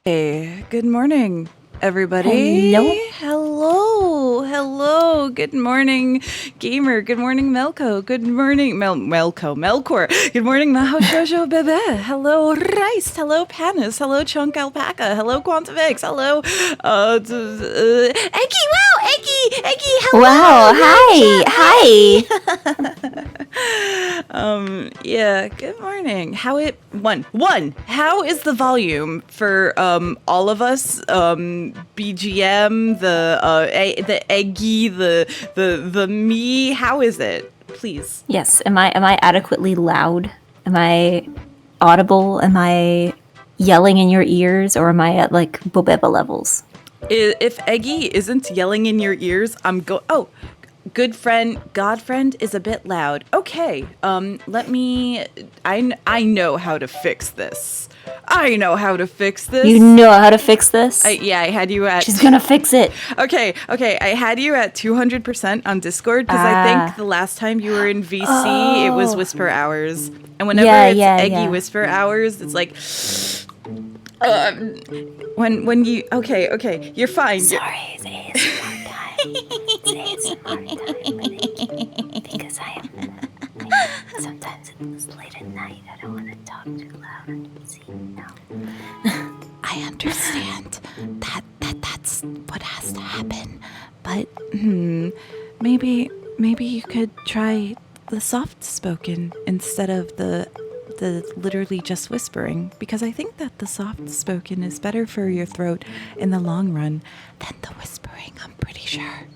Hey, good morning, everybody. Hello. Good morning, Gamer. Good morning, Melko. Good morning, Melkor. Good morning, Maho Shoujo Bebe. Hello, Rice. Hello, Panis. Hello, Chunk Alpaca. Hello, Quantum X. Hello, Eggy. Wow, Eggy. Hello. Wow. Hi. Yeah. Good morning. How is the volume for all of us? BGM, the Eggy, the me. How is it? Please. Yes. Am I adequately loud? Am I audible? Am I yelling in your ears, or am I at like Bobeba levels? If Eggy isn't yelling in your ears, Oh, good friend, God friend is a bit loud. Okay, let me. I know how to fix this. You know how to fix this? Yeah, I had you at. She's gonna fix it. Okay. I had you at 200% on Discord because I think the last time you were in VC, it was Whisper Hours, and whenever Eggy Whisper Hours, it's like. When you okay, you're fine. Sorry, it's ASMR time. Because sometimes it's late at night. I don't want to talk too loud on PC. No. I understand that's what has to happen, but maybe you could try the soft spoken instead of the literally just whispering, because I think that the soft spoken is better for your throat in the long run than the whispering, I'm pretty sure.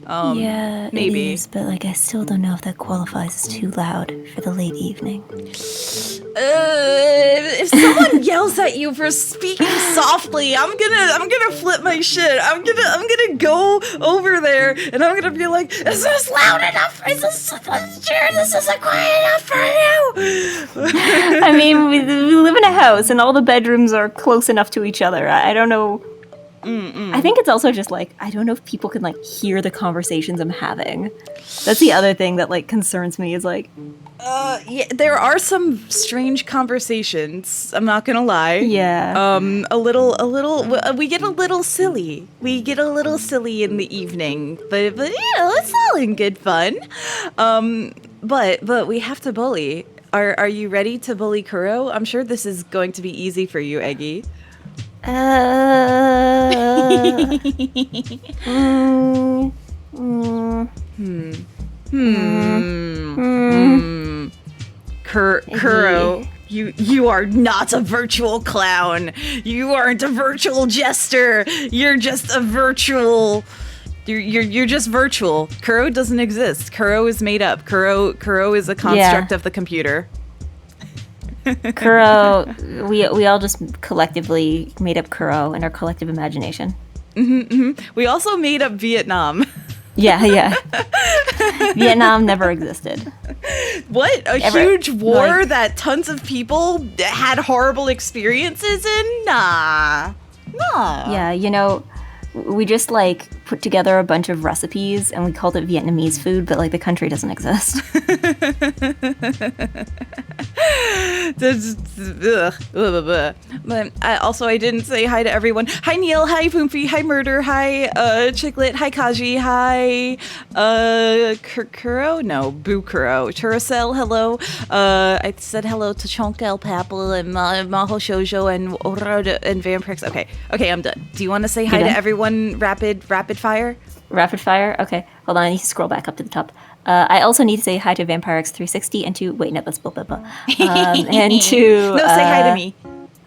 Yeah, maybe. it is, but like I still don't know if that qualifies as too loud for the late evening. If someone yells at you for speaking softly, I'm gonna flip my shit. I'm gonna go over there and I'm gonna be like, is this loud enough? Is this isn't quiet enough for you? I mean, we live in a house and all the bedrooms are close enough to each other. I don't know. I think it's also just like, I don't know if people can like hear the conversations I'm having. That's the other thing that like concerns me is like, yeah, there are some strange conversations. I'm not gonna lie. Yeah. We get a little silly. We get a little silly in the evening, but it's all in good fun. But we have to bully. Are you ready to bully Kuro? I'm sure this is going to be easy for you, Eggy. Kuro, you are not a virtual clown. You aren't a virtual jester. You're just a virtual. You're just virtual. Kuro doesn't exist. Kuro is made up. Kuro is a construct of the computer. Kuro, we all just collectively made up Kuro in our collective imagination. We also made up Vietnam. Yeah. Vietnam never existed. What? A huge war that tons of people had horrible experiences in? Nah. Yeah, you know, we just like put together a bunch of recipes and we called it Vietnamese food, but like the country doesn't exist. But I didn't say hi to everyone. Hi Neil, hi Foomfy, hi Murder, hi Chiclet, hi Kaji, hi Kuro? No, Bukuro. Turacel, hello. I said hello to Chonkel Papel and Maho Shoujo and Oroda and Vampirix. Okay, I'm done. Do you want to say hi to everyone rapid fire? Rapid fire? Okay, hold on, I need to scroll back up to the top. I also need to say hi to Vampirix360 and to... Wait, no, that's Bulbeba. And to... No, say hi to me.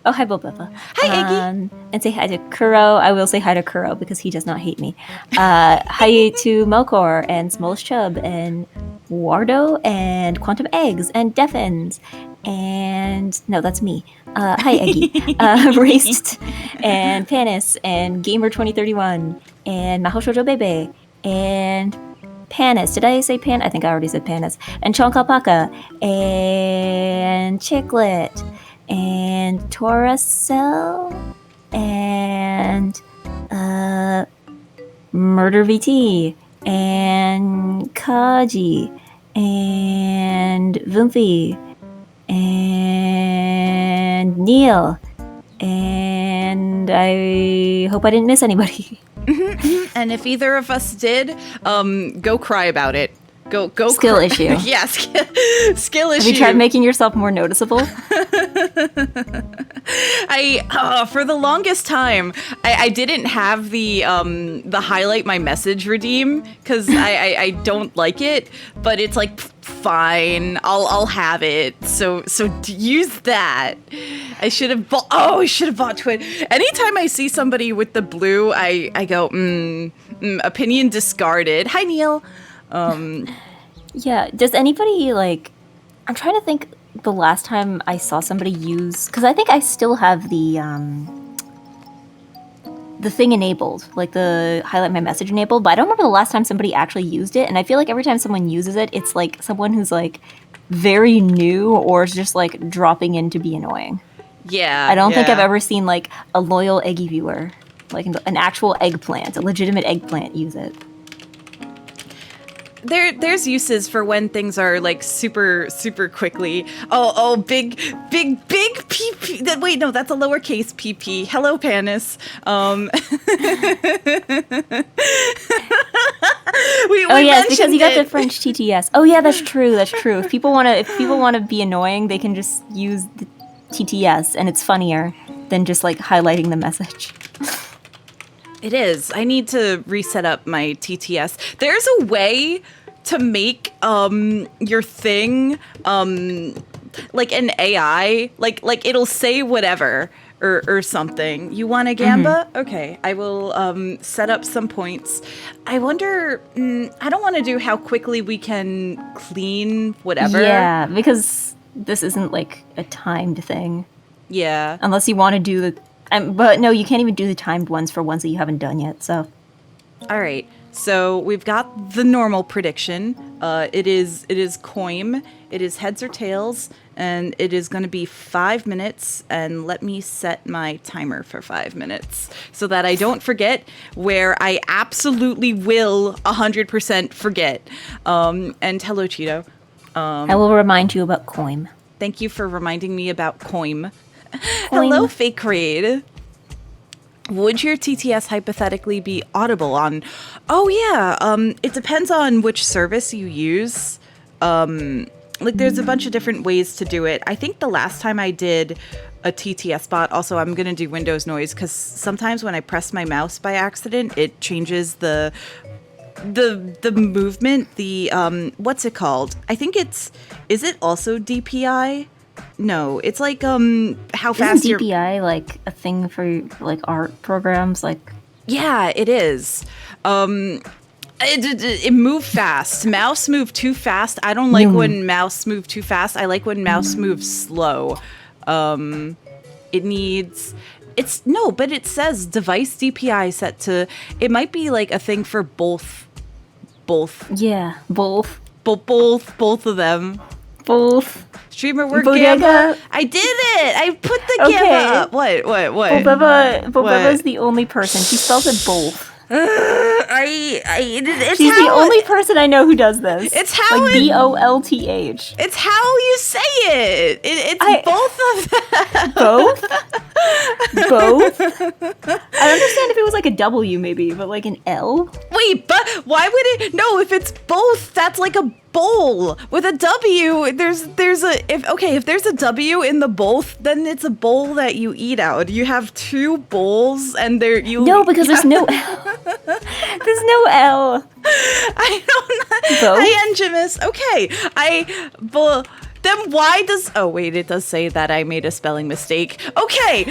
Oh, hi, Bulbeba. Hi, Eggy. And say hi to Kuro. I will say hi to Kuro because he does not hate me. Hi to Melkor and Smallest Chub and Wardo and Quantum Eggs and Deffins. And... No, that's me. Hi, Eggy. Raced and Panis and Gamer2031 and Maho Shoujo Bebe and... Panis. Did I say Pan? I think I already said Panis. And Chonk Alpaca. And Chiclet. And Toracel. And Murder VT. And Kaji. and Vumpy, and Neil, and I hope I didn't miss anybody. And if either of us did, go cry about it. Go. Skill issue. Yeah, skill issue. Have you tried making yourself more noticeable? For the longest time, I didn't have the highlight my message redeem because I don't like it, but it's like fine, I'll have it. So use that. I should have bought Twit. Anytime I see somebody with the blue, I go opinion discarded. Hi Neil. Yeah. Does anybody like? I'm trying to think. The last time I saw somebody use, because I think I still have the thing enabled, like the highlight my message enabled, but I don't remember the last time somebody actually used it. And I feel like every time someone uses it, it's like someone who's like very new or is just like dropping in to be annoying. Yeah. I don't think I've ever seen like a loyal Eggy viewer, like an actual eggplant, a legitimate eggplant, use it. There's uses for when things are like super quickly. Oh, big PP. Wait, no, that's a lowercase PP. Hello, Panis. we yes, because you got the French TTS. Oh yeah, that's true. If people wanna be annoying, they can just use the TTS, and it's funnier than just like highlighting the message. It is. I need to reset up my TTS. There's a way to make your thing like an AI, like it'll say whatever or something. You want a Gamba? Mm-hmm. Okay, I will set up some points. I wonder. I don't want to do how quickly we can clean whatever. Yeah, because this isn't like a timed thing. Yeah. Unless you want to do the. But no, you can't even do the timed ones for ones that you haven't done yet, so. All right, so we've got the normal prediction. It is Coim, it is heads or tails, and it is going to be 5 minutes, and let me set my timer for 5 minutes so that I don't forget, where I absolutely will 100% forget. And hello, Cheeto. I will remind you about Coim. Thank you for reminding me about Coim. Hello, Fake Raid. Would your TTS hypothetically be audible on? Oh yeah, it depends on which service you use. Like there's a bunch of different ways to do it. I think the last time I did a TTS bot, also I'm gonna do Windows noise because sometimes when I press my mouse by accident, it changes the movement. The what's it called? I think is it also DPI? No, it's like how fast Isn't DPI like a thing for like art programs? Like yeah, it is. It moved fast. Mouse moved too fast. I don't like when mouse move too fast. I like when mouse moves slow. It needs. But it says device DPI set to. It might be like a thing for both. Yeah, both of them. Both. Streamer work Gamba. I did it. I put the Gamba up. What? Bobeba's the only person. She spells it both. She's the only person I know who does this. It's how like BOLTH. It's how you say it. It's both of them. Both? I understand if it was like a W maybe, but like an L? Wait, but why would it? No, if it's both, that's like a bowl. With a W, if there's a W in the both, then it's a bowl that you eat out. You have two bowls and No, because there's no L. There's no L. I don't know. Both? I am Jimis. Okay. Then why does... Oh, wait, it does say that I made a spelling mistake. Okay.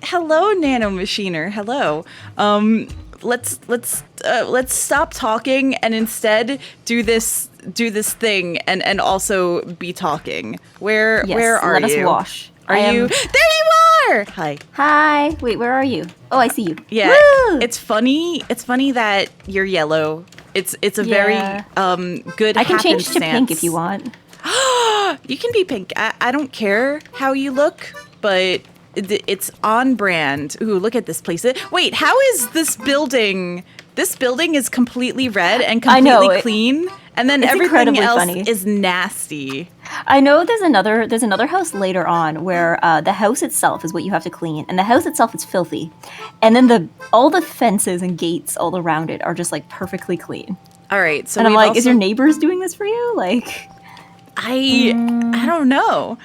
Hello, Nanomachiner. Hello. Let's stop talking and instead do this thing and also be talking. Where are let you? Let us wash. There you are! Hi. Wait, where are you? Oh, I see you. Yeah. Woo! It's funny that you're yellow. It's a very good I can change to happenstance. pink if you want. You can be pink. I don't care how you look, but it's on brand. Ooh, look at this place. Wait, how is this building? This building is completely red and completely clean, and then everything else is nasty. I know there's another house later on where the house itself is what you have to clean, and the house itself is filthy, and then all the fences and gates all around it are just like perfectly clean. All right, so and I'm like, is your neighbors doing this for you? Like, I don't know.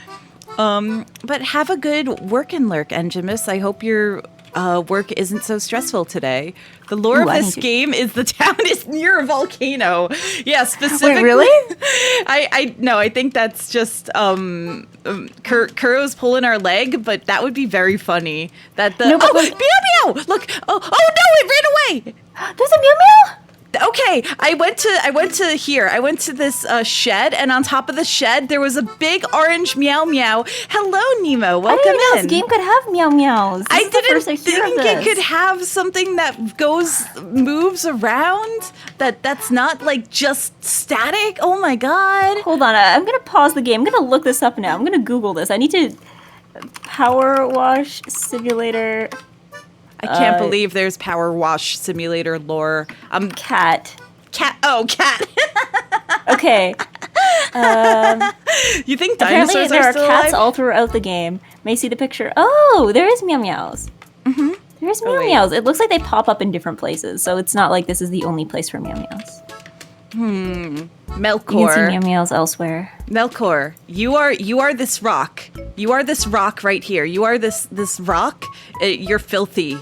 But have a good work and lurk, Engimus. I hope your work isn't so stressful today. The lore of this game is the town is near a volcano. Yeah, specifically. Wait, really? I think that's just Kuro's pulling our leg, but that would be very funny. That the meow meow! Look! Oh no! It ran away. There's a meow meow. Okay, I went to this shed, and on top of the shed there was a big orange meow meow. Hello, Nemo. Welcome in. I didn't know this game could have meow meows. I didn't think it could have something that moves around. That's not like just static. Oh my god. Hold on, I'm gonna pause the game. I'm gonna look this up now. I'm gonna Google this. I need to Powerwash Simulator. I can't believe there's Powerwash Simulator lore. Cat. Oh, cat. Okay. You think dinosaurs there are still cats alive? all throughout the game. May see the picture. Oh, there is meow meows. Mm-hmm. There's meow meows. It looks like they pop up in different places, so it's not like this is the only place for meow meows. Melkor. You can see meow meows elsewhere. Melkor, you are this rock. You are this rock right here. You are this rock. You're filthy.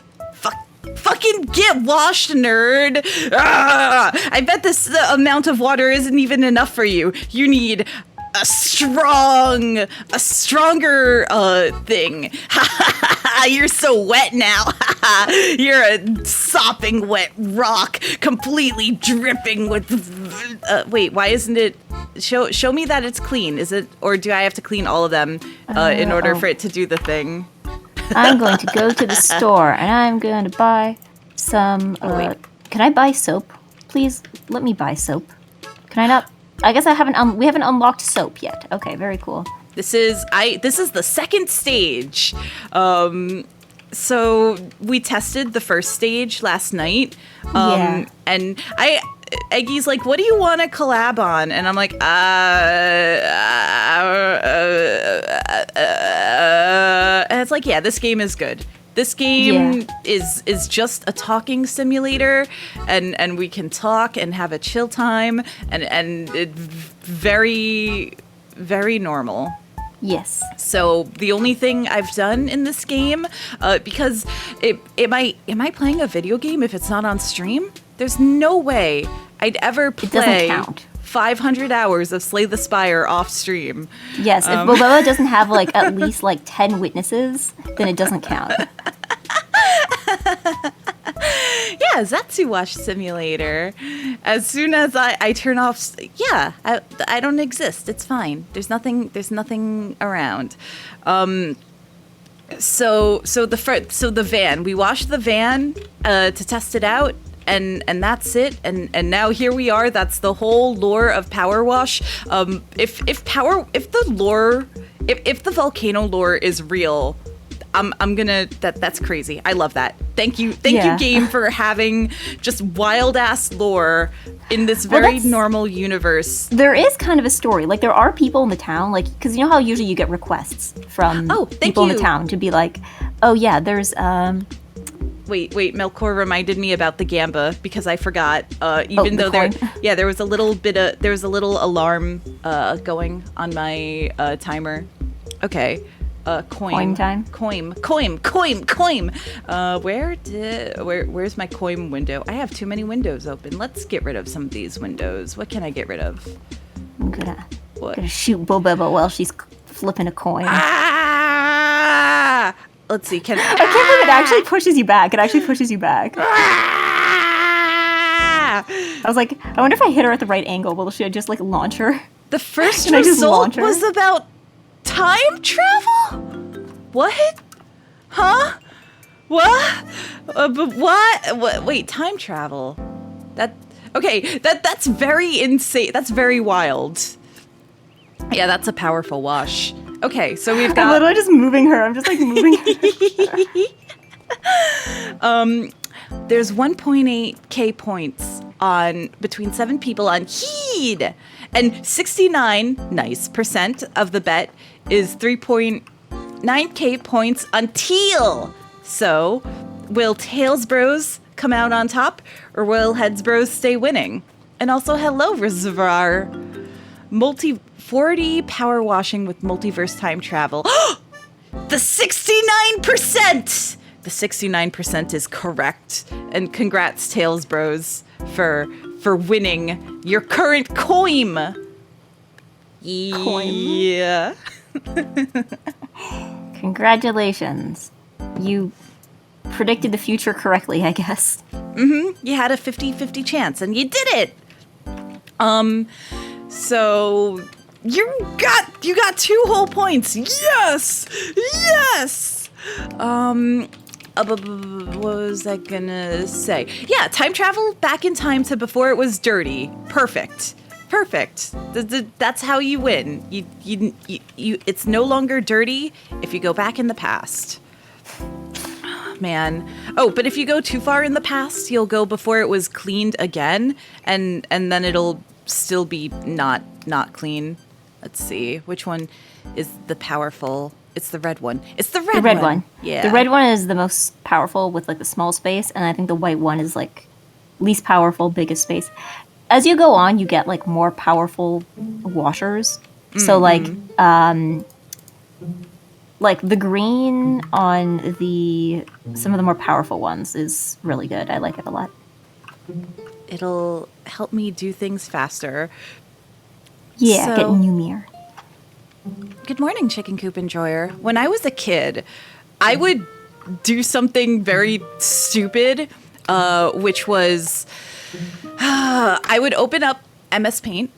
Fucking get washed, nerd. I bet this amount of water isn't even enough for you. You need a stronger thing. You're so wet now. You're a sopping wet rock, completely dripping with. Wait, why isn't it? Show me that it's clean. Is it, or do I have to clean all of them in order for it to do the thing? I'm going to go to the store and I'm going to buy some. Can I buy soap? Please let me buy soap. Can I not? I guess I haven't. We haven't unlocked soap yet. Okay, very cool. This is the second stage. So we tested the first stage last night. Yeah. And Eggy's like, what do you want to collab on? And I'm like, and it's like, yeah, this game is good. This game is just a talking simulator, and we can talk and have a chill time, and it very, very normal. Yes. So the only thing I've done in this game, because am I playing a video game if it's not on stream? There's no way I'd ever play 500 hours of Slay the Spire off stream. Yes, if Boboa doesn't have like at least like 10 witnesses, then it doesn't count. Yeah, Zatsuwash Simulator. As soon as I turn off, I don't exist. It's fine. There's nothing around. So the van. We washed the van to test it out. And that's it. And now here we are. That's the whole lore of Powerwash. If the volcano lore is real, I'm gonna that's crazy. I love that. Thank you game, for having just wild ass lore in this very normal universe. There is kind of a story. Like there are people in the town, like because you know how usually you get requests from people in the town to be like, oh yeah, there's Wait, Melkor reminded me about the Gamba because I forgot. Even though there was a little alarm going on my timer. Okay. Coin time. Coim. Where's my coin window? I have too many windows open. Let's get rid of some of these windows. What can I get rid of? I'm gonna shoot Boboa while she's flipping a coin. Ah! Let's see. I can't believe it actually pushes you back. It actually pushes you back. Ah! I was like, I wonder if I hit her at the right angle. Will she just like launch her? The first result was about time travel? What? Huh? What? But what? Wait, time travel? That's very insane. That's very wild. Yeah, that's a powerful wash. Okay, so we've I'm got... literally just moving her. I'm just like moving her. There's 1.8k points on between 7 people on Heed, and 69 nice percent of the bet is 3.9k points on Teal. So, will Tails Bros come out on top, or will Heads Bros stay winning? And also, hello, Reservoir. 40 power washing with multiverse time travel. The 69%! The 69% is correct. And congrats, Tails Bros, for winning your current coin. Yeah. Congratulations. You predicted the future correctly, I guess. You had a 50-50 chance, and you did it. So you got 2 whole points. Yes. What was I gonna say? Yeah, time travel back in time to before it was dirty. Perfect. That's how you win. You. It's no longer dirty if you go back in the past. Man. Oh, but if you go too far in the past, you'll go before it was cleaned again, and then it'll still be not clean. Let's see. Which one is the powerful? It's the red one. It's the red one. Yeah. The red one is the most powerful with like the small space, and I think the white one is like least powerful, biggest space. As you go on, you get like more powerful washers. So like the green on some of the more powerful ones is really good. I like it a lot. It'll help me do things faster. Yeah, get new mirror. Good morning, Chicken Coop Enjoyer. When I was a kid, I would do something very stupid, which was I would open up MS Paint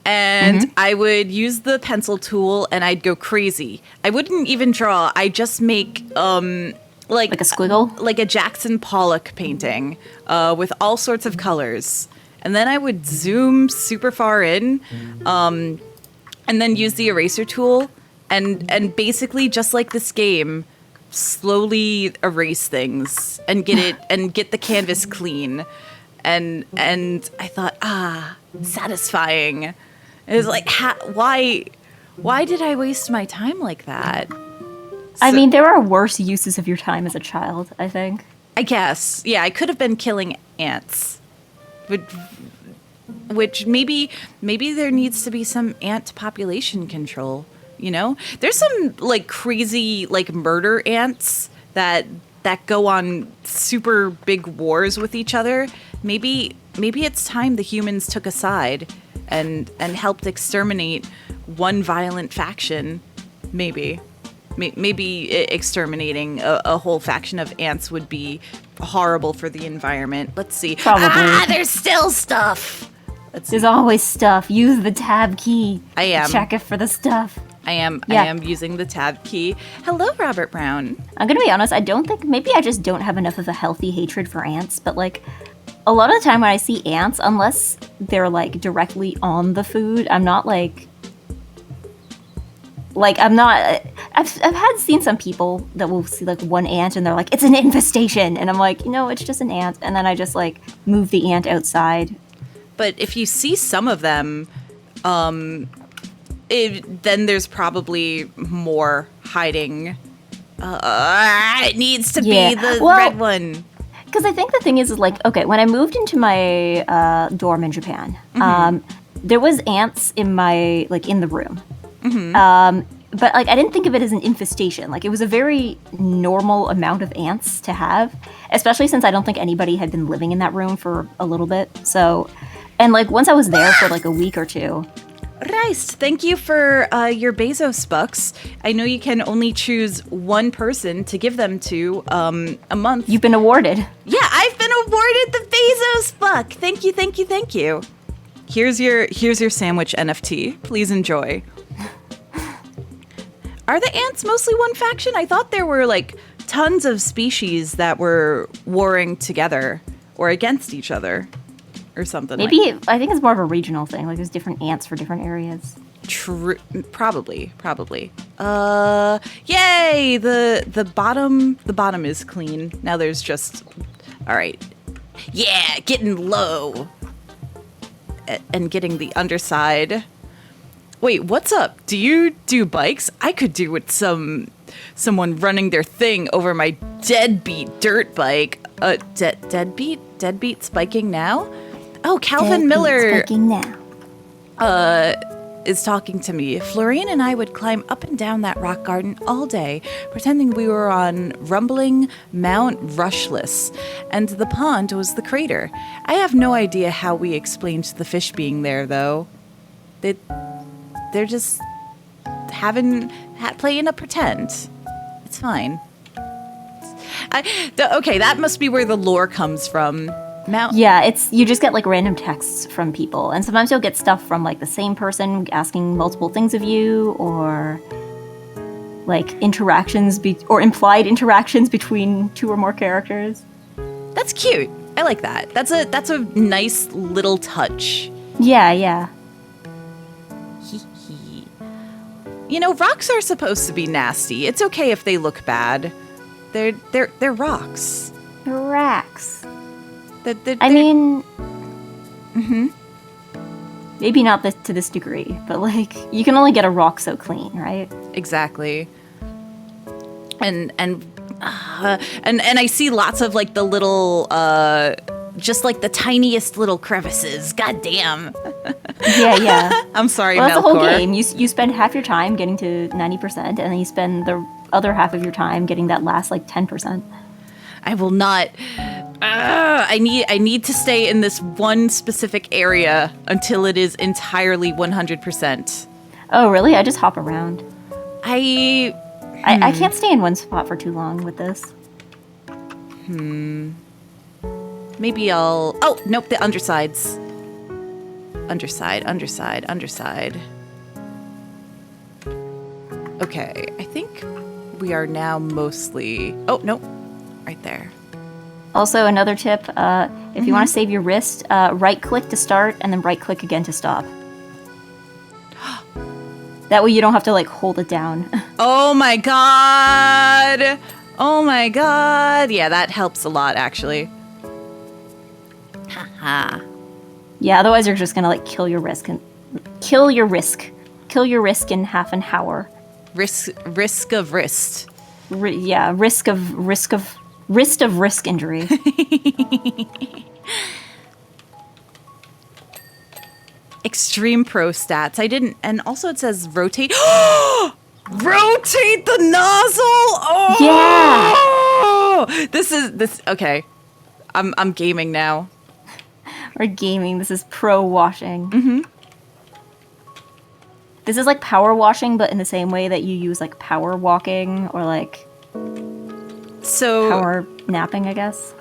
and I would use the pencil tool and I'd go crazy. I wouldn't even draw. I just make like a squiggle, like a Jackson Pollock painting with all sorts of colors. And then I would zoom super far in, and then use the eraser tool, and basically just like this game, slowly erase things and get the canvas clean. And I thought, satisfying. It was like, why did I waste my time like that? I mean, there are worse uses of your time as a child, I think. I guess. Yeah, I could have been killing ants. Which maybe there needs to be some ant population control, you know? There's some like crazy like murder ants that go on super big wars with each other. Maybe it's time the humans took a side and helped exterminate one violent faction. Maybe exterminating a whole faction of ants would be horrible for the environment. Let's see. Probably. There's still stuff. There's always stuff. Use the tab key. I am. Check it for the stuff. I am using the tab key. Hello, Robert Brown. I'm gonna be honest, I don't think, maybe I just don't have enough of a healthy hatred for ants, but like, a lot of the time when I see ants, unless they're like directly on the food, I'm not like I'm not, I've seen some people that will see like one ant and they're like, it's an infestation. And I'm like, no, it's just an ant. And then I just like move the ant outside. But if you see some of them, then there's probably more hiding. It needs to be the red one. Because I think the thing is like, okay, when I moved into my dorm in Japan, there was ants in my, like in the room. But like I didn't think of it as an infestation. Like it was a very normal amount of ants to have, especially since I don't think anybody had been living in that room for a little bit. So, and like once I was there for like a week or two. Rice, thank you for your Bezos bucks. I know you can only choose one person to give them to a month. You've been awarded. Yeah, I've been awarded the Bezos buck. Thank you, thank you, thank you. Here's your sandwich NFT. Please enjoy. Are the ants mostly one faction? I thought there were like tons of species that were warring together or against each other or something. Maybe I think it's more of a regional thing. Like there's different ants for different areas. True, probably. Yay! The bottom is clean. Now there's just, all right. Yeah, getting low. And getting the underside. Wait, what's up? Do you do bikes? I could do with someone running their thing over my deadbeat dirt bike. Deadbeat spiking now? Oh, Calvin Miller Spiking now. is talking to me. Florine and I would climb up and down that rock garden all day, pretending we were on rumbling Mount Rushless, and the pond was the crater. I have no idea how we explained the fish being there, though. They're just playing a pretend. It's fine. Okay, that must be where the lore comes from. Yeah, you just get like random texts from people, and sometimes you'll get stuff from like the same person asking multiple things of you, or like or implied interactions between two or more characters. That's cute. I like that. That's a nice little touch. Yeah. You know, rocks are supposed to be nasty. It's okay if they look bad. They're rocks. Racks. I mean, maybe not to this degree, but like you can only get a rock so clean, right? Exactly. And I see lots of like the little, just like the tiniest little crevices. God damn. Yeah. I'm sorry, well, that's Melkor. the whole game. You spend half your time getting to 90%, and then you spend the other half of your time getting that last like 10%. I will not. I need to stay in this one specific area until it is entirely 100%. Oh, really? I just hop around. I can't stay in one spot for too long with this. Maybe I'll... Oh, nope, the undersides. Underside. Okay, I think we are now mostly... Oh, nope. Right there. Also, another tip, if you want to save your wrist, right-click to start, and then right-click again to stop. That way you don't have to, like, hold it down. Oh my god! Yeah, that helps a lot, actually. Haha. Yeah, otherwise you're just gonna, like, kill your risk in half an hour. Risk of wrist. Risk of risk injury. Extreme pro stats. I didn't, and also it says rotate. Rotate the nozzle. Oh Yeah. This. Okay, I'm gaming now. Or gaming. This is pro washing. Mm-hmm. This is like power washing, but in the same way that you use like power walking or like power napping, I guess.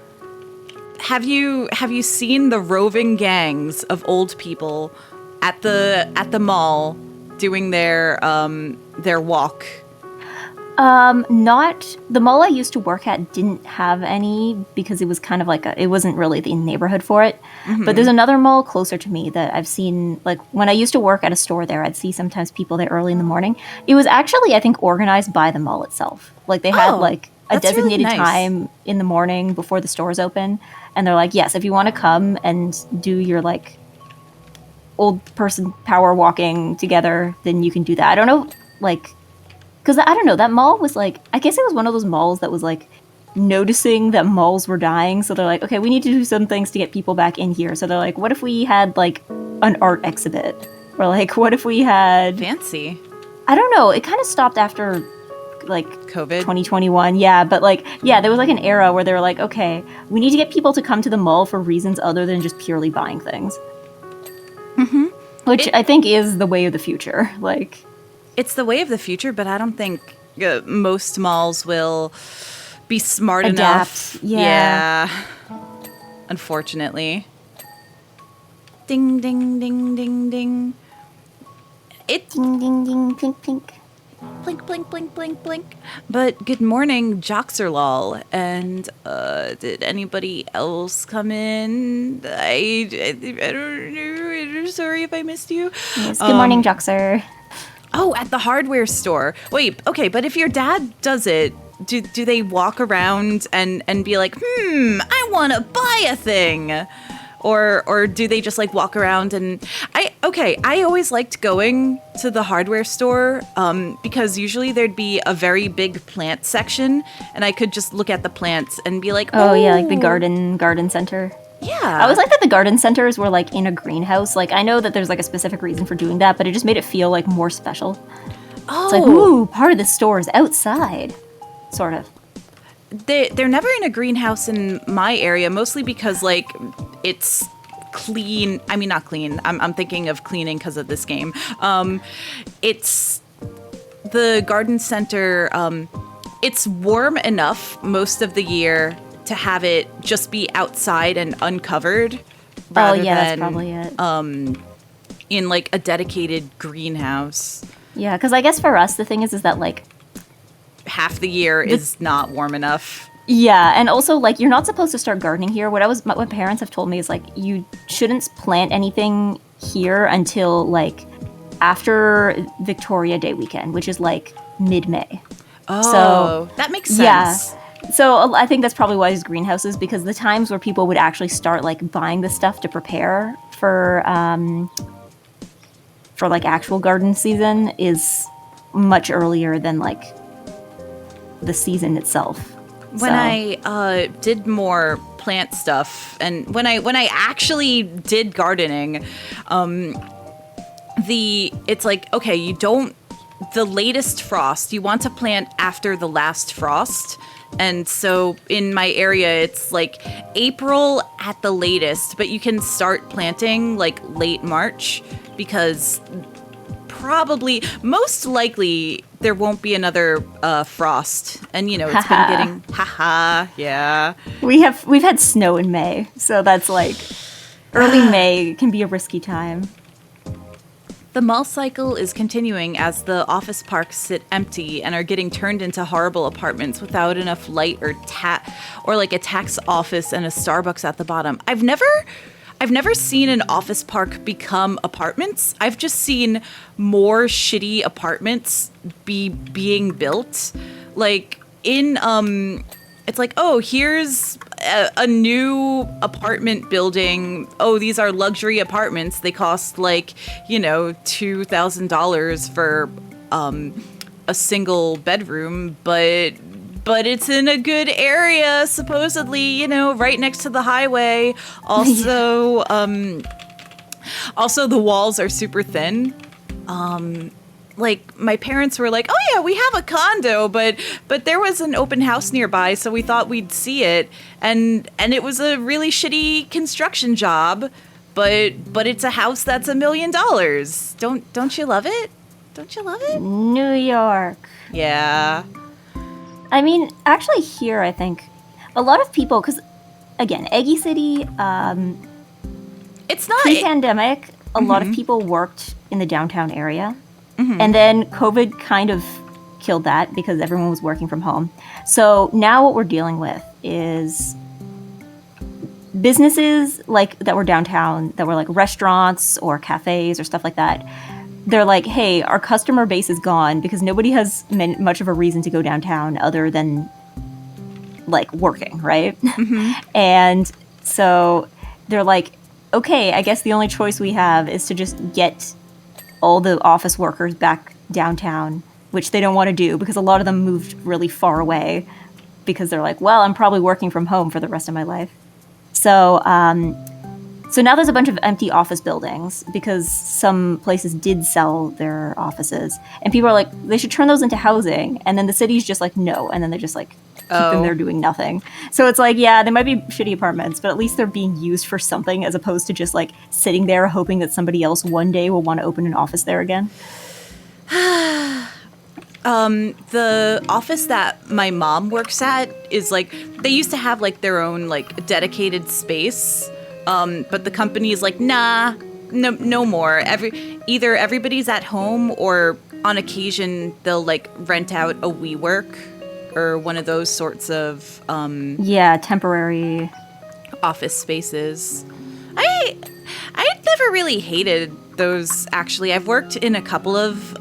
Have you seen the roving gangs of old people at the mall doing their walk? Not the mall I used to work at didn't have any because it was kind of like it wasn't really the neighborhood for it. Mm-hmm. But there's another mall closer to me that I've seen, like when I used to work at a store there, I'd see sometimes people there early in the morning. It was actually, I think, organized by the mall itself. Like they had like a designated really nice time in the morning before the stores open, and they're like, yes, if you want to come and do your like old person power walking together, then you can do that. I don't know, like, because I don't know, that mall was like, I guess it was one of those malls that was like noticing that malls were dying, so they're like, okay, we need to do some things to get people back in here. So they're like, what if we had like an art exhibit, or like what if we had fancy, I don't know, it kind of stopped after like COVID 2021. Yeah, but like, yeah, there was like an era where they were like, okay, we need to get people to come to the mall for reasons other than just purely buying things. Mm-hmm. Which I think is the way of the future. Like, it's the way of the future, but I don't think most malls will be smart enough. Yeah. Unfortunately. Ding, ding, ding, ding, ding. Ding, ding, ding, plink, plink. Blink, blink, blink, blink, blink. But good morning, Joxerlol. And did anybody else come in? I don't know. I'm sorry if I missed you. Yes, good morning, Joxer. Oh, at the hardware store. Wait, okay, but if your dad does it, do they walk around and be like, I want to buy a thing? Or do they just like walk around and I always liked going to the hardware store because usually there'd be a very big plant section and I could just look at the plants and be like, oh yeah, like the garden center. Yeah. I always like that the garden centers were like in a greenhouse. Like I know that there's like a specific reason for doing that, but it just made it feel like more special. Oh. It's like, ooh, part of the store is outside. Sort of. They're never in a greenhouse in my area, mostly because like it's clean. I mean, not clean. I'm thinking of cleaning because of this game. It's the garden center. It's warm enough most of the year to have it just be outside and uncovered. Oh yeah, that's probably it. In like a dedicated greenhouse. Yeah, because I guess for us the thing is that like half the year is not warm enough. Yeah, and also like you're not supposed to start gardening here. What parents have told me is like you shouldn't plant anything here until like after Victoria Day weekend, which is like mid-May. Oh, so, that makes sense. Yeah. So I think that's probably why there's greenhouses, because the times where people would actually start like buying the stuff to prepare for like actual garden season is much earlier than like the season itself. When I did more plant stuff, and when I actually did gardening, it's like, okay, the latest frost, you want to plant after the last frost. And so in my area, it's like April at the latest, but you can start planting like late March because most likely there won't be another frost. And, it's been getting, yeah. We've had snow in May, so that's like early May can be a risky time. The mall cycle is continuing as the office parks sit empty and are getting turned into horrible apartments without enough light or like a tax office and a Starbucks at the bottom. I've never seen an office park become apartments. I've just seen more shitty apartments being built. Like it's like, oh, here's a new apartment building. Oh, these are luxury apartments. They cost like, $2,000 for a single bedroom, but it's in a good area, supposedly, right next to the highway. Also, also the walls are super thin. Like my parents were like, oh yeah, we have a condo, but there was an open house nearby, so we thought we'd see it, and it was a really shitty construction job, but it's a house that's $1 million. Don't you love it? Don't you love it? New York. Yeah. I mean, actually here, I think a lot of people, because again, Eggy City, it's not pre-pandemic. A lot of people worked in the downtown area. And then COVID kind of killed that because everyone was working from home. So now what we're dealing with is businesses like that were downtown, that were like restaurants or cafes or stuff like that. They're like, hey, our customer base is gone because nobody has much of a reason to go downtown other than like working, right? And so they're like, okay, I guess the only choice we have is to just get all the office workers back downtown, which they don't want to do because a lot of them moved really far away because they're like, well, I'm probably working from home for the rest of my life. So so now there's a bunch of empty office buildings because some places did sell their offices, and people are like, they should turn those into housing, and then the city's just like, no, and then they just like keep them there doing nothing. So it's like, yeah, they might be shitty apartments, but at least they're being used for something as opposed to just like sitting there hoping that somebody else one day will want to open an office there again. The office that my mom works at is like, they used to have like their own like dedicated space, but the company is like, nah, no more. Either everybody's at home or on occasion they'll like rent out a WeWork or one of those sorts of temporary office spaces. I never really hated those, actually. I've worked in a couple of,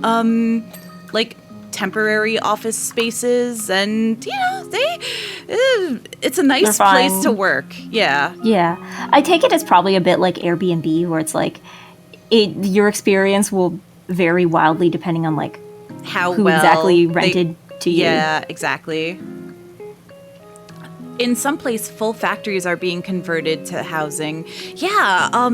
like, temporary office spaces, and, you know, it's a nice place to work. Yeah. Yeah. I take it as probably a bit like Airbnb, where it's like, your experience will vary wildly depending on, like, who exactly rented to you. Yeah, exactly. In some place, full factories are being converted to housing. Yeah,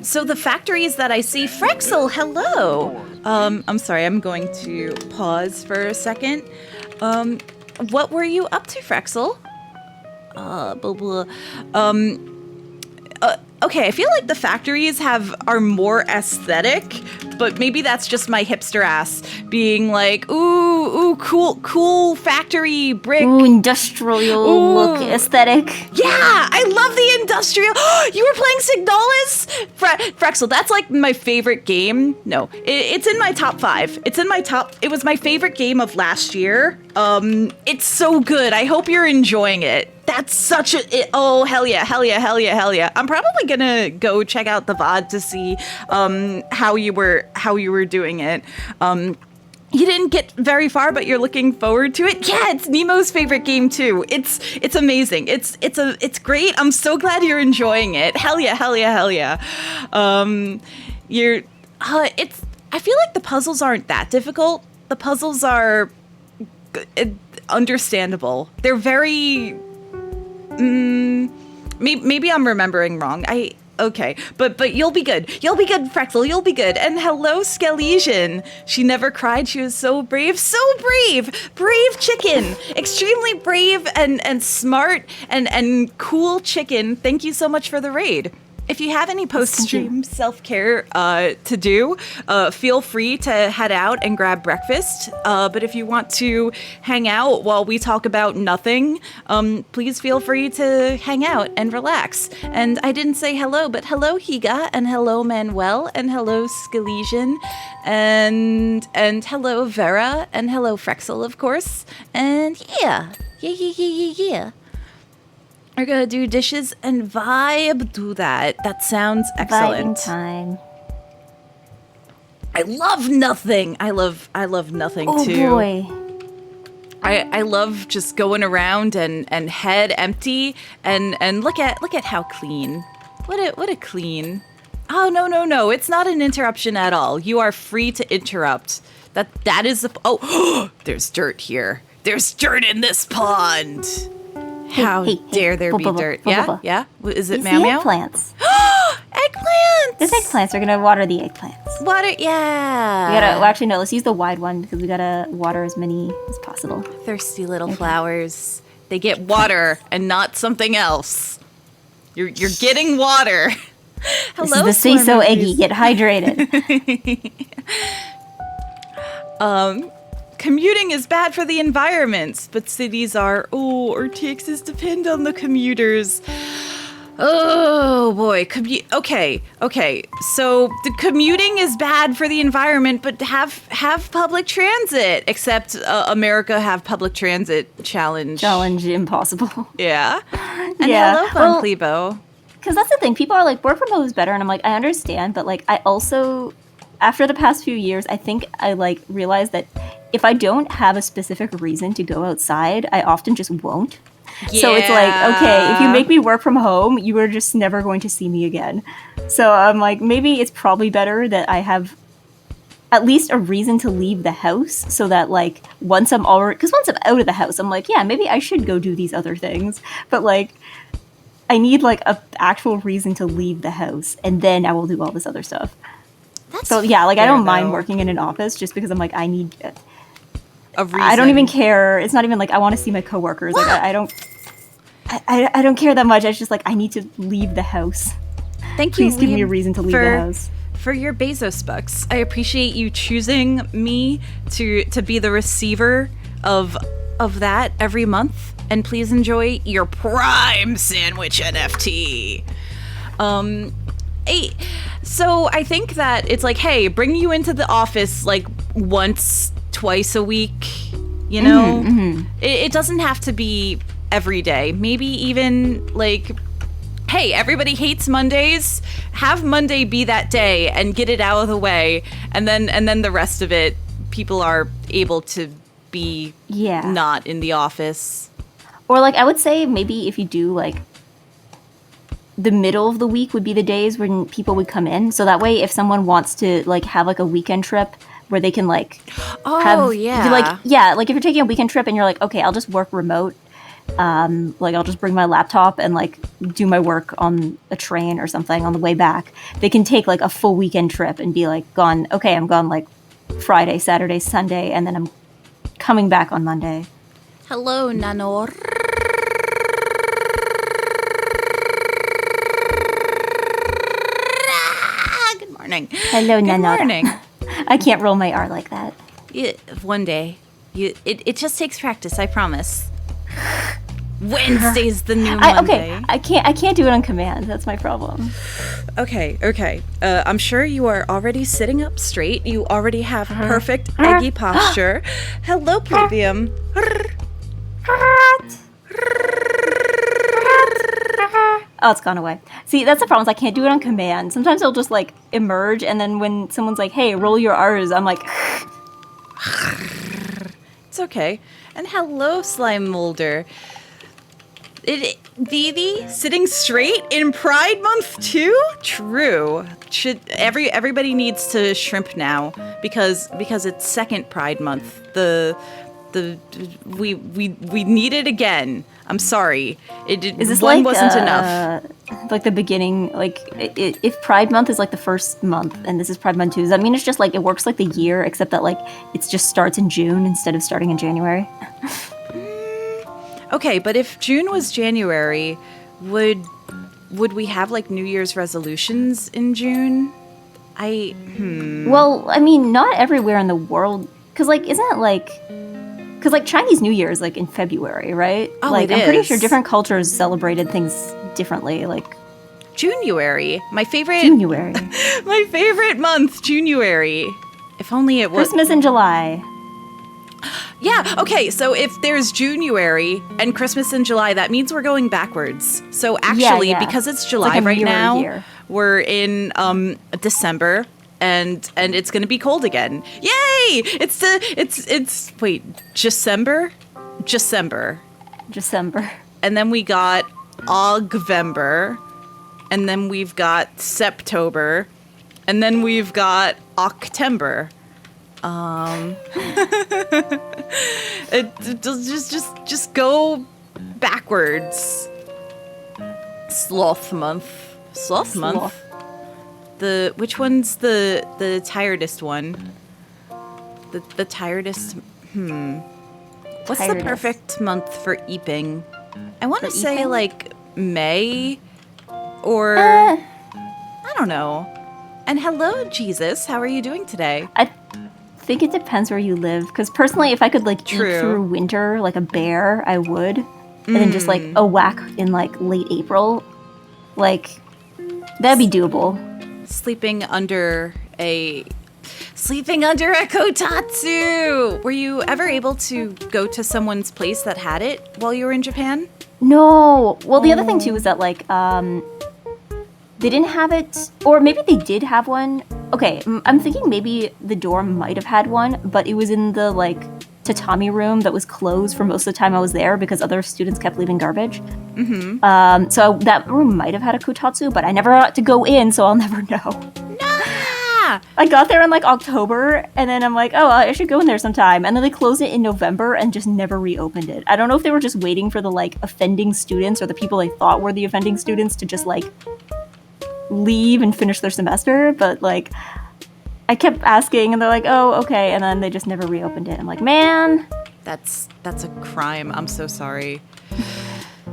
so the factories that I see... Frexel, hello! I'm sorry, I'm going to pause for a second. What were you up to, Frexel? Blah, blah. Okay, I feel like the factories are more aesthetic, but maybe that's just my hipster ass being like, ooh, cool factory brick. Ooh, industrial look aesthetic. Yeah, I love the industrial. You were playing Signalis? Frexel, that's like my favorite game. No, it's in my top 5. It was my favorite game of last year. It's so good. I hope you're enjoying it. That's such oh, hell yeah. I'm probably gonna go check out the VOD to see how you were doing it. You didn't get very far, but you're looking forward to it. Yeah, it's Nemo's favorite game too. It's amazing. It's great. I'm so glad you're enjoying it. Hell yeah. I feel like the puzzles aren't that difficult. The puzzles are understandable. They're very... maybe I'm remembering wrong. Okay, but you'll be good. You'll be good, Frexel. You'll be good. And hello, Skelesian. She never cried. She was so brave. So brave. Brave chicken. Extremely brave and smart and cool chicken. Thank you so much for the raid. If you have any post-stream self-care to do, feel free to head out and grab breakfast. But if you want to hang out while we talk about nothing, please feel free to hang out and relax. And I didn't say hello, but hello, Higa, and hello, Manuel, and hello, Skelesian, and hello, Vera, and hello, Frexel, of course. And yeah. We're gonna do dishes and vibe. Do that. That sounds excellent. Vibing time. I love nothing. I love nothing too. Oh boy. I love just going around and head empty and look at how clean. What a clean. Oh no. It's not an interruption at all. You are free to interrupt. That is the there's dirt here. There's dirt in this pond. How dare there be dirt? Yeah? Is it meow meow? Eggplants. Eggplants! There's eggplants. We're going to water the eggplants. Water, yeah. Actually, no, let's use the wide one because we got to water as many as possible. Thirsty little flowers. They get water and not something else. You're getting water. Hello, this is the say-so Eggy. Get hydrated. Commuting is bad for the environment, but cities are. Our taxes depend on the commuters. Oh boy, okay. So the commuting is bad for the environment, but have public transit. Except America have public transit challenge Impossible. Yeah. And hello, Von Klebo. Because that's the thing. People are like, work from home is better, and I'm like, I understand, but like, I also, after the past few years, I think I like realized that if I don't have a specific reason to go outside, I often just won't. Yeah. So it's like, okay, if you make me work from home, you are just never going to see me again. So I'm like, maybe it's probably better that I have at least a reason to leave the house so that like once I'm out of the house, I'm like, yeah, maybe I should go do these other things. But like, I need like a actual reason to leave the house and then I will do all this other stuff. So yeah, like I don't mind working in an office just because I'm like, I need a reason. I don't even care. It's not even like I want to see my coworkers. Like I don't care that much. It's just like I need to leave the house. Thank you. Please give me a reason to leave the house. For your Bezos bucks. I appreciate you choosing me to be the receiver of that every month. And please enjoy your Prime Sandwich NFT. Hey, so I think that it's like, hey, bring you into the office like once, twice a week, you know? Mm-hmm. It doesn't have to be every day. Maybe even like hey, everybody hates Mondays. Have Monday be that day and get it out of the way, and then the rest of it, people are able to be not in the office. Or like I would say maybe if you do like the middle of the week would be the days when people would come in. So that way, if someone wants to like have like a weekend trip where they can like, like if you're taking a weekend trip and you're like, okay, I'll just work remote. Like I'll just bring my laptop and like do my work on a train or something on the way back. They can take like a full weekend trip and be like gone. Okay, I'm gone like Friday, Saturday, Sunday, and then I'm coming back on Monday. Hello, Nanor. Hello, Nanor. Good morning. I can't roll my R like that. One day. It just takes practice, I promise. Wednesday's the new Monday. Okay, I can't do it on command. That's my problem. Okay. I'm sure you are already sitting up straight. You already have perfect Eggy posture. Hello, plebeium. Oh, it's gone away. See, that's the problem. Is I can't do it on command. Sometimes it'll just like emerge, and then when someone's like, "Hey, roll your R's," I'm like, it's okay. And hello, slime molder. Vivi sitting straight in Pride Month too? True. Everybody needs to shrimp now because it's second Pride Month. We need it again. I'm sorry. One wasn't enough. Like the beginning, like if Pride Month is like the first month and this is Pride Month 2, does that mean it's just like it works like the year except that like it just starts in June instead of starting in January? Okay, but if June was January, would we have like New Year's resolutions in June? Well, I mean, not everywhere in the world, because like isn't it like, because like Chinese New Year is like in February, right? Oh, like it I'm is. pretty sure different cultures celebrated things differently. Like January, my favorite. January, my favorite month, January. If only it was Christmas in July. Yeah, okay, so if there's January and Christmas in July, that means we're going backwards. So actually, because it's July like right now, year. we're in December and it's going to be cold again. Yay! It's December. And then we got Augvember, and then we've got Septober, and then we've got October. Just go backwards. Sloth month. Which one's the tiredest one? The tiredest. What's the perfect month for eeping? I want to say like May, or I don't know. And hello, Jesus. How are you doing today? I think it depends where you live. Because personally, if I could like eat through winter like a bear, I would. And then just like a whack in like late April, like that'd be doable. Sleeping under a kotatsu. Were you ever able to go to someone's place that had it while you were in Japan? No. Well, the other thing too is that like they didn't have it, or maybe they did have one. Okay, I'm thinking maybe the dorm might have had one, but it was in the like tatami room that was closed for most of the time I was there because other students kept leaving garbage. Mm-hmm. So that room might have had a kotatsu, but I never got to go in, so I'll never know. I got there in like October, and then I'm like, oh, I should go in there sometime. And then they closed it in November and just never reopened it. I don't know if they were just waiting for the like offending students or the people they thought were the offending students to just like leave and finish their semester, but like I kept asking and they're like, oh, okay, and then they just never reopened it. I'm like, man, that's a crime. I'm so sorry.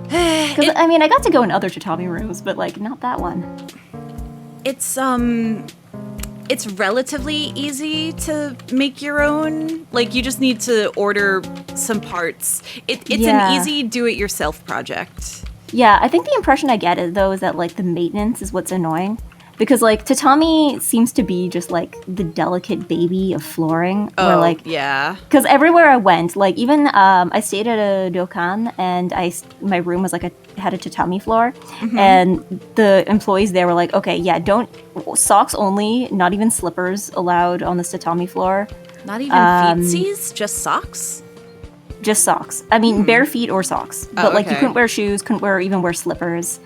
Because I mean, I got to go in other tatami rooms, but like not that one. It's relatively easy to make your own. Like, you just need to order some parts. It's an easy do-it-yourself project. Yeah, I think the impression I get though is that like the maintenance is what's annoying. Because like tatami seems to be just like the delicate baby of flooring. Oh, where, like, yeah. because everywhere I went, like even I stayed at a ryokan and my room was like had a tatami floor, and the employees there were like, okay, yeah, don't socks only, not even slippers allowed on this tatami floor. Not even feetsies, just socks? Just socks. I mean, bare feet or socks, but like you okay. couldn't wear shoes, couldn't even wear slippers,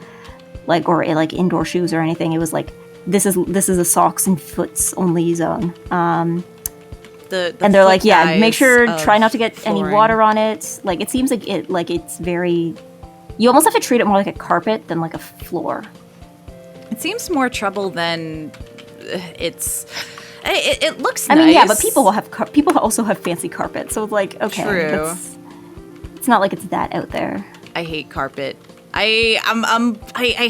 like or like indoor shoes or anything. It was like this is a socks and foots only zone. The and they're like, yeah, make guys sure of try not to get any flooring. water on it. Like it seems like it's very. You almost have to treat it more like a carpet than like a floor. It seems more trouble than it's. It looks I nice. mean, yeah, but people will have people also have fancy carpet, so it's like okay, True. It's not like it's that out there. I hate carpet. I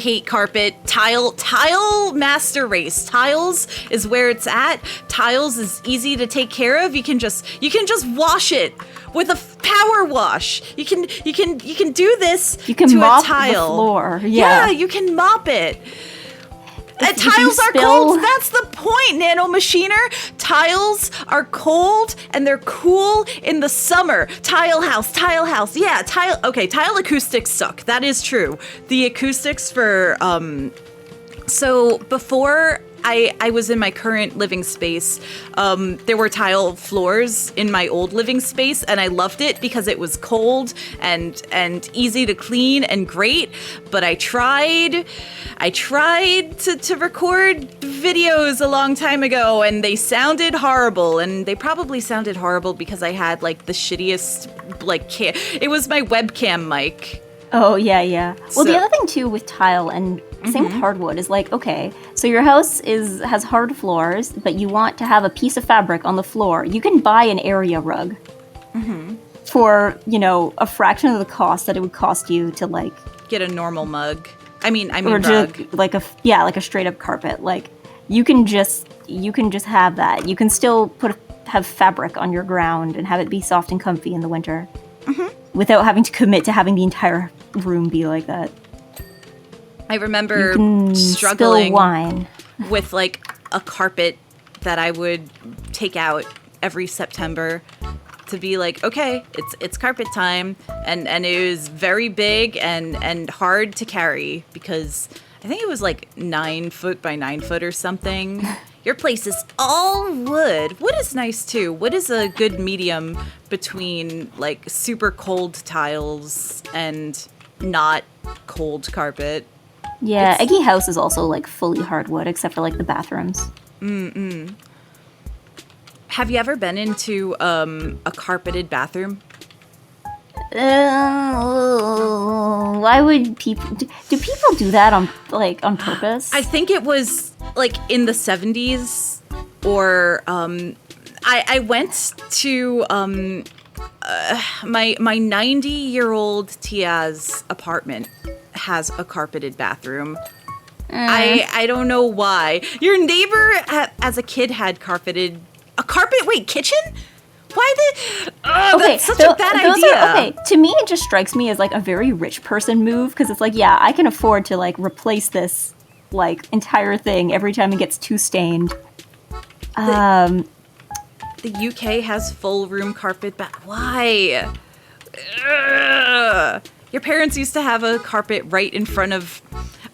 hate carpet. Tile master race. Tiles is where it's at. Tiles is easy to take care of. You can just wash it with a power wash. You can do this. You can to mop a tile. the floor. Yeah, you can mop it. Tiles are cold. That's the point, Nano Machiner. Tiles are cold and they're cool in the summer. Tile house. Yeah, tile. Okay, tile acoustics suck. That is true. The acoustics for so before I was in my current living space, there were tile floors in my old living space, and I loved it because it was cold and easy to clean and great. But I tried to record videos a long time ago, and they sounded horrible. And they probably sounded horrible because I had like the shittiest it was my webcam mic. Oh yeah. Well, the So- other thing too with tile and same with hardwood is like, okay, so your house has hard floors, but you want to have a piece of fabric on the floor. You can buy an area rug for, a fraction of the cost that it would cost you to like Get a normal mug. I mean or rug. just like a straight up carpet. Like you can just have that. You can still have fabric on your ground and have it be soft and comfy in the winter. Without having to commit to having the entire room be like that. I remember You can struggling spill wine. with like a carpet that I would take out every September to be like, okay, it's carpet time, and it was very big and hard to carry because I think it was like 9 foot by 9 foot or something. Your place is all wood. Wood is nice too. Wood is a good medium between like super cold tiles and not cold carpet. Yeah, Eggy house is also like fully hardwood except for like the bathrooms. Have you ever been into a carpeted bathroom? Why would people do people do that on purpose? I think it was like in the 70s or I went to my 90-year-old Tia's apartment has a carpeted bathroom. I don't know why. Your neighbor as a kid had kitchen? Why that's such a bad idea. To me, it just strikes me as like a very rich person move because it's like, yeah, I can afford to like replace this like entire thing every time it gets too stained. The UK has full room carpet why? Ugh. Your parents used to have a carpet right in front of.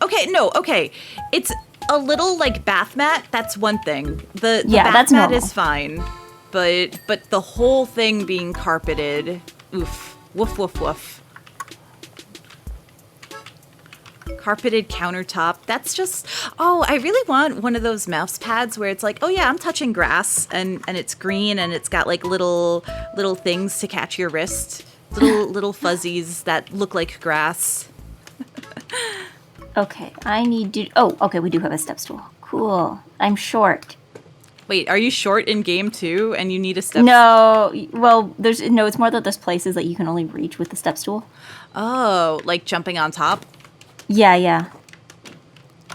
Okay. It's a little like bath mat. That's one thing. The bath that's mat normal. is fine, but the whole thing being carpeted, oof, woof. Carpeted countertop. That's just. Oh, I really want one of those mouse pads where it's like, oh yeah, I'm touching grass and it's green and it's got like little things to catch your wrist. Little fuzzies that look like grass. Okay, I need to. Oh, okay, we do have a step stool. Cool. I'm short. Wait, are you short in game too and you need a step? No, well, it's more that there's places that you can only reach with the step stool. Oh, like jumping on top? Yeah.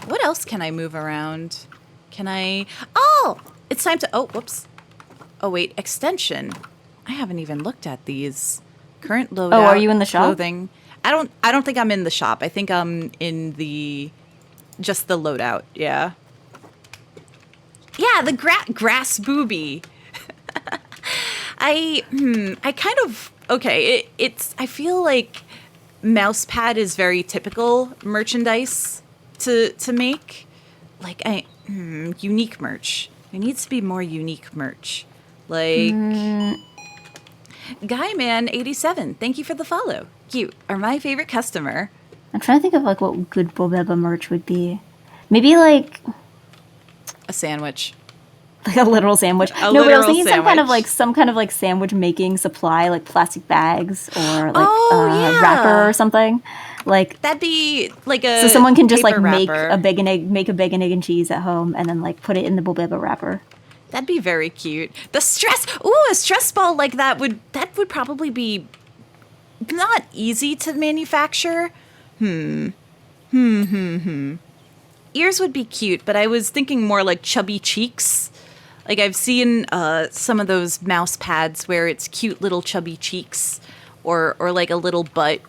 What else can I move around? Can I... Oh! It's time to... Oh, whoops. Oh, wait. Extension. I haven't even looked at these. Current loadout. Oh, are you in the shop? Clothing. I don't think I'm in the shop. I think I'm in just the loadout. Yeah. yeah, the grass booby. I kind of okay. I feel like mousepad is very typical merchandise to make. Like unique merch. There needs to be more unique merch. Like Guy Man 87. Thank you for the follow. You are my favorite customer. I'm trying to think of like what good Bobeba merch would be. Maybe like A sandwich. a literal sandwich. A No, but I was literal thinking sandwich. some kind of like sandwich making supply, like plastic bags or like Oh, yeah. wrapper or something. Like That'd be like a so someone can just like paper make wrapper. a bacon egg and cheese at home and then like put it in the Bobeba wrapper. That'd be very cute. The stress. Ooh, a stress ball like that would probably be not easy to manufacture. Ears would be cute, but I was thinking more like chubby cheeks. Like I've seen some of those mouse pads where it's cute little chubby cheeks, or like a little butt,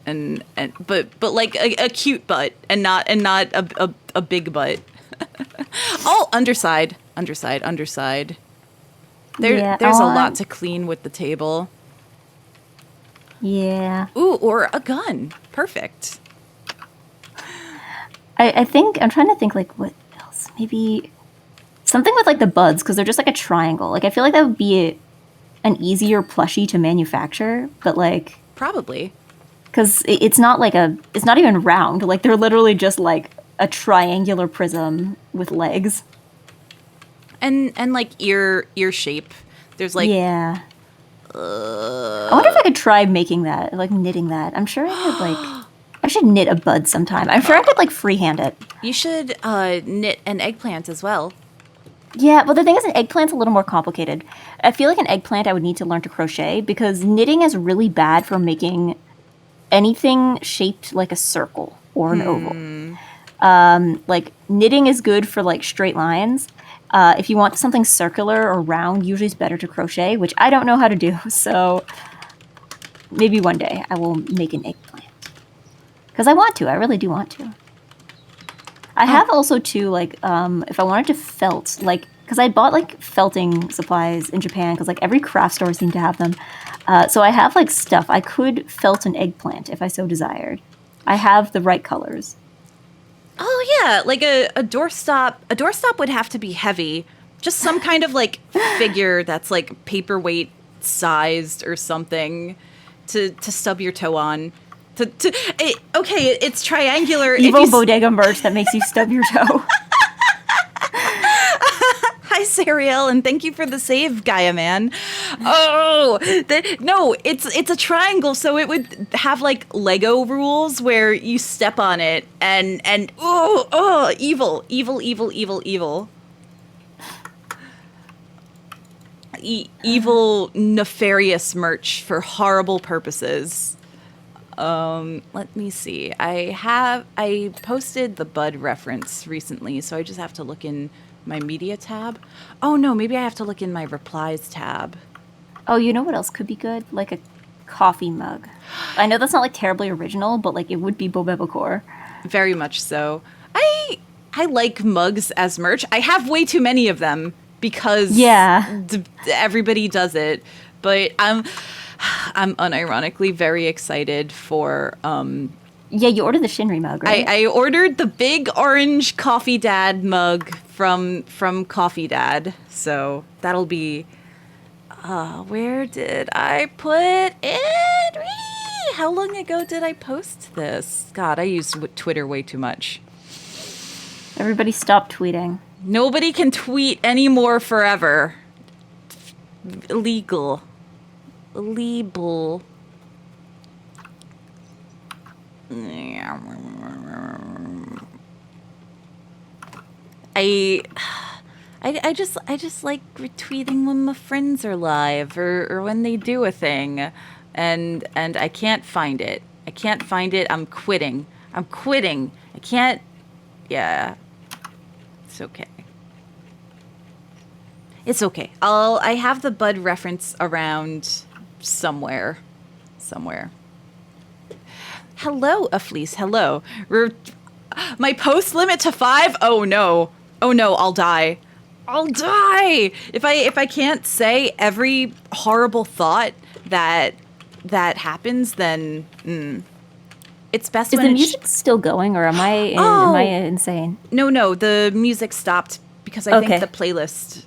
but like a cute butt and not a big butt. Oh, underside. Yeah, There's a lot to clean with the table. Yeah. Ooh, or a gun. Perfect. I think I'm trying to think like what else? Maybe something with like the buds because they're just like a triangle. Like I feel like that would be an easier plushie to manufacture, but like Probably. because it's not like it's not even round. Like they're literally just like a triangular prism with legs. And like ear shape. There's like Yeah. I wonder if I could try making that, like knitting that. I'm sure I could like. I should knit a bud sometime. I'm sure I could like freehand it. You should knit an eggplant as well. Yeah, but the thing is, an eggplant's a little more complicated. I feel like an eggplant I would need to learn to crochet because knitting is really bad for making anything shaped like a circle or an oval. Like knitting is good for like straight lines. If you want something circular or round, usually it's better to crochet, which I don't know how to do. So maybe one day I will make an eggplant. Because I want to. I really do want to. I have also, too, like, if I wanted to felt, like, because I bought, like, felting supplies in Japan, because, like, every craft store seemed to have them. So I have, like, stuff. I could felt an eggplant if I so desired. I have the right colors. Oh yeah, like a doorstop. A doorstop would have to be heavy. Just some kind of like figure that's like paperweight sized or something to stub your toe on. It's triangular. Evil bodega merch that makes you stub your toe. Hi, Sariel, and thank you for the save, Gaia Man. Oh, no, it's a triangle, so it would have like Lego rules where you step on it and evil. Evil, nefarious merch for horrible purposes. Let me see. I posted the Bud reference recently, so I just have to look in my media tab. Oh no, maybe I have to look in my replies tab. Oh, you know what else could be good? Like a coffee mug. I know that's not like terribly original, but like it would be Bobebacor. Very much so. I like mugs as merch. I have way too many of them because everybody does it. But I'm unironically very excited for Yeah, you ordered the Shinri mug, right? I ordered the big orange Coffee Dad mug from Coffee Dad. So that'll be where did I put it? Whee! How long ago did I post this? God, I used Twitter way too much. Everybody stop tweeting. Nobody can tweet anymore forever. Illegal. I just like retweeting when my friends are live or when they do a thing, and I can't find it. I'm quitting. I can't. Yeah. It's okay. I have the Bud reference around somewhere. Hello, a fleece. Hello. My post limit to 5? Oh no, I'll die. I'll die if I can't say every horrible thought that happens. Then it's best Is when the it's music still going, or am I insane? No, the music stopped because I Okay. think the playlist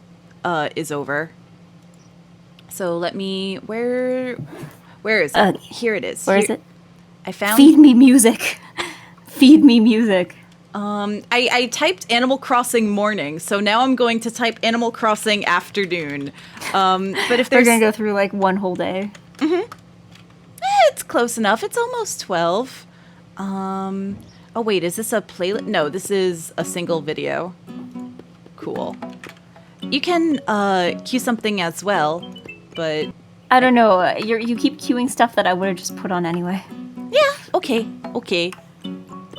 is over. So let me where is it? Here it is. Where is it? I found Feed me music. Feed me music. I typed Animal Crossing morning, so now I'm going to type Animal Crossing afternoon. But if We're there's gonna go through like one whole day. it's close enough. It's almost 12. Oh wait, is this a playlist? No, this is a single video. Cool. You can cue something as well, but I don't know. You keep queuing stuff that I would have just put on anyway. yeah, okay.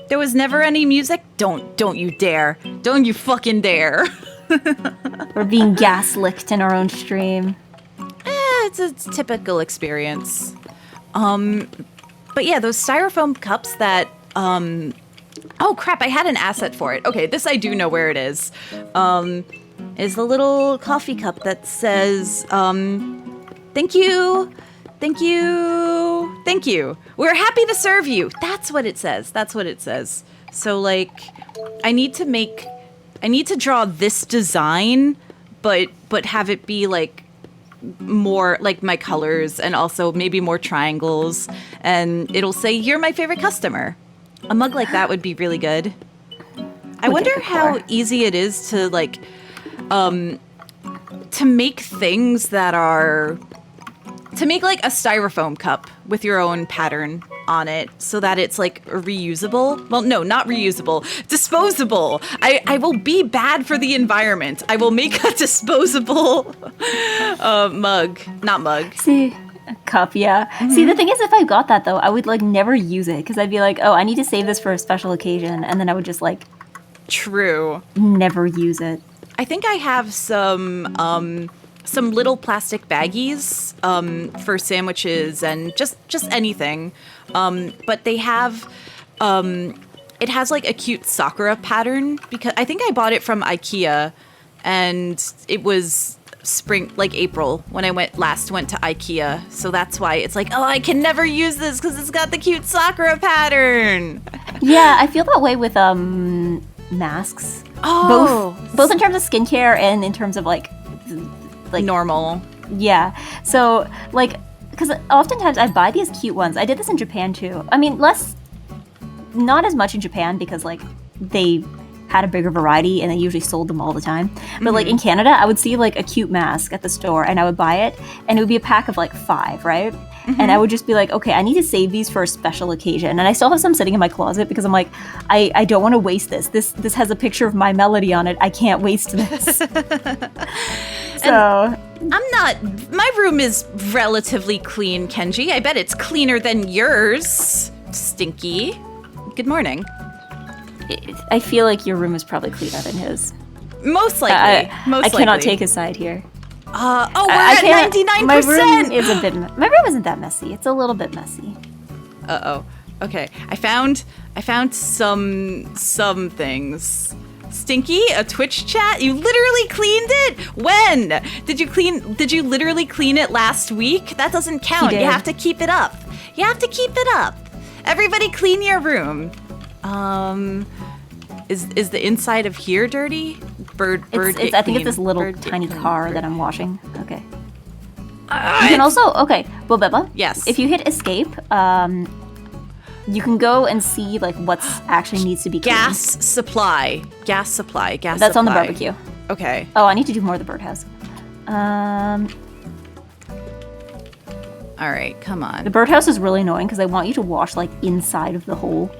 There was never any music. Don't you dare. Don't you fucking dare. We're being gaslicked in our own stream. It's a typical experience. But yeah, those styrofoam cups that oh crap, I had an asset for it. Okay, this I do know where it is. Is the little coffee cup that says thank you. We're happy to serve you. That's what it says. So like I need to draw this design but have it be like more like my colors and also maybe more triangles, and it'll say you're my favorite customer. A mug like that would be really good. I wonder how easy it is to like to make things that are to make like a styrofoam cup with your own pattern on it so that it's like reusable. Well, no, not reusable. Disposable. I will be bad for the environment. I will make a disposable mug. Not mug. See, a cup, yeah. Mm-hmm. See, the thing is, if I got that though, I would like never use it because I'd be like, oh, I need to save this for a special occasion, and then I would just like True. never use it. I think I have some little plastic baggies for sandwiches and just anything. But they have it has like a cute sakura pattern because I think I bought it from IKEA, and it was spring, like April, when I went to IKEA. So that's why it's like, oh, I can never use this because it's got the cute sakura pattern. Yeah, I feel that way with masks. Oh, Both in terms of skincare and in terms of like normal. Yeah. So, like, because oftentimes I buy these cute ones. I did this in Japan too. I mean, not as much in Japan because, like, they had a bigger variety and they usually sold them all the time. But, like, in Canada, I would see, like, a cute mask at the store and I would buy it, and it would be a pack of, like, 5, right? And I would just be like, okay, I need to save these for a special occasion. And I still have some sitting in my closet because I'm like, I don't want to waste this. This has a picture of my melody on it. I can't waste this. So my room is relatively clean, Kenji. I bet it's cleaner than yours, Stinky. Good morning. I feel like your room is probably cleaner than his. Most likely. I cannot take his side here. We're at 99%. My room is a bit. My room isn't that messy. It's a little bit messy. Uh-oh. Okay. I found some things. Stinky, a Twitch chat? You literally cleaned it? When? Did you literally clean it last week? That doesn't count. You have to keep it up. Everybody clean your room. Is the inside of here dirty? Bird. I think it's this little tiny car that I'm washing. Okay. You can also Bobeba. Yes. If you hit escape, you can go and see like what's actually needs to be cleaned. Gas supply. That's on the barbecue. Okay. Oh, I need to do more of the birdhouse. All right, come on. The birdhouse is really annoying because I want you to wash like inside of the hole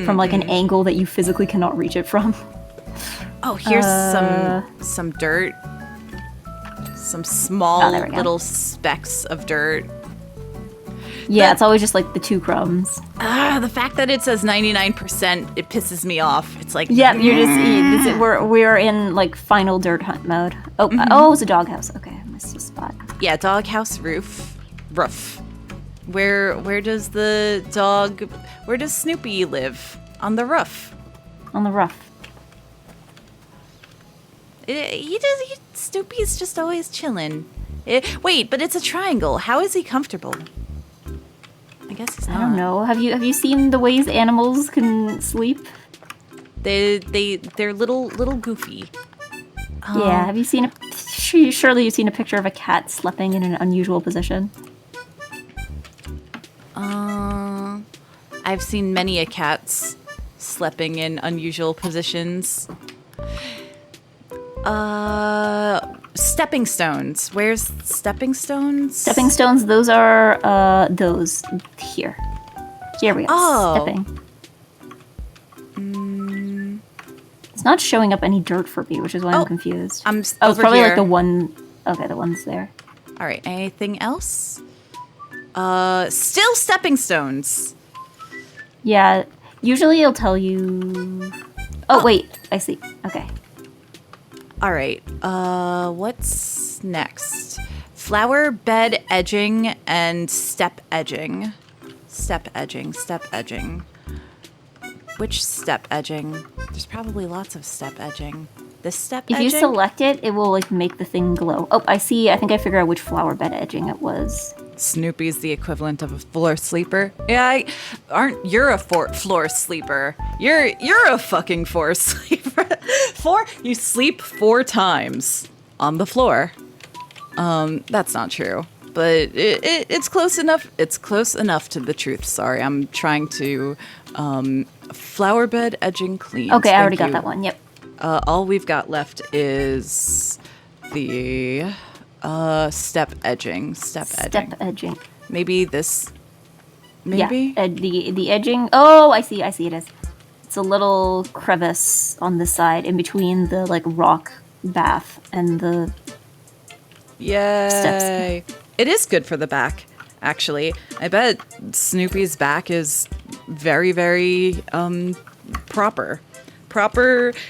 from like an angle that you physically cannot reach it from. Oh, here's some dirt. Some small little specks of dirt. Yeah, it's always just like the 2 crumbs. The fact that it says 99%, it pisses me off. It's like, yeah, you're just we're in like final dirt hunt mode. Oh, it's a doghouse. Okay, I missed a spot. Yeah, doghouse roof. Where does Snoopy live? On the roof. On the roof. Snoopy's just always chilling. Wait, but it's a triangle. How is he comfortable? I guess he's not. I don't know. Have you seen the ways animals can sleep? They're little goofy. Yeah. Have you seen surely you've seen a picture of a cat sleeping in an unusual position. I've seen many a cats sleeping in unusual positions. Stepping stones. Where's stepping stones? Stepping stones, those are those here. Here we go. Oh. Stepping. It's not showing up any dirt for me, which is why I'm confused. It's it's probably here. like the one. Okay, the one's there. All right. Anything else? Still stepping stones. Yeah. Usually it'll tell you. Oh wait, I see. Okay. All right. What's next? Flower bed edging and step edging. Step edging. Step edging. Which step edging? There's probably lots of step edging. This step edging? If you select it, it will like make the thing glow. Oh, I see. I think I figured out which flower bed edging it was. Snoopy's the equivalent of a floor sleeper. Yeah, you're a floor sleeper. You're a fucking floor sleeper. You sleep 4 times on the floor. That's not true, but it's close enough. It's close enough to the truth. Sorry, I'm trying to flower bed edging clean. Okay, I already got that one. Yep. All we've got left is the step edging. Step edging. Maybe this. Maybe? Yeah, the edging. Oh, I see it is. It's a little crevice on the side in between the like rock bath and the Yay. steps. It is good for the back, actually. I bet Snoopy's back is very, very proper.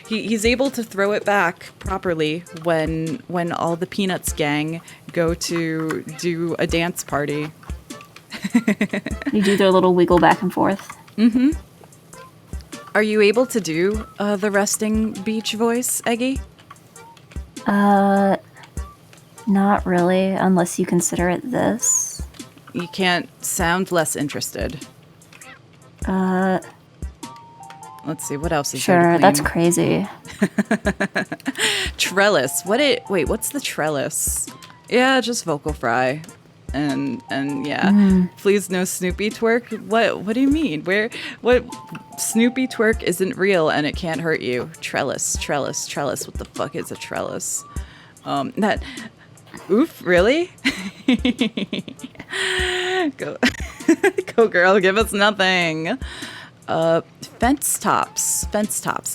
He's able to throw it back properly when all the Peanuts gang go to do a dance party. They do their little wiggle back and forth. Mm-hmm. Are you able to do the resting beach voice, Eggy? Not really, unless you consider it this. You can't sound less interested. Let's see, what else is there to Sure, clean? that's crazy. Trellis. Wait, what's the trellis? Yeah, just vocal fry. And yeah. Please no Snoopy twerk. What do you mean? What Snoopy twerk isn't real and it can't hurt you. Trellis. What the fuck is a trellis? Oof, really? Go girl, give us nothing. Fence tops.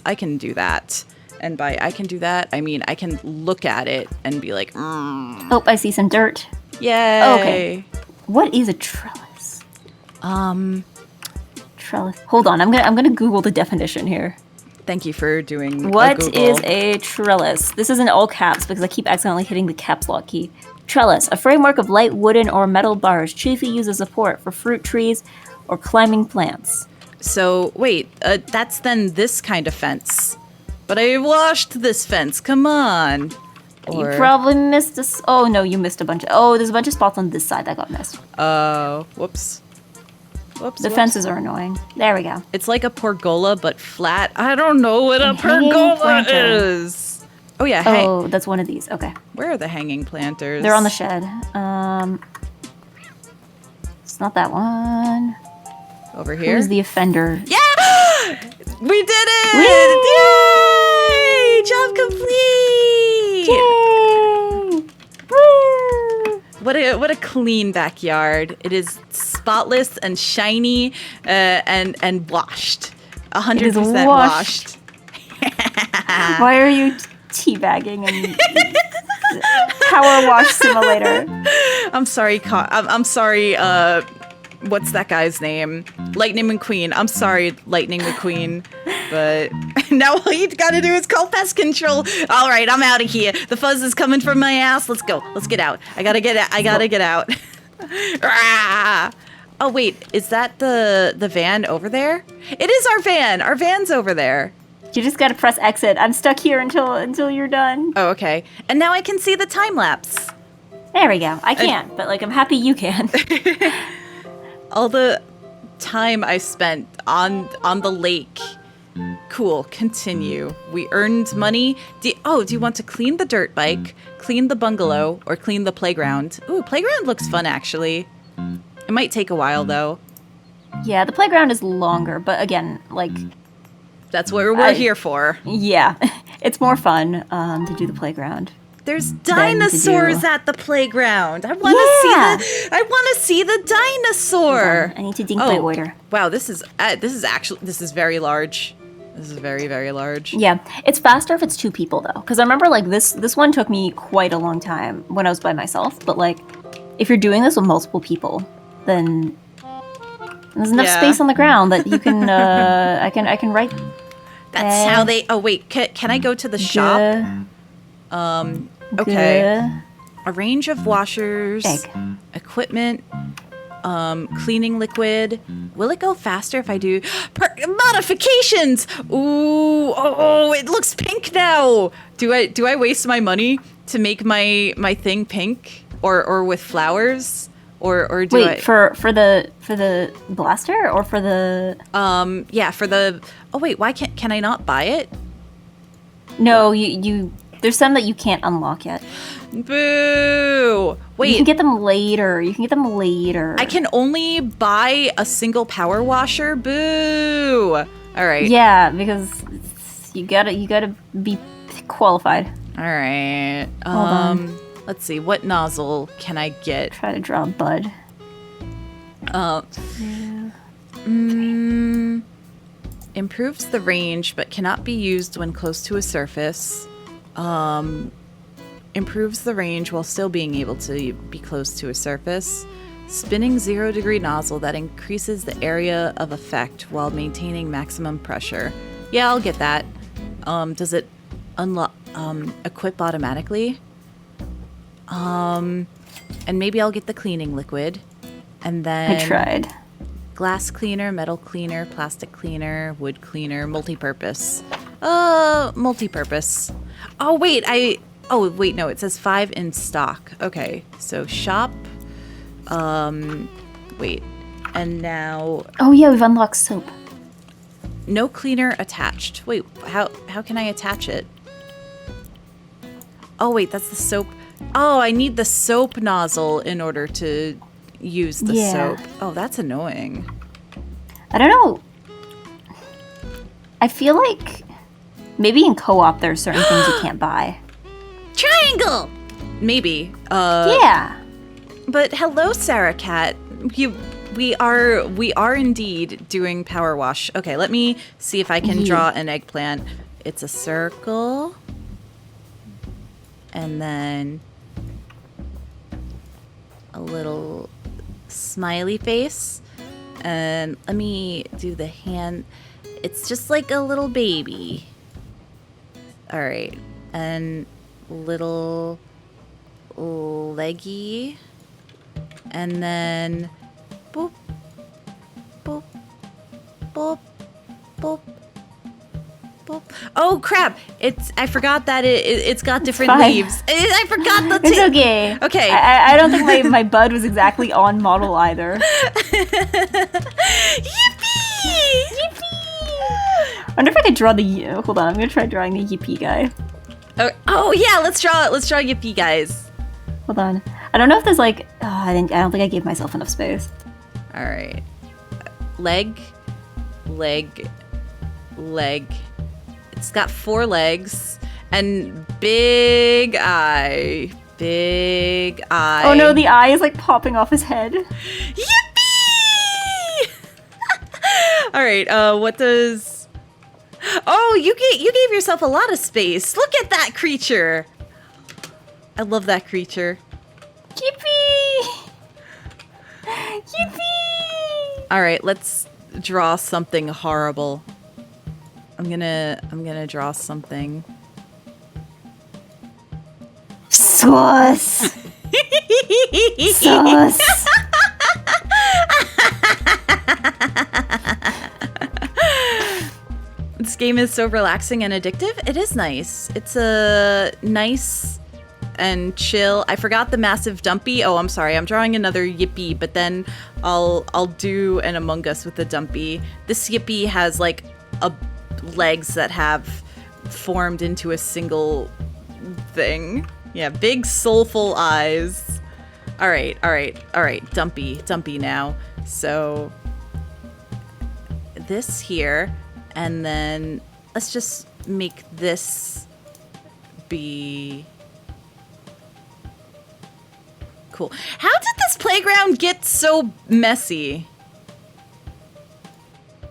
I can do that. And by I can do that, I mean I can look at it and be like, Oh, I see some dirt. Yay. Oh, okay. What is a trellis? Trellis. Hold on, I'm gonna Google the definition here. Thank you for doing What a Google. is a trellis? This is in all caps because I keep accidentally hitting the caps lock key. Trellis, a framework of light wooden or metal bars chiefly used as support for fruit trees or climbing plants. So, wait, that's then this kind of fence. But I washed this fence, come on. You probably missed this. Oh, no, you missed a bunch. Oh, there's a bunch of spots on this side that got missed. Oh, whoops. The fences are annoying. There we go. It's like a pergola, but flat. I don't know what a hanging pergola planter. is. Oh, yeah, Oh, that's one of these. Okay. Where are the hanging planters? They're on the shed. It's not that one. Over here? Who's the offender? Yeah! We did it! Woo! Yay! Job complete! Yay! Woo! What a clean backyard. It is spotless and shiny and washed. 100% washed. Why are you teabagging and Powerwash Simulator? I'm sorry, I'm sorry, what's that guy's name? Lightning McQueen. I'm sorry, Lightning McQueen. But now all you gotta do is call pest control. All right, I'm out of here. The fuzz is coming from my ass. Let's go. Let's get out. I gotta get out. Ah! Oh wait, is that the van over there? It is our van. Our van's over there. You just gotta press exit. I'm stuck here until you're done. Oh, okay. And now I can see the time lapse. There we go. I can't, but like I'm happy you can. All the time I spent on the lake. Cool. Continue. We earned money. Do you want to clean the dirt bike, clean the bungalow, or clean the playground? Ooh, playground looks fun actually. It might take a while though. Yeah, the playground is longer, but again, like that's what we're here for. Yeah, it's more fun to do the playground. There's dinosaurs at the playground. I want to see the dinosaur. I need to dink my order. Wow, this is very large. This is very, very large. Yeah, it's faster if it's 2 people though, because I remember like this one took me quite a long time when I was by myself. But like, if you're doing this with multiple people, then there's enough space on the ground that you can. I can write. That's how they. Oh wait, can I go to the shop? Okay. A range of washers, equipment, cleaning liquid. Will it go faster if I do modifications? Ooh, it looks pink now. Do I waste my money to make my thing pink or with flowers? Or do I for the blaster or for the for the why can I not buy it? No, you there's some that you can't unlock yet. Boo! Wait. You can get them later. I can only buy a single power washer? Boo! All right. Yeah, because you gotta be qualified. All right. Hold on. Let's see. What nozzle can I get? Try to draw a bud. Improves the range, but cannot be used when close to a surface. Improves the range while still being able to be close to a surface. Spinning 0-degree nozzle that increases the area of effect while maintaining maximum pressure. Yeah, I'll get that. Does it unlock equip automatically? And maybe I'll get the cleaning liquid. And then I tried. Glass cleaner, metal cleaner, plastic cleaner, wood cleaner, multi-purpose. Multi-purpose. Oh wait, no, it says 5 in stock. Okay, so shop. Wait, and now. Oh yeah, we've unlocked soap. No cleaner attached. Wait, how can I attach it? Oh wait, that's the soap. Oh, I need the soap nozzle in order to use the soap. Oh, that's annoying. I don't know. I feel like maybe in co-op there's certain things you can't buy. Triangle! Maybe. Yeah. But hello, Sarah Cat. We are indeed doing power wash. Okay, let me see if I can draw an eggplant. It's a circle. And then a little smiley face. And let me do the hand. It's just like a little baby. All right. And little leggy. And then boop, boop, boop, boop, boop. Oh crap! I forgot that it's got different leaves. I forgot the. It's okay. Okay. I don't think my bud was exactly on model either. Yippee! Yippee! I wonder if I could draw the. Hold on, I'm gonna try drawing the yippee guy. Oh yeah, let's draw yippee guys. Hold on. I don't know if there's like. I don't think I gave myself enough space. All right. Leg. It's got 4 legs and big eye. Oh no, the eye is like popping off his head. Yippee! All right. What does? Oh, you gave yourself a lot of space. Look at that creature. I love that creature. Yippee! Yippee! All right, let's draw something horrible. I'm gonna draw something. Sauce. Sauce. It's game is so relaxing and addictive. It is nice. It's a nice and chill. I forgot the massive dumpy. Oh, I'm sorry. I'm drawing another yippee, but then I'll do an Among Us with the dumpy. This yippee has like legs that have formed into a single thing. Yeah, big soulful eyes. All right. Dumpy now. So this here, and then let's just make this be cool. How did this playground get so messy?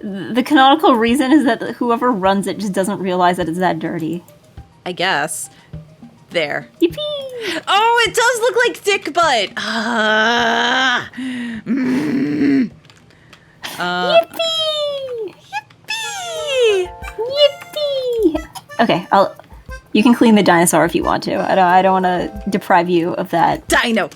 The canonical reason is that whoever runs it just doesn't realize that it's that dirty. I guess. There. Yippee! Oh, it does look like dick butt. Yippee! Yippee! Yippee! Okay, you can clean the dinosaur if you want to. I don't want to deprive you of that. Dino.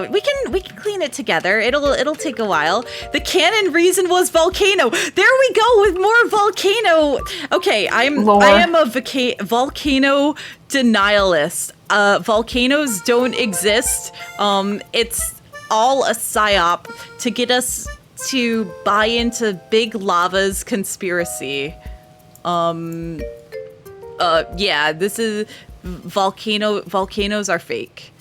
We can clean it together. It'll take a while. The canon reason was volcano. There we go with more volcano. Okay, I am a volcano denialist. Volcanoes don't exist. It's all a psyop to get us to buy into Big Lava's conspiracy. Yeah, this is volcanoes are fake.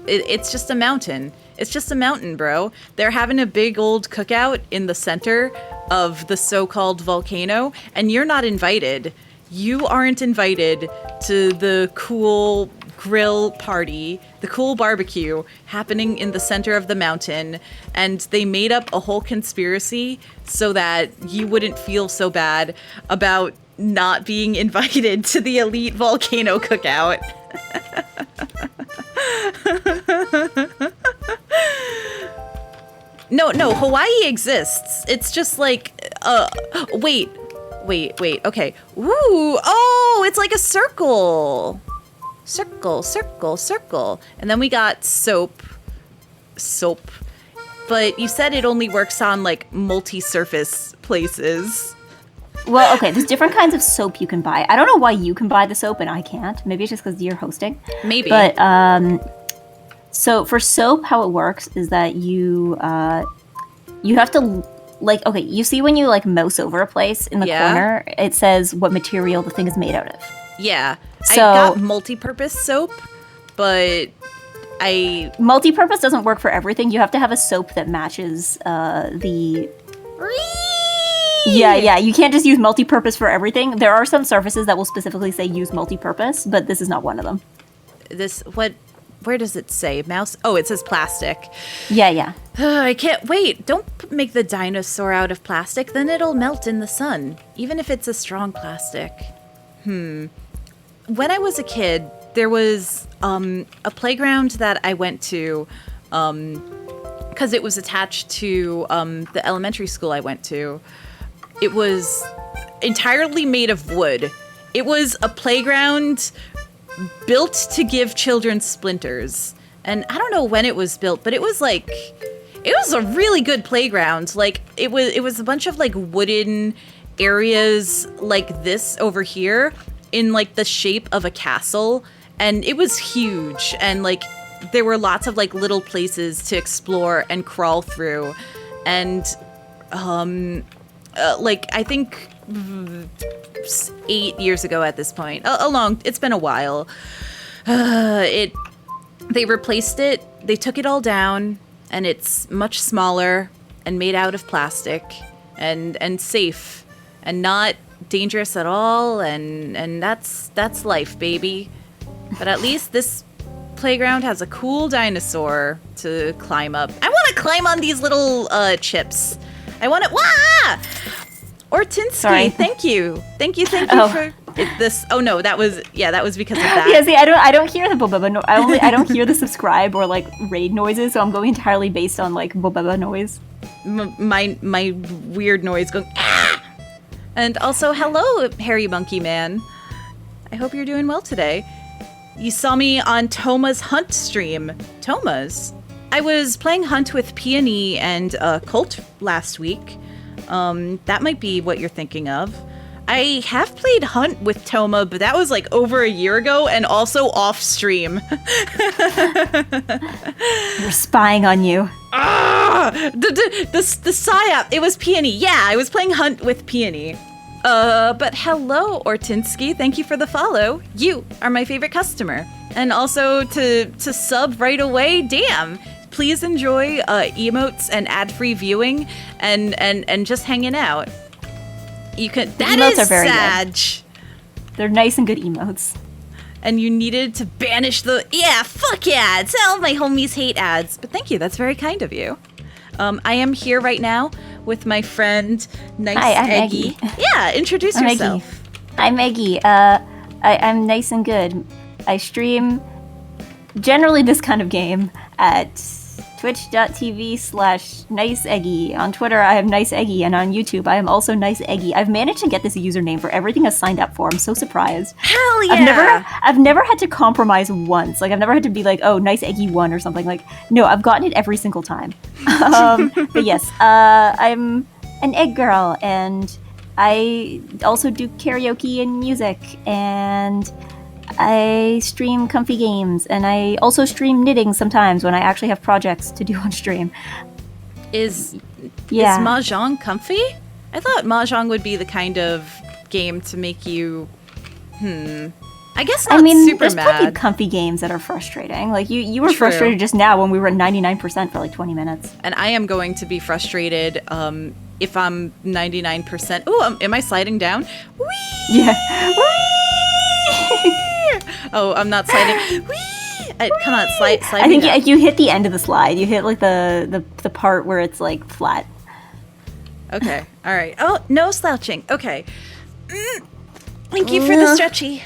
It's just a mountain. It's just a mountain, bro. They're having a big old cookout in the center of the so-called volcano, and you're not invited. You aren't invited to the cool grill party, the cool barbecue happening in the center of the mountain, and they made up a whole conspiracy so that you wouldn't feel so bad about not being invited to the elite volcano cookout. No, Hawaii exists. It's just like, wait, okay. Ooh, oh, it's like a circle. Circle. And then we got soap. But you said it only works on like multi-surface places. Well, okay, there's different kinds of soap you can buy. I don't know why you can buy the soap and I can't. Maybe it's just because you're hosting. Maybe. But, so for soap, how it works is that you have to, like, okay, you see when you, like, mouse over a place in the corner, it says what material the thing is made out of. Yeah. So, I got multi-purpose soap, but multi-purpose doesn't work for everything. You have to have a soap that matches the... Yeah, you can't just use multi-purpose for everything. There are some surfaces that will specifically say use multi-purpose, but this is not one of them. Where does it say? Mouse? Oh, it says plastic. Yeah. I can't wait. Don't make the dinosaur out of plastic, then it'll melt in the sun, even if it's a strong plastic. When I was a kid, there was a playground that I went to, because it was attached to the elementary school I went to. It was entirely made of wood. It was a playground built to give children splinters. And I don't know when it was built, but it was a really good playground. Like it was a bunch of like wooden areas like this over here in like the shape of a castle. And it was huge. And like there were lots of like little places to explore and crawl through. And like I think 8 years ago at this point, it's been a while. They replaced it. They took it all down, and it's much smaller and made out of plastic, and safe, and not dangerous at all. And that's life, baby. But at least this playground has a cool dinosaur to climb up. I want to climb on these little chips. I want to. Wah! Ortinsky, Sorry. thank you for this. Oh no, that was because of that. Yeah, see, I don't hear the Bobeba no. I don't hear the subscribe or like raid noises, so I'm going entirely based on like Bobeba noise. My weird noise going. Ah! And also, hello, hairy monkey man. I hope you're doing well today. You saw me on Toma's Hunt stream. Toma's? I was playing Hunt with Peony and Colt last week. That might be what you're thinking of. I have played Hunt with Toma, but that was like over a year ago and also off stream. We're spying on you. The psyop. It was Peony. Yeah, I was playing Hunt with Peony. But hello, Ortinsky. Thank you for the follow. You are my favorite customer. And also to sub right away. Damn. Please enjoy emotes and ad-free viewing and just hanging out. You can. That emotes is are very Sag. They're nice and good emotes. And you needed to banish the fuck ads. All my homies hate ads. But thank you. That's very kind of you. I am here right now with my friend Nice Hi, I'm Eggy. Yeah, introduce yourself. I'm Eggy. I'm nice and good. I stream generally this kind of game at twitch.tv/niceeggy. On Twitter, I am Nice Eggy, and on YouTube, I am also Nice Eggy. I've managed to get this username for everything I signed up for. I'm so surprised. Hell yeah! I've never had to compromise once. Like, I've never had to be like, oh, Nice Eggy 1 or something. Like, no, I've gotten it every single time. But yes, I'm an egg girl, and I also do karaoke and music, and I stream comfy games, and I also stream knitting sometimes when I actually have projects to do on stream. Is Mahjong comfy? I thought Mahjong would be the kind of game to make you, I guess not super there's mad. plenty of comfy games that are frustrating. Like, you were True. frustrated just now when we were at 99% for like 20 minutes. And I am going to be frustrated if I'm 99%. Ooh, am I sliding down? Whee! Yeah. Oh, I'm not sliding. Whee! Come on, slide I me think down. you hit the end of the slide. You hit like the part where it's like flat. Okay, all right. Oh, no slouching. Okay. Thank you for the stretchy.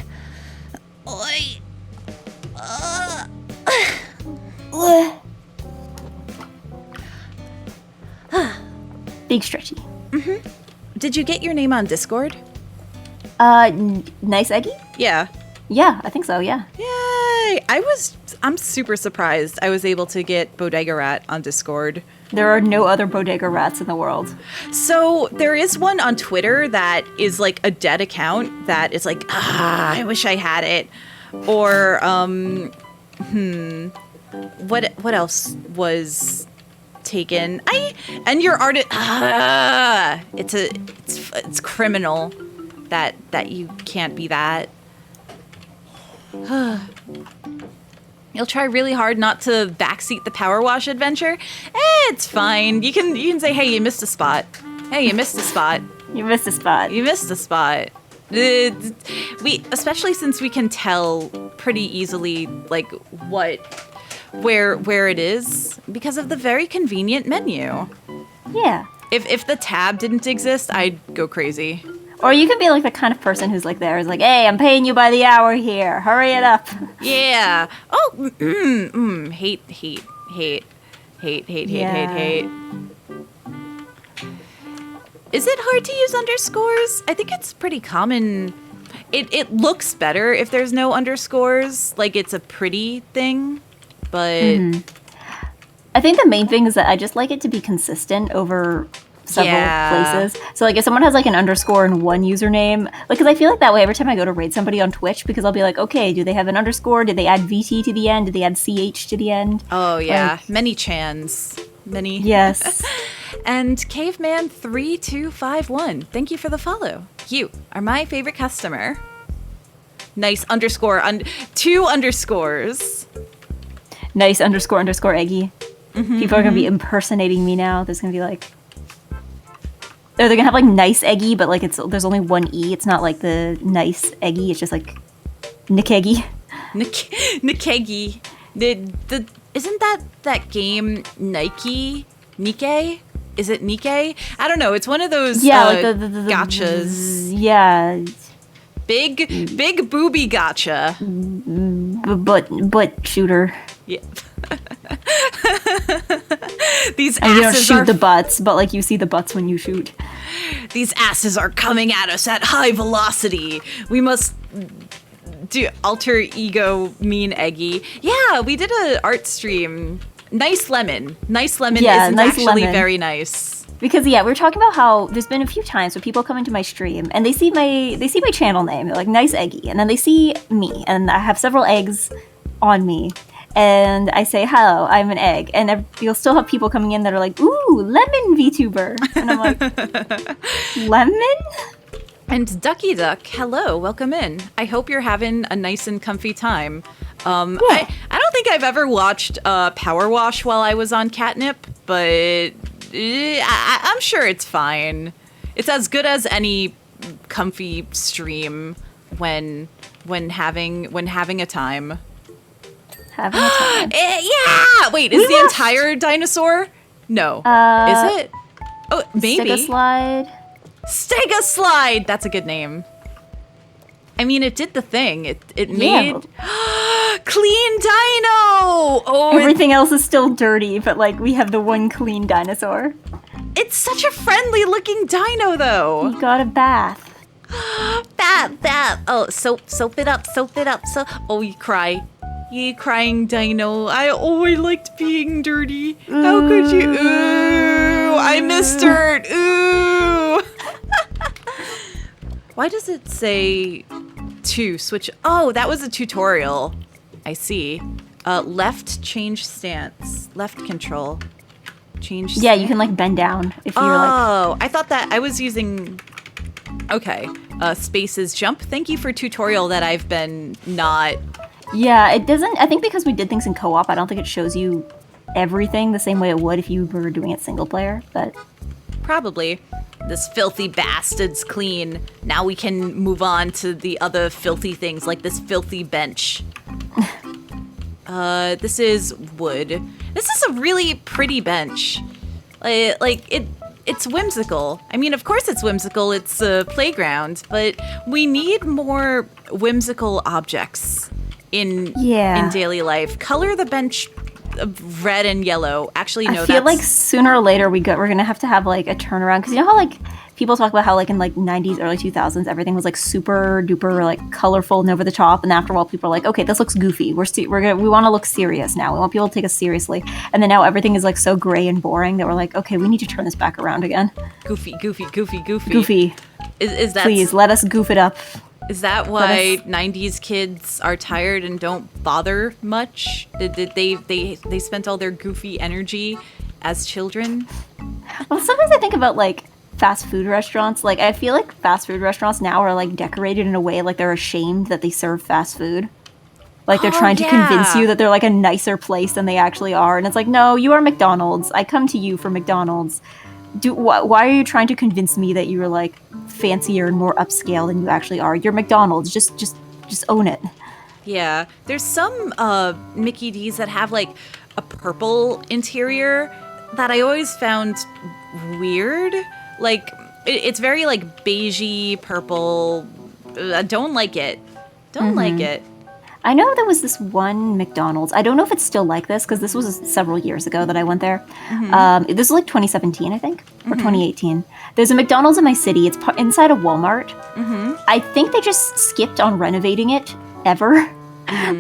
Oi. Big stretchy. Did you get your name on Discord? Nice Eggy? Yeah. Yeah, I think so, yeah. Yay! I'm super surprised I was able to get Bodega Rat on Discord. There are no other bodega rats in the world. So there is one on Twitter that is like a dead account that is like, I wish I had it. Or what else was taken? And your artist it's criminal that you can't be that. You'll try really hard not to backseat the Powerwash adventure. It's fine. You can say, hey, you missed a spot. Hey, you missed a spot. You missed a spot. You missed a spot. Especially since we can tell pretty easily like where it is because of the very convenient menu. Yeah. If the tab didn't exist, I'd go crazy. Or you could be like the kind of person who's like there is like, hey, I'm paying you by the hour here. Hurry it up. Yeah. Oh, hate. Is it hard to use underscores? I think it's pretty common. It looks better if there's no underscores. Like, it's a pretty thing, but... I think the main thing is that I just like it to be consistent over several places. So, like, if someone has, like, an underscore in one username, like, because I feel like that way every time I go to raid somebody on Twitch, because I'll be like, okay, do they have an underscore? Did they add VT to the end? Did they add CH to the end? Oh, yeah. Like, many chans. Many. Yes. And Caveman3251, thank you for the follow. You are my favorite customer. Nice underscore, 2 underscores. Nice underscore Eggy. People are going to be impersonating me now. There's going to be like... They're going to have like Nice Eggy, but like there's only one E. It's not like the Nice Eggy. It's just like Nikeggy. Nikeggy. Isn't that game Nike? Is it Nike? I don't know. It's one of those like the gotchas. Yeah. Big booby gotcha. But shooter. Yeah. These and you don't asses shoot are the butts, but like you see the butts when you shoot. These asses are coming at us at high velocity. We must do alter ego mean Eggy. Yeah, we did a art stream. Nice lemon. Nice lemon Yeah, is nice actually lemon. very nice. Because we were talking about how there's been a few times where people come into my stream and they see my channel name. They're like, nice Eggy. And then they see me and I have several eggs on me. And I say, hello, I'm an egg. And you'll still have people coming in that are like, ooh, lemon VTuber. And I'm like, lemon? And Ducky Duck, hello, welcome in. I hope you're having a nice and comfy time. Yeah. I don't think I've ever watched Powerwash while I was on catnip, but I'm sure it's fine. It's as good as any comfy stream when having a time. Having a time. Yeah! Wait, is the entire dinosaur? No. Is it? Oh, maybe. Stegoslide. Stegoslide! That's a good name. I mean, it did the thing. It made clean dino. Oh, everything else is still dirty, but like we have the one clean dinosaur. It's such a friendly looking dino, though. You got a bath. Bath. Oh, soap it up. So, oh, you cry. You crying dino. I always liked being dirty. How could you? Ooh, I missed dirt. Ooh. Why does it say to switch? Oh, that was a tutorial. I see. Left change stance. Left control. Change stance. Yeah, you can like bend down if you're like. Oh, I thought that I was using. Okay. Spaces jump. Thank you for tutorial that I've been not. Yeah, it doesn't. I think because we did things in co-op, I don't think it shows you everything the same way it would if you were doing it single player. But probably. This filthy bastard's clean. Now we can move on to the other filthy things, like this filthy bench. This is wood. This is a really pretty bench. It's whimsical. I mean, of course it's whimsical. It's a playground, but we need more whimsical objects in daily life. Color the bench red and yellow. Actually, no. I feel like sooner or later we're gonna have to have like a turnaround, because you know how like people talk about how like in like 90s, early 2000s everything was like super duper like colorful and over the top, and after a while people are like, okay, this looks goofy. We want to look serious now. We want people to take us seriously. And then now everything is like so gray and boring that we're like, okay, we need to turn this back around again. Goofy. Goofy. Is that? Please let us goof it up. Is that why 90s kids are tired and don't bother much? Did they spent all their goofy energy as children? Well, sometimes I think about like fast food restaurants. Like I feel like fast food restaurants now are like decorated in a way like they're ashamed that they serve fast food. Like they're trying to convince you that they're like a nicer place than they actually are. And it's like, no, you are McDonald's. I come to you for McDonald's. Why are you trying to convince me that you're like fancier and more upscale than you actually are? You're McDonald's. Just own it. Yeah, there's some Mickey D's that have like a purple interior that I always found weird. Like it's very like beigey purple. I don't like it. Like it. I know there was this one McDonald's. I don't know if it's still like this, because this was several years ago that I went there. This was like 2017, I think, or 2018. There's a McDonald's in my city. It's inside a Walmart. I think they just skipped on renovating it ever.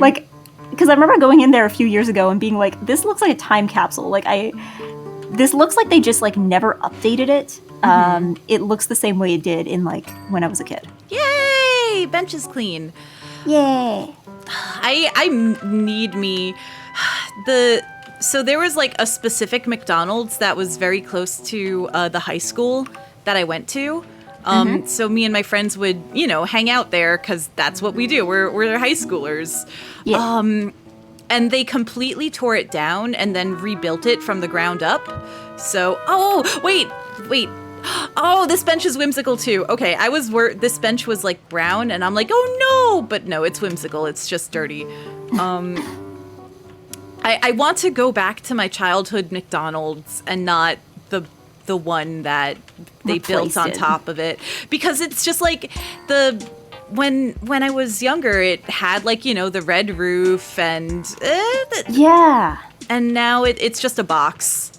Like, because I remember going in there a few years ago and being like, this looks like a time capsule. Like this looks like they just like never updated it. It looks the same way it did in like when I was a kid. Yay! Bench is clean. Yay! I need me so there was like a specific McDonald's that was very close to the high school that I went to. So me and my friends would, hang out there because that's what we do. We're high schoolers. Yeah. And they completely tore it down and then rebuilt it from the ground up. So, wait. Oh, this bench is whimsical too. Okay, this bench was like brown and I'm like, oh no, but no, it's whimsical. It's just dirty. I want to go back to my childhood McDonald's and not the one that they built on top of it, because it's just like when I was younger, it had like, the red roof and and now it's just a box.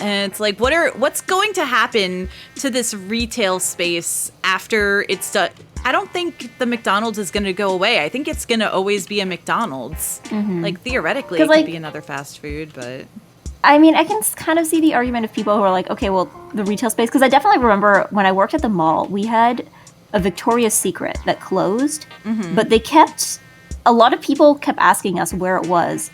And it's like, what's going to happen to this retail space after it's done? I don't think the McDonald's is going to go away. I think it's going to always be a McDonald's. Like, theoretically, it could be another fast food, but... I mean, I can kind of see the argument of people who are like, okay, well, the retail space, because I definitely remember when I worked at the mall, we had a Victoria's Secret that closed, but a lot of people kept asking us where it was,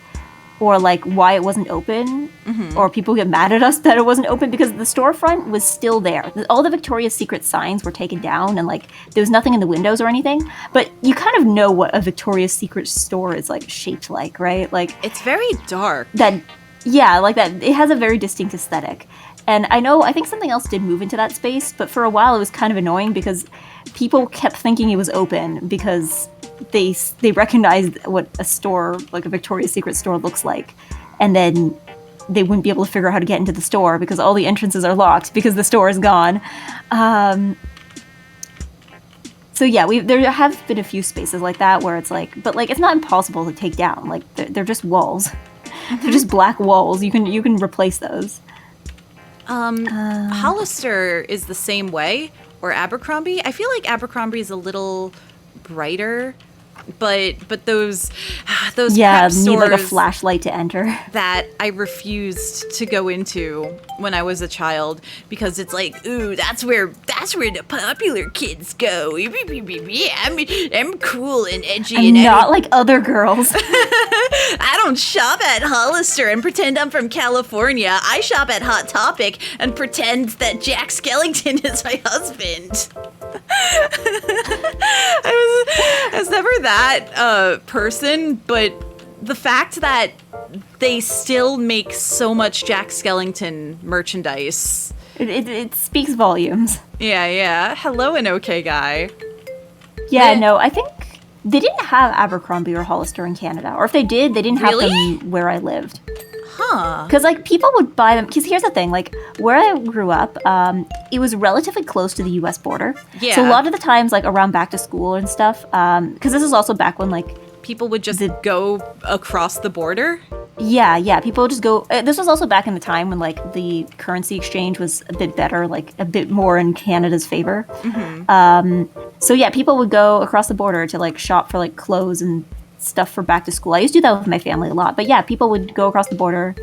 or like why it wasn't open, or people get mad at us that it wasn't open because the storefront was still there. All the Victoria's Secret signs were taken down, and like there was nothing in the windows or anything. But you kind of know what a Victoria's Secret store is like shaped like, right? Like It's very dark. Yeah, like that. It has a very distinct aesthetic. And I think something else did move into that space, but for a while it was kind of annoying because people kept thinking it was open because they recognized what a store, like a Victoria's Secret store, looks like. And then they wouldn't be able to figure out how to get into the store because all the entrances are locked because the store is gone. So yeah, there have been a few spaces like that where it's like, but like it's not impossible to take down. Like they're just walls. They're just black walls. You can replace those. Hollister is the same way, or Abercrombie. I feel like Abercrombie is a little brighter, but those prep need like a stores flashlight to enter. that I refused to go into when I was a child because it's like, ooh, that's where the popular kids go. I'm cool and edgy I'm and not like other girls. I don't shop at Hollister and pretend I'm from California. I shop at Hot Topic and pretend that Jack Skellington is my husband. I was never that person, but the fact that they still make so much Jack Skellington merchandise. It speaks volumes. Yeah. Hello, an okay guy. Yeah, no, I think they didn't have Abercrombie or Hollister in Canada. Or if they did, they didn't have them where I lived. Huh. Because, like, people would buy them. Because here's the thing. Like, where I grew up, it was relatively close to the U.S. border. Yeah. So a lot of the times, like, around back to school and stuff, because this is also back when, like... People would just go across the border? Yeah. People would just go... this was also back in the time when, like, the currency exchange was a bit better, like, a bit more in Canada's favor. So, yeah, people would go across the border to, like, shop for, like, clothes and stuff for back to school. I used to do that with my family a lot. But, yeah, people would go across the border.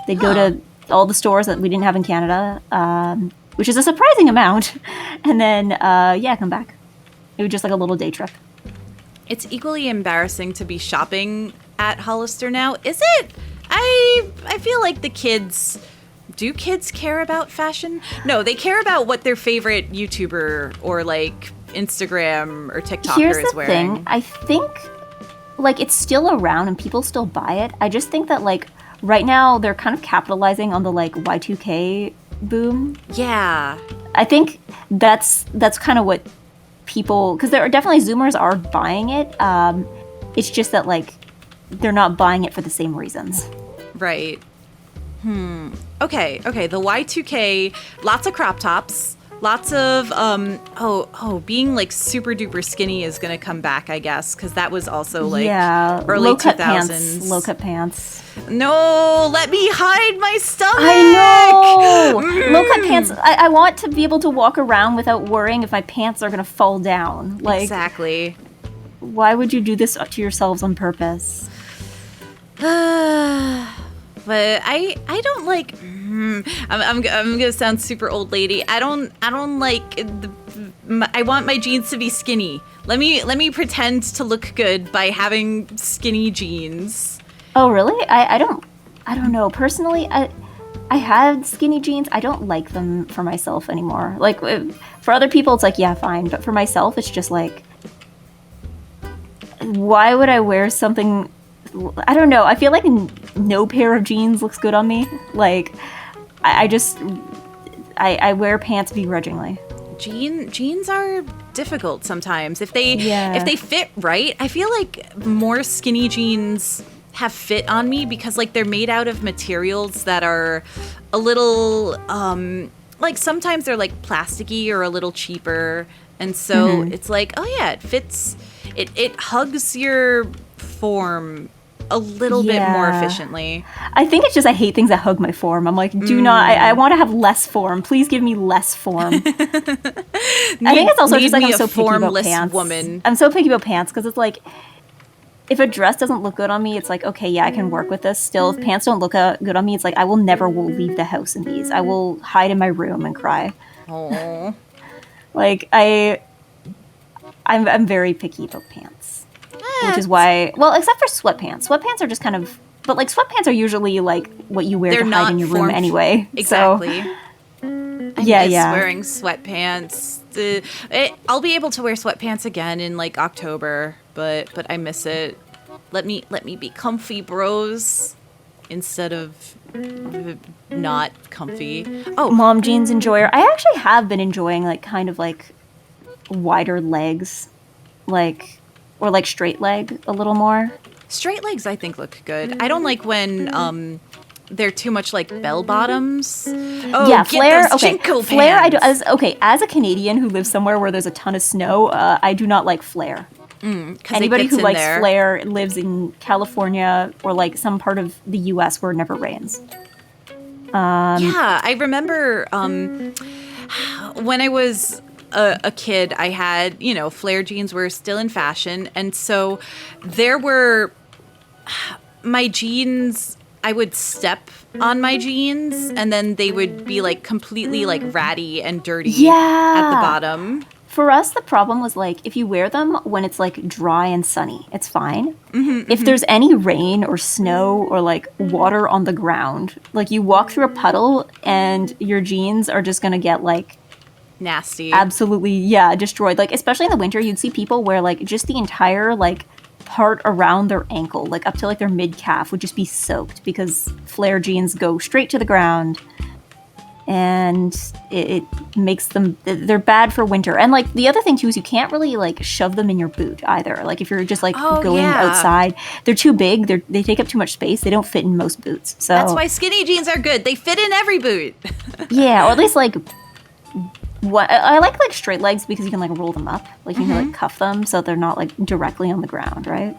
They'd go to all the stores that we didn't have in Canada, which is a surprising amount. And then, come back. It was just, like, a little day trip. It's equally embarrassing to be shopping at Hollister now, is it? I feel like the kids... Do kids care about fashion? No, they care about what their favorite YouTuber or, like, Instagram or TikToker is wearing. Thing. I think, like, it's still around and people still buy it. I just think that, like, right now they're kind of capitalizing on the, like, Y2K boom. Yeah. I think that's kind of what people... Because there are definitely Zoomers are buying it. It's just that, like, they're not buying it for the same reasons. Right. Okay. The Y2K, lots of crop tops, lots of, being, like, super duper skinny is gonna come back, I guess, because that was also, like, early 2000s. Low-cut pants. No, let me hide my stomach! I know! Low-cut pants, I want to be able to walk around without worrying if my pants are gonna fall down. Like, exactly. Why would you do this to yourselves on purpose? But I don't like. I'm gonna sound super old lady. I don't like. I want my jeans to be skinny. Let me pretend to look good by having skinny jeans. Oh really? I don't know. Personally, I had skinny jeans. I don't like them for myself anymore. Like for other people, it's like yeah, fine. But for myself, it's just like, why would I wear something? I don't know. I feel like no pair of jeans looks good on me. Like, I wear pants begrudgingly. Jeans are difficult sometimes. If they fit right, I feel like more skinny jeans have fit on me because like they're made out of materials that are a little like sometimes they're like plasticky or a little cheaper, and so it's like oh yeah, it fits. It hugs your form a little bit more efficiently. I think it's just I hate things that hug my form. I'm like, do not. I want to have less form. Please give me less form. I think it's also just like I'm so picky about pants. Woman. I'm so picky about pants because it's like if a dress doesn't look good on me, it's like, okay, yeah, I can work with this. Still, if pants don't look good on me, it's like, I will never leave the house in these. I will hide in my room and cry. Oh. Like, I'm very picky about pants. Which is why, well, except for sweatpants. Sweatpants are just kind of, but like sweatpants are usually like what you wear to hide in your room anyway. Exactly. So, I miss wearing sweatpants. I'll be able to wear sweatpants again in like October, but I miss it. Let me be comfy, bros, instead of not comfy. Oh, mom jeans enjoyer. I actually have been enjoying like kind of like wider legs, like, or like straight leg a little more. Straight legs I think look good. I don't like when they're too much like bell bottoms. Oh yeah, flare. Okay, flare. Pants. As a Canadian who lives somewhere where there's a ton of snow, I do not like flare. Anybody who likes flare lives in California or like some part of the U.S. where it never rains. Yeah, I remember when I was a kid, I had, flare jeans were still in fashion. And so there were my jeans, I would step on my jeans and then they would be like completely like ratty and dirty at the bottom. For us, the problem was like if you wear them when it's like dry and sunny, it's fine. If there's any rain or snow or like water on the ground, like you walk through a puddle and your jeans are just gonna get like nasty. Absolutely, destroyed. Like especially in the winter, you'd see people wear like just the entire like part around their ankle, like up to like their mid calf, would just be soaked because flare jeans go straight to the ground. And it makes them, they're bad for winter. And like the other thing too is you can't really like shove them in your boot either. Like if you're just like going outside, they're too big. They take up too much space. They don't fit in most boots. So that's why skinny jeans are good. They fit in every boot. Yeah, or at least like what I like straight legs because you can like roll them up, like you can like cuff them so they're not like directly on the ground, right?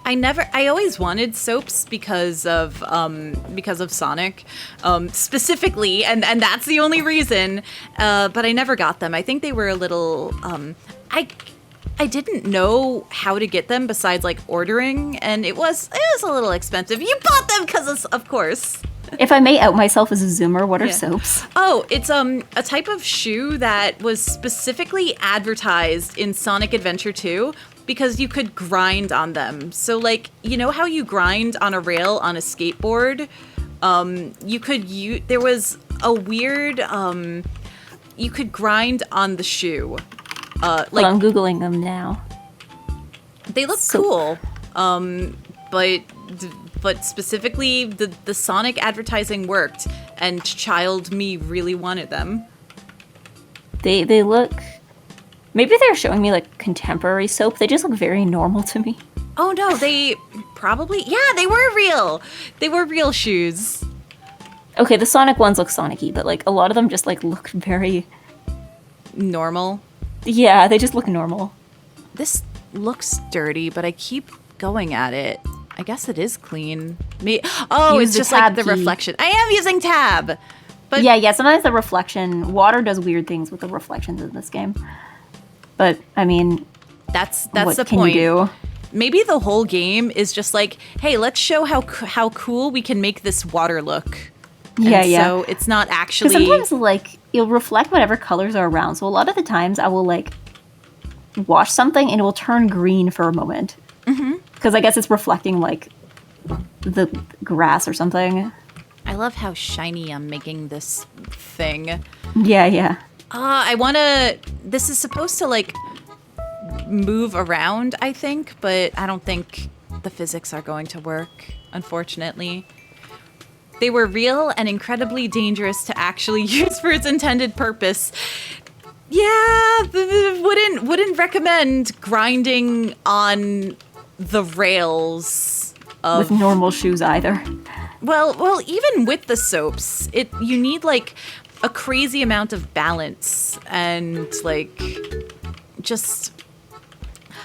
I always wanted soaps because of Sonic, specifically, and that's the only reason. But I never got them. I think they were a little. I didn't know how to get them besides like ordering, and it was a little expensive. You bought them because of course. If I may out myself as a Zoomer, what are soaps? Oh, it's a type of shoe that was specifically advertised in Sonic Adventure 2. Because you could grind on them. So, like, you know how you grind on a rail on a skateboard? There was a weird, you could grind on the shoe. Well, I'm Googling them now. They look cool. But specifically, the Sonic advertising worked, and child me really wanted them. They look... Maybe they're showing me like contemporary soap. They just look very normal to me. Oh no, they probably, they were real. They were real shoes. Okay, the Sonic ones look Sonic-y, but like a lot of them just like look very... normal? Yeah, they just look normal. This looks dirty, but I keep going at it. I guess it is clean. It's just like the reflection. I am using tab! But yeah, sometimes the reflection, water does weird things with the reflections in this game. But I mean, that's what the can point. You do? Maybe the whole game is just like, hey, let's show how cool we can make this water look. Yeah. So it's not actually. Because sometimes like you'll reflect whatever colors are around. So a lot of the times I will like wash something and it will turn green for a moment. Because I guess it's reflecting like the grass or something. I love how shiny I'm making this thing. Yeah. I want to... This is supposed to, like, move around, I think, but I don't think the physics are going to work, unfortunately. They were real and incredibly dangerous to actually use for its intended purpose. Yeah, wouldn't recommend grinding on the rails of... With normal shoes either. Well, even with the soaps, you need, like... a crazy amount of balance and like just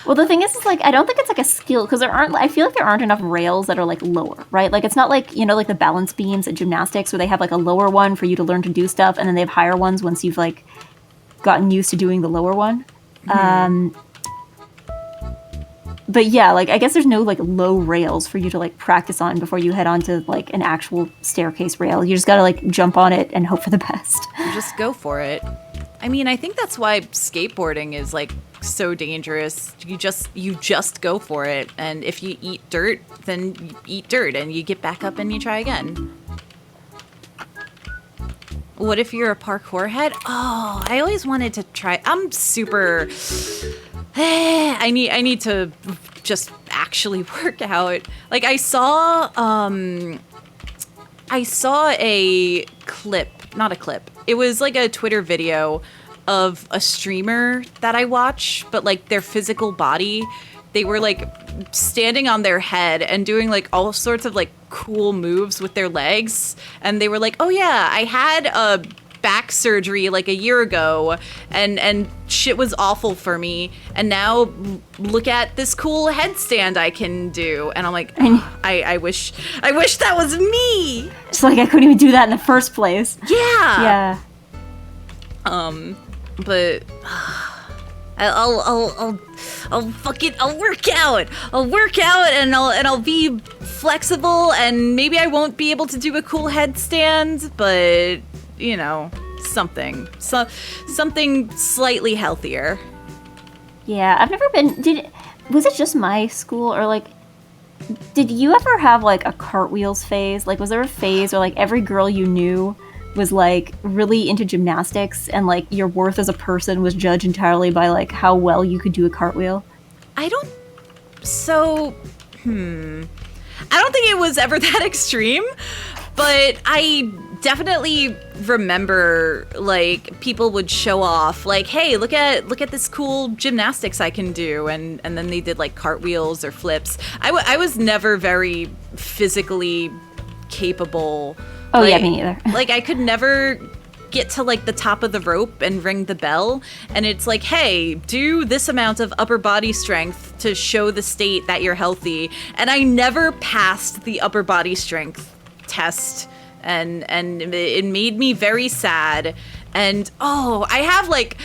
well the thing is like I don't think it's like a skill because I feel like there aren't enough rails that are like lower, right? Like it's not like like the balance beams at gymnastics where they have like a lower one for you to learn to do stuff and then they have higher ones once you've like gotten used to doing the lower one. But yeah, like I guess there's no like low rails for you to like practice on before you head onto like an actual staircase rail. You just gotta like jump on it and hope for the best. Just go for it. I mean, I think that's why skateboarding is like so dangerous. You just go for it, and if you eat dirt, then you eat dirt and you get back up and you try again. What if you're a parkour head? Oh, I always wanted to try. I'm super I need to just actually work out. Like I saw a clip, not a clip. It was like a Twitter video of a streamer that I watch, but like their physical body, they were like standing on their head and doing like all sorts of like cool moves with their legs. And they were like, oh yeah, I had a back surgery like a year ago and shit was awful for me, and now look at this cool headstand I can do. And I'm like, I wish that was me. It's like I couldn't even do that in the first place. Yeah. But I'll work out. I'll work out and I'll be flexible, and maybe I won't be able to do a cool headstand, but you know, something slightly healthier. Yeah, I've never been. Was it just my school, or like, did you ever have like a cartwheels phase? Like, was there a phase where like every girl you knew was like really into gymnastics, and like your worth as a person was judged entirely by like how well you could do a cartwheel? I don't think it was ever that extreme, but I definitely remember like people would show off like, hey, look at this cool gymnastics I can do, and then they did like cartwheels or flips. I was never very physically capable. Oh, like, yeah, me neither. Like I could never get to like the top of the rope and ring the bell, and it's like, hey, do this amount of upper body strength to show the state that you're healthy. And I never passed the upper body strength test, and it made me very sad. And I have like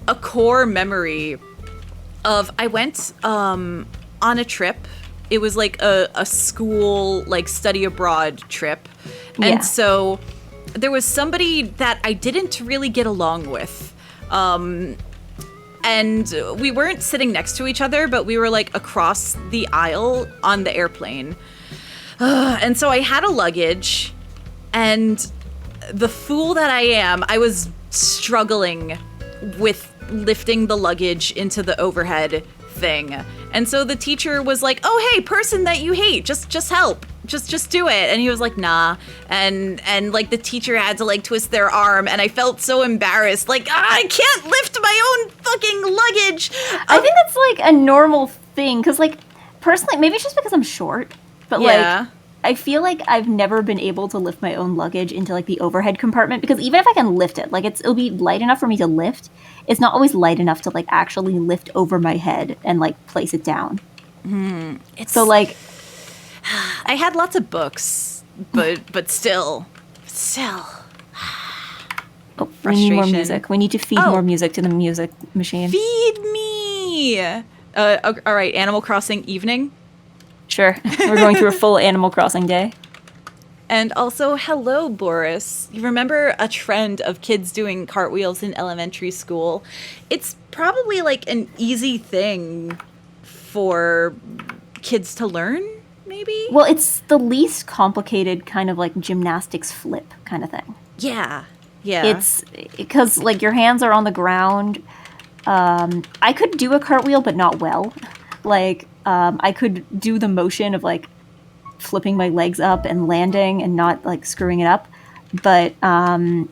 a core memory of, I went on a trip. It was like a school like study abroad trip. And Yeah. so there was somebody that I didn't really get along with. And we weren't sitting next to each other, but we were like across the aisle on the airplane. And so I had a luggage, and the fool that I am, I was struggling with lifting the luggage into the overhead thing. And so the teacher was like, oh, hey, person that you hate, just help. Just do it. And he was like, nah. And like the teacher had to like twist their arm, and I felt so embarrassed. Like, I can't lift my own fucking luggage. I think that's like a normal thing, because like personally, maybe it's just because I'm short, but Yeah. like I feel like I've never been able to lift my own luggage into like the overhead compartment, because even if I can lift it, like it'll be light enough for me to lift, it's not always light enough to like actually lift over my head and like place it down. So like I had lots of books, but still. we need more Frustration. music. We need to feed more music to the music machine. Feed me. All right, Animal Crossing evening. Sure. We're going through a full Animal Crossing day. And also, hello, Boris. You remember a trend of kids doing cartwheels in elementary school? It's probably like an easy thing for kids to learn, maybe? Well, it's the least complicated kind of like gymnastics flip kind of thing. Yeah. Yeah. It's because like your hands are on the ground. I could do a cartwheel, but not well. Like I could do the motion of like flipping my legs up and landing and not like screwing it up. But Come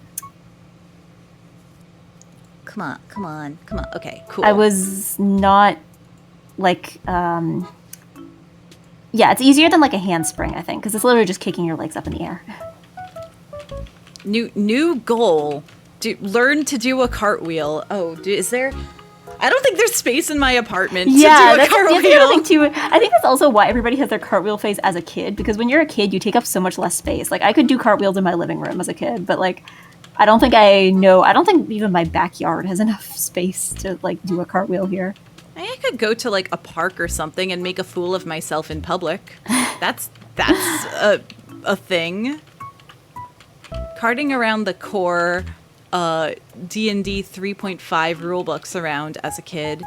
on. Okay, cool. I was not like yeah, it's easier than like a handspring, I think, because it's literally just kicking your legs up in the air. New goal. Learn to do a cartwheel. Is there? I don't think there's space in my apartment to do a that's the other cartwheel. thing too. I think that's also why everybody has their cartwheel phase as a kid, because when you're a kid, you take up so much less space. Like I could do cartwheels in my living room as a kid, but like I don't think even my backyard has enough space to like do a cartwheel here. I could go to like a park or something and make a fool of myself in public. That's a thing. Carting around the core D&D 3.5 rulebooks around as a kid.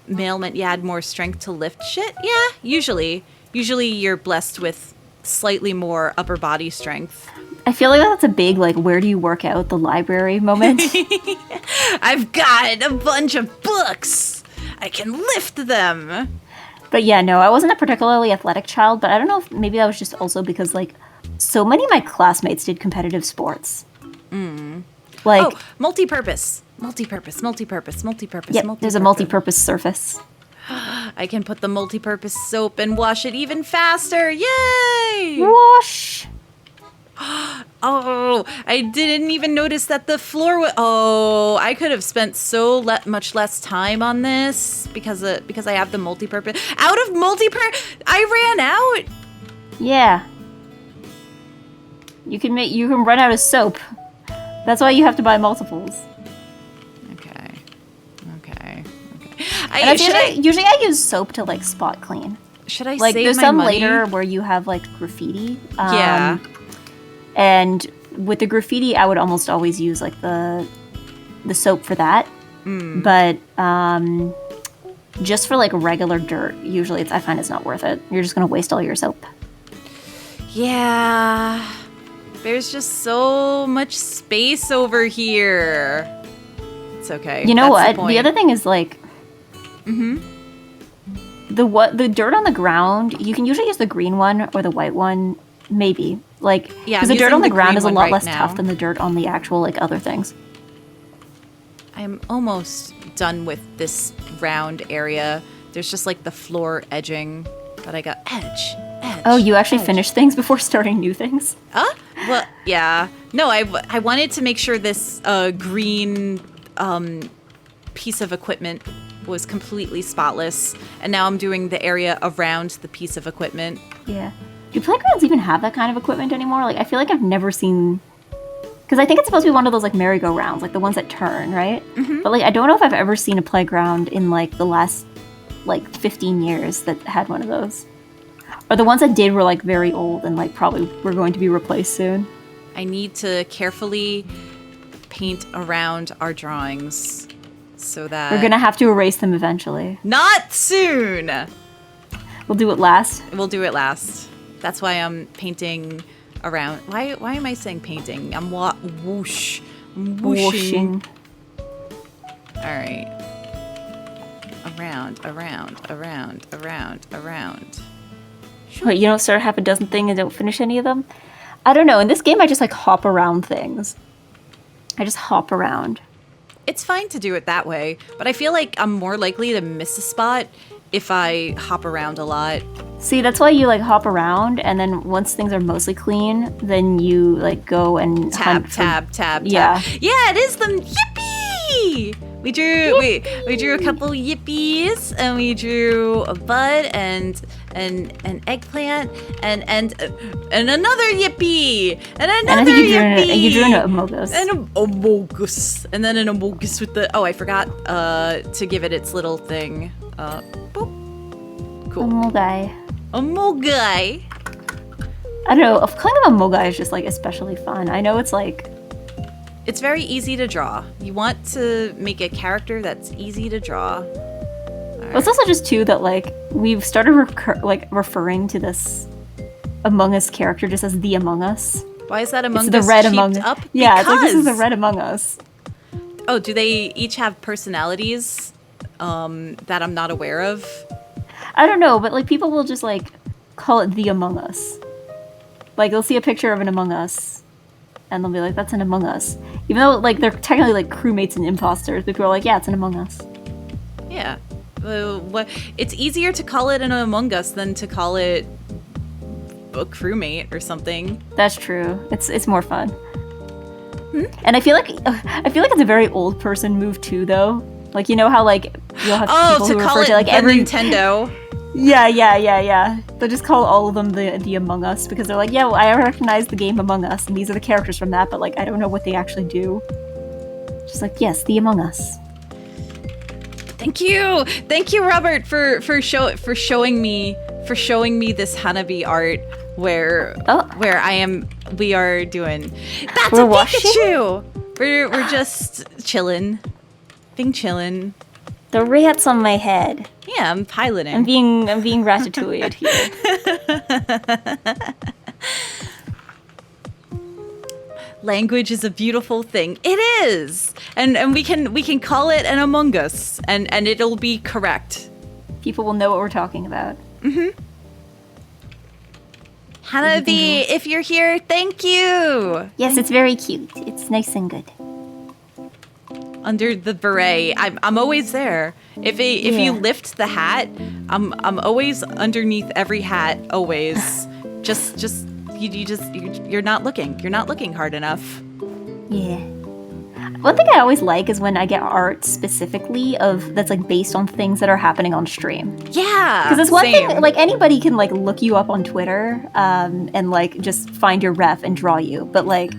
Male meant you had more strength to lift shit. Yeah, usually you're blessed with slightly more upper body strength. I feel like that's a big, like, where do you work out the library moment. I've got a bunch of books. I can lift them. But yeah, no, I wasn't a particularly athletic child, but I don't know if maybe that was just also because, like, so many of my classmates did competitive sports. Like, Oh, multi-purpose. yeah, there's a multi-purpose surface. I can put the multi-purpose soap and wash it even faster. Yay! Whoosh! Oh, I didn't even notice that the floor was... Oh, I could have spent so much less time on this because I have the multi-purpose. Out of multi-purpose... I ran out. Yeah. You can run out of soap. That's why you have to buy multiples. Okay. Usually I use soap to, like, spot clean. Should I Like, save there's my some money? later where you have, like, graffiti. Yeah. And with the graffiti, I would almost always use, like, the soap for that. But just for, like, regular dirt, usually I find it's not worth it. You're just gonna waste all your soap. Yeah. There's just so much space over here. It's okay. You know That's what? The other thing is, like, the dirt on the ground, you can usually use the green one or the white one, maybe. Like, Yeah, because I'm the dirt using on the the ground green is a one lot right less now. tough than the dirt on the actual, like, other things. I'm almost done with this round area. There's just like the floor edging, but I got edge. Oh, you actually finished things before starting new things? Well, yeah. No, I wanted to make sure this green piece of equipment was completely spotless, and now I'm doing the area around the piece of equipment. Yeah. Do playgrounds even have that kind of equipment anymore? Like, I feel like I've never seen... Because I think it's supposed to be one of those, like, merry-go-rounds, like the ones that turn, right? But, like, I don't know if I've ever seen a playground in, like, the last, like, 15 years that had one of those. Or the ones that did were, like, very old and, like, probably were going to be replaced soon. I need to carefully paint around our drawings so that... We're gonna have to erase them eventually. Not soon! We'll do it last. We'll do it last. That's why I'm painting around. Why am I saying painting? I'm whoosh. I'm whooshing. All right. Around. Wait, you don't start half a dozen things and don't finish any of them? I don't know. In this game, I just, like, hop around things. I just hop around. It's fine to do it that way, but I feel like I'm more likely to miss a spot if I hop around a lot. See, that's why you, like, hop around, and then once things are mostly clean, then you, like, go and Tab. Yeah. Yeah, it is the yippee! We drew a couple yippies, and we drew a bud and an eggplant and another yippee and another And I think yippee. you drew an amogus. And an amogus. And then an amogus with the... Oh, I forgot to give it its little thing. Boop. Cool. Amogai. Amogai. I don't know. Calling them amogai is just, like, especially fun. I know it's, like... It's very easy to draw. You want to make a character that's easy to draw. But it's also just, too, that, like, we've started referring to this Among Us character just as the Among Us. Why is that Among It's Us the red cheaped Among up? Yeah, it's like, this is Because- the red Among Us. Oh, do they each have personalities that I'm not aware of? I don't know, but, like, people will just, like, call it the Among Us. Like, they'll see a picture of an Among Us, and they'll be like, that's an Among Us. Even though, like, they're technically, like, crewmates and imposters, but people are like, yeah, it's an Among Us. Yeah. It's easier to call it an Among Us than to call it a crewmate or something. That's true. It's more fun. And I feel like it's a very old person move too, though. Like, you know how, like, you'll have people to who call refer it to, like, the every Nintendo. Yeah. They'll just call all of them the Among Us because they're like, yeah, well, I recognize the game Among Us, and these are the characters from that, but, like, I don't know what they actually do. Just like, yes, the Among Us. Thank you, Robert, for showing me this Hanabi art where we are doing. That's We're a washing? Pikachu. We're just chilling, being chillin'. The rats on my head. Yeah, I'm piloting. I'm being ratatouille'd here. Language is a beautiful thing. It is, and we can call it an Among Us, and it'll be correct. People will know what we're talking about. Hanabi, if you're here, thank you. Yes, it's very cute. It's nice and good. Under the beret, I'm always there. If you lift the hat, I'm always underneath every hat. Always, you're not looking. You're not looking hard enough. Yeah. One thing I always like is when I get art specifically that's like based on things that are happening on stream. Yeah, because it's one same. thing, like anybody can like look you up on Twitter and like just find your ref and draw you, but like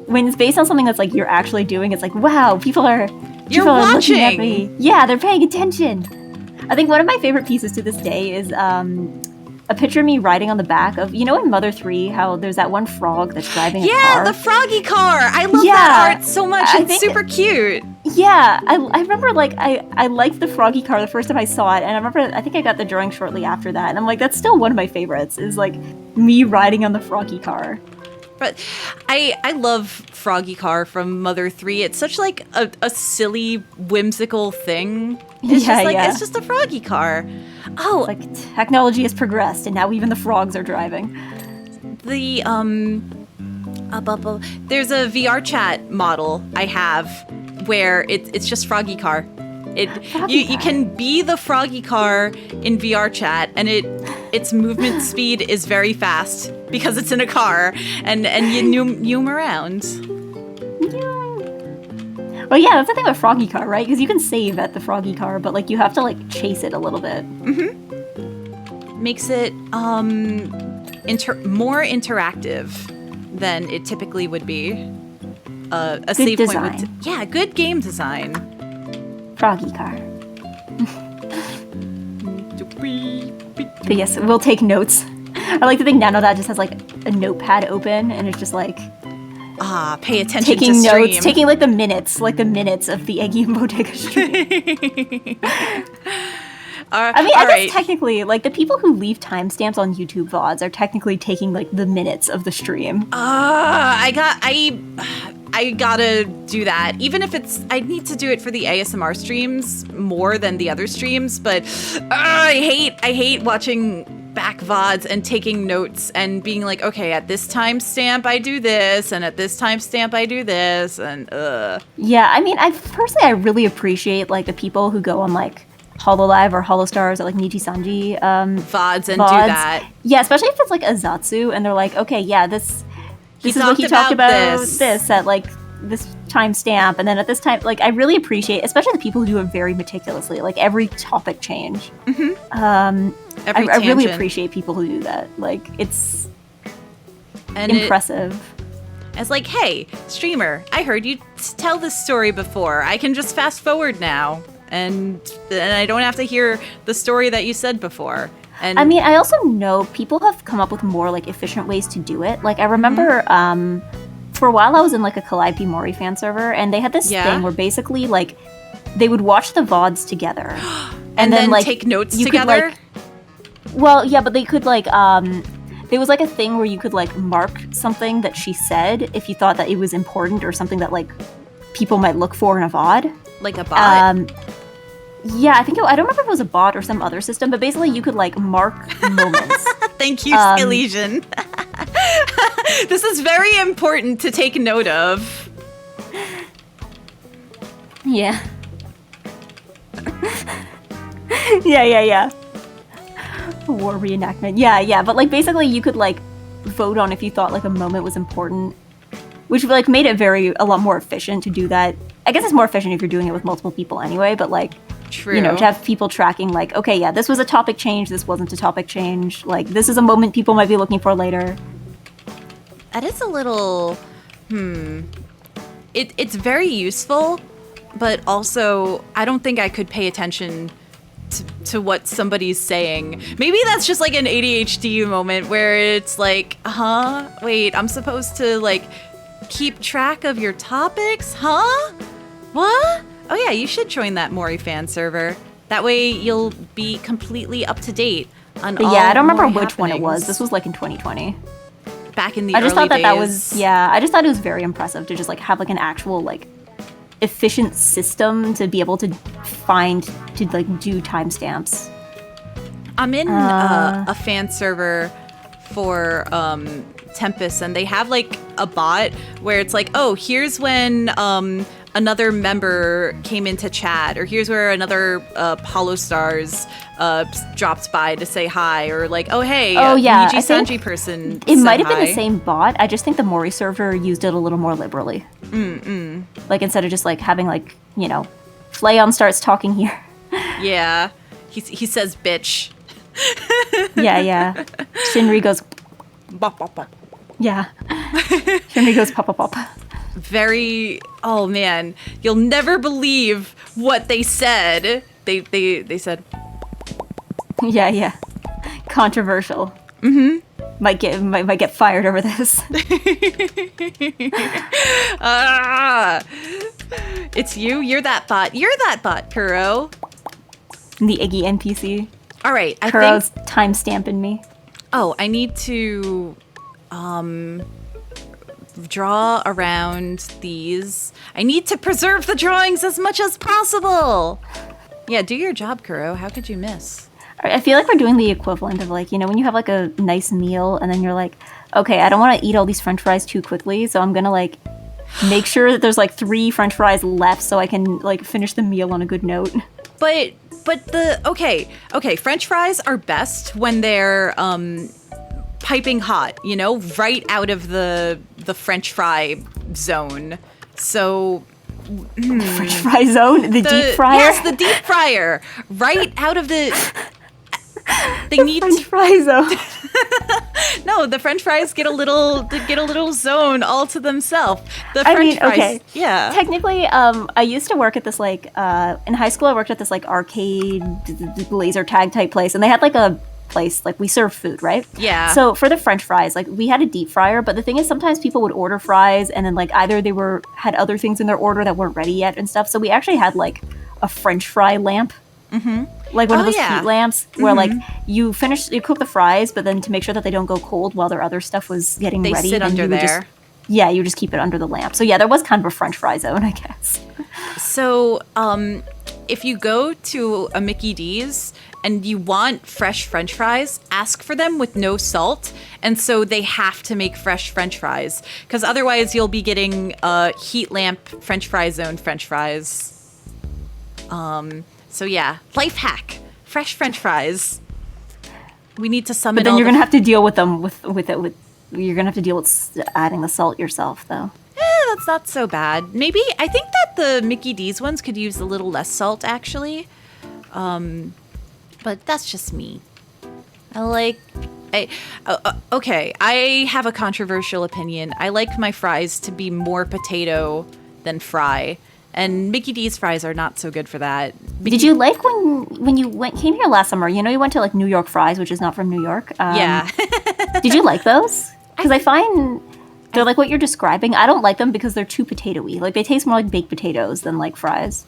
when it's based on something that's like you're actually doing, it's like, wow, people are watching. looking at me. Yeah, they're paying attention. I think one of my favorite pieces to this day is a picture of me riding on the back of, in Mother 3, how there's that one frog that's driving a car. Yeah, the froggy car. I love that art so much. It's super cute. Yeah, I remember like I liked the froggy car the first time I saw it, and I think I got the drawing shortly after that, and I'm like, that's still one of my favorites, is like me riding on the froggy car. But I love Froggy Car from Mother 3. It's such like a silly, whimsical thing. It's it's just a Froggy Car. Oh, it's like technology has progressed, and now even the frogs are driving. The there's a VR chat model I have where it's just Froggy Car. You can be the Froggy Car in VR chat, and its movement speed is very fast because it's in a car, and you zoom around. Well, yeah, that's the thing with Froggy Car, right? Because you can save at the Froggy Car, but like you have to like chase it a little bit. Makes it more interactive than it typically would be. A good save design. point with good game design. Froggy Car. But yes, we'll take notes. I like to think Nano that just has like a notepad open, and it's just like pay attention taking to stream. notes, taking like the minutes of the Eggy and Bodega stream. I mean, I guess technically, like the people who leave timestamps on YouTube VODs are technically taking like the minutes of the stream. I gotta do that, even if I need to do it for the ASMR streams more than the other streams. But I hate watching back VODs and taking notes and being like, okay, at this timestamp I do this, and at this timestamp I do this, and Yeah, I mean, I really appreciate like the people who go on like Hololive or Holostars or like Nijisanji VODs and do that. Yeah, especially if it's like Azatsu and they're like, okay, yeah, this is what he talked about this at like this timestamp, and then at this time, like I really appreciate, especially the people who do it very meticulously, like every topic change. I really appreciate people who do that. Like it's impressive. It's like, hey, streamer, I heard you tell this story before. I can just fast forward now, and I don't have to hear the story that you said before. And I mean, I also know people have come up with more like efficient ways to do it. Like I remember for a while I was in like a Calliope Mori fan server, and they had this thing where basically like they would watch the VODs together and then like take notes together. Well, yeah, but they could like there was like a thing where you could like mark something that she said if you thought that it was important or something that like people might look for in a VOD. Like a bot? Yeah, I don't remember if it was a bot or some other system, but basically you could like mark moments. Thank you, Elysian. This is very important to take note of. Yeah. Yeah. War reenactment. Yeah, but like basically you could like vote on if you thought like a moment was important, which like made it a lot more efficient to do that. I guess it's more efficient if you're doing it with multiple people anyway, but like, true. To have people tracking like, okay, yeah, this was a topic change, this wasn't a topic change, like this is a moment people might be looking for later. That is a little, it's very useful, but also I don't think I could pay attention to what somebody's saying. Maybe that's just like an ADHD moment where it's like, wait, I'm supposed to like keep track of your topics? Huh? What? Oh yeah, you should join that Mori fan server. That way you'll be completely up to date on all. Yeah, I don't remember Mori which one it was. happenings. This was like in 2020. Back in the I just early thought that days. I just thought it was very impressive to just like have like an actual like efficient system to be able to like do timestamps. I'm in a fan server for Tempest, and they have like a bot where it's like, oh, here's when another member came into chat, or here's where another Hollow Stars dropped by to say hi, or like, oh hey, yeah, Niji I think Sanji person. It said might have been hi. the same bot. I just think the Mori server used it a little more liberally. Like instead of just like having like, you know, Flayon starts talking here. Yeah, he says bitch. Yeah. Shinri goes, Bop, bop, bop. yeah. Shinri goes pop, pop, pop. Very, oh man, you'll never believe what they said. They said, Yeah. Controversial. Might get fired over this. It's you? You're that bot. You're that bot, Kuro. The Eggy NPC. All right, I Kuro's think... timestamping me. Oh, I need to draw around these. I need to preserve the drawings as much as possible. Yeah, do your job, Kuro. How could you miss? I feel like we're doing the equivalent of like, you know, when you have like a nice meal and then you're like, okay, I don't want to eat all these french fries too quickly, so I'm gonna like make sure that there's like 3 french fries left so I can like finish the meal on a good note. But okay, french fries are best when they're piping hot, you know, right out of the french fry zone. So French fry zone? The deep fryer? Yes, the deep fryer. Right out of the they need French fry zone. No, the french fries get a little zone all to themselves. The french fries, okay. Yeah. Technically, I used to work at this like in high school I worked at this like arcade laser tag type place, and they had like a place like we served food, right? Yeah. So for the french fries, like we had a deep fryer, but the thing is sometimes people would order fries and then like either they had other things in their order that weren't ready yet and stuff. So we actually had like a french fry lamp. Like one of those heat lamps where like you cook the fries, but then to make sure that they don't go cold while their other stuff was getting They ready, sit then under you would there. you just keep it under the lamp. So yeah, there was kind of a french fry zone, I guess. So, if you go to a Mickey D's and you want fresh french fries, ask for them with no salt. And so they have to make fresh french fries, because otherwise you'll be getting heat lamp french fry zone french fries. So yeah, life hack, fresh french fries. We need to summon But then all you're the gonna have to deal with them you're gonna have to deal with adding the salt yourself, though. That's not so bad. Maybe, I think that the Mickey D's ones could use a little less salt, actually. But that's just me. Okay, I have a controversial opinion. I like my fries to be more potato than fry. And Mickey D's fries are not so good for that. Did you like when you came here last summer? You know, you went to like New York Fries, which is not from New York. Yeah. Did you like those? Because I find they're like what you're describing. I don't like them because they're too potato-y. Like they taste more like baked potatoes than like fries.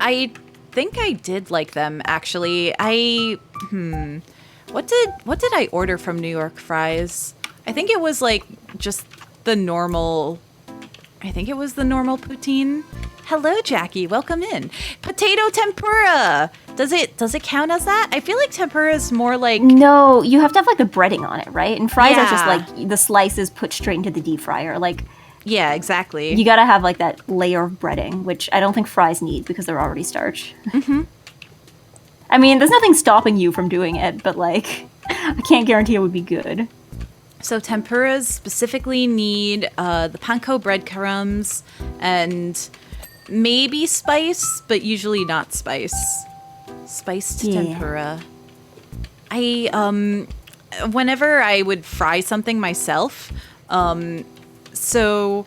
I think I did like them, actually. What did I order from New York Fries? I think it was like just the normal. I think it was the normal poutine. Hello, Jackie. Welcome in. Potato tempura. Does it count as that? I feel like tempura is more like... No, you have to have like the breading on it, right? And fries are just Yeah. like the slices put straight into the deep fryer. Like Yeah, exactly. you gotta have like that layer of breading, which I don't think fries need because they're already starch. I mean, there's nothing stopping you from doing it, but like I can't guarantee it would be good. So tempuras specifically need the panko breadcrumbs and maybe spice, but usually not spice. Spiced tempura. Whenever I would fry something myself, so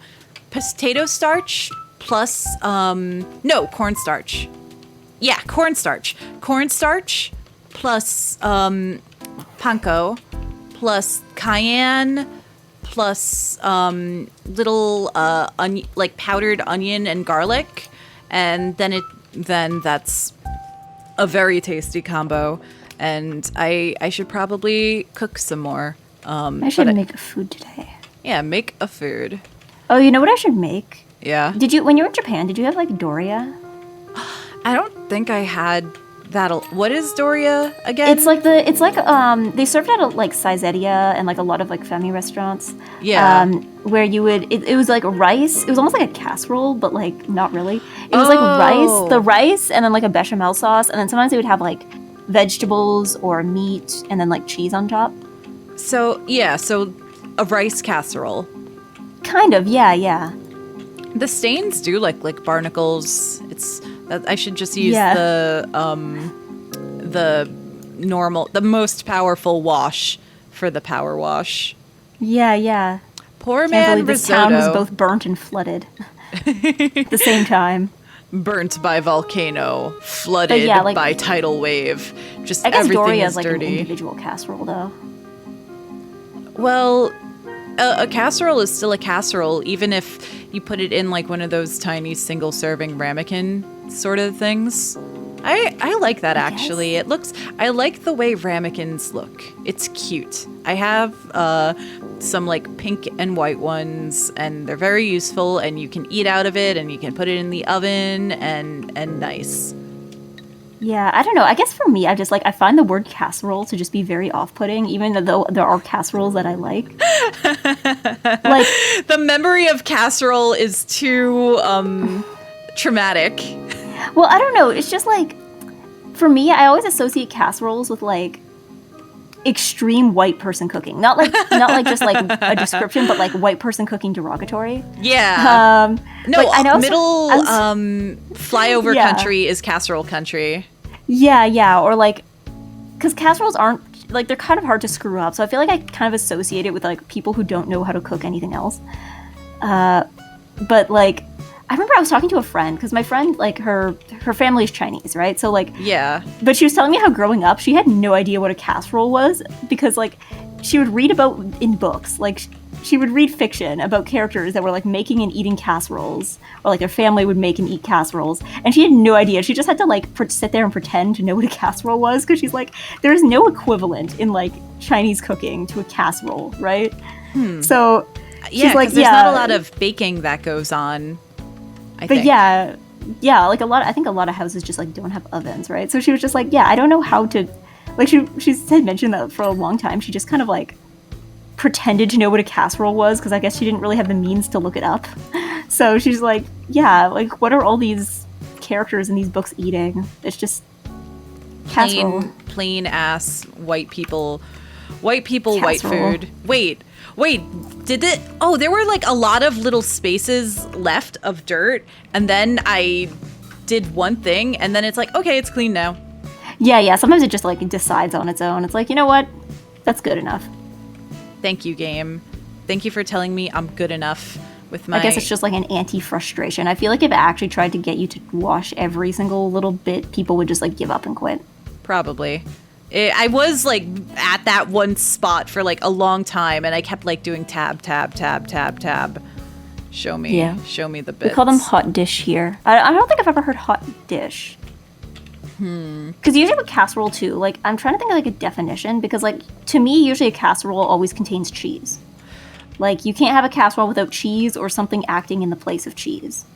potato starch plus no, cornstarch. Yeah, cornstarch. Cornstarch plus panko plus cayenne plus little onion, like powdered onion and garlic, and then that's a very tasty combo. And I should probably cook some more. I should make a food today. Yeah, make a food. Oh, you know what I should make? Yeah. When you were in Japan, did you have like Doria? I don't think I had that. What is Doria again? It's like they served it at like Saizeria and like a lot of like family restaurants. Yeah. Where you would it was like rice. It was almost like a casserole, but like not really. It was like the rice, and then like a bechamel sauce, and then sometimes they would have like vegetables or meat, and then like cheese on top. So a rice casserole. Kind of, yeah. The stains do look like barnacles. I should just use the most powerful wash for the power wash. Yeah. Poor Can't man believe this risotto. town was both burnt and flooded at the same time. Burnt by volcano, flooded by tidal wave. Just I guess everything Doria is is like dirty. an individual casserole, though. Well, a casserole is still a casserole, even if you put it in like one of those tiny single-serving ramekin sort of things. I like that, actually. I like the way ramekins look. It's cute. I have some like pink and white ones, and they're very useful, and you can eat out of it, and you can put it in the oven, and nice. Yeah, I don't know. I guess for me, I find the word casserole to just be very off-putting, even though there are casseroles that I like. Like the memory of casserole is too traumatic. Well, I don't know. It's just like, for me, I always associate casseroles with like extreme white person cooking. Not like just like a description, but like white person cooking derogatory. Yeah. No, like, I know middle flyover country is casserole country. Yeah. Or like, because casseroles aren't, like, they're kind of hard to screw up. So I feel like I kind of associate it with like people who don't know how to cook anything else. But like, I remember I was talking to a friend, because my friend, like, her family is Chinese, right? So, like... Yeah. But she was telling me how growing up, she had no idea what a casserole was, because, like, she would read about in books, like, she would read fiction about characters that were, like, making and eating casseroles, or, like, their family would make and eat casseroles, and she had no idea. She just had to, like, sit there and pretend to know what a casserole was, because she's like, there's no equivalent in, like, Chinese cooking to a casserole, right? So, she's like, there's not a lot of baking that goes on. I think. Yeah, like I think a lot of houses just like don't have ovens, right? So she was just like, I don't know how to, like she had mentioned that for a long time. She just kind of like pretended to know what a casserole was, because I guess she didn't really have the means to look it up. So she's like, like what are all these characters in these books eating? It's just casserole. Plain ass white people, white Casserole. food. Wait, did it? Oh, there were like a lot of little spaces left of dirt, and then I did one thing, and then it's like, okay, it's clean now. Yeah. Sometimes it just like decides on its own. It's like, you know what? That's good enough. Thank you, game. Thank you for telling me I'm good enough with my... I guess it's just like an anti-frustration. I feel like if it actually tried to get you to wash every single little bit, people would just like give up and quit. Probably. I was like at that one spot for like a long time, and I kept like doing tab. Show me the bits. We call them hot dish here. I don't think I've ever heard hot dish. Because usually with casserole too, like I'm trying to think of like a definition, because like to me usually a casserole always contains cheese. Like you can't have a casserole without cheese or something acting in the place of cheese.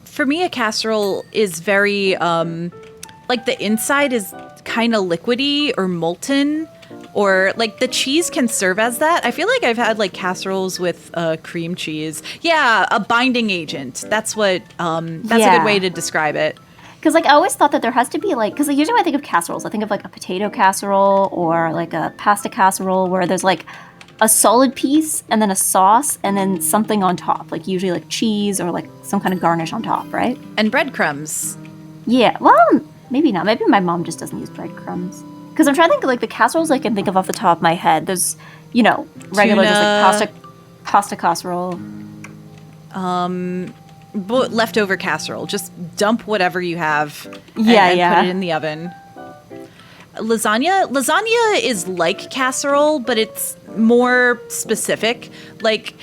For me, a casserole is very like the inside is kind of liquidy or molten, or like the cheese can serve as that. I feel like I've had like casseroles with cream cheese. Yeah, a binding agent. That's what that's a good way to describe it. Because like I always thought that there has to be like, because usually when I think of casseroles, I think of like a potato casserole or like a pasta casserole, where there's like a solid piece and then a sauce and then something on top, like usually like cheese or like some kind of garnish on top, right? And breadcrumbs. Yeah, well, maybe not. Maybe my mom just doesn't use breadcrumbs. Because I'm trying to think of like the casseroles I can think of off the top of my head. There's, you know, regular just like pasta casserole. leftover casserole. Just dump whatever you have and put it in the oven. Lasagna is like casserole, but it's more specific. Like,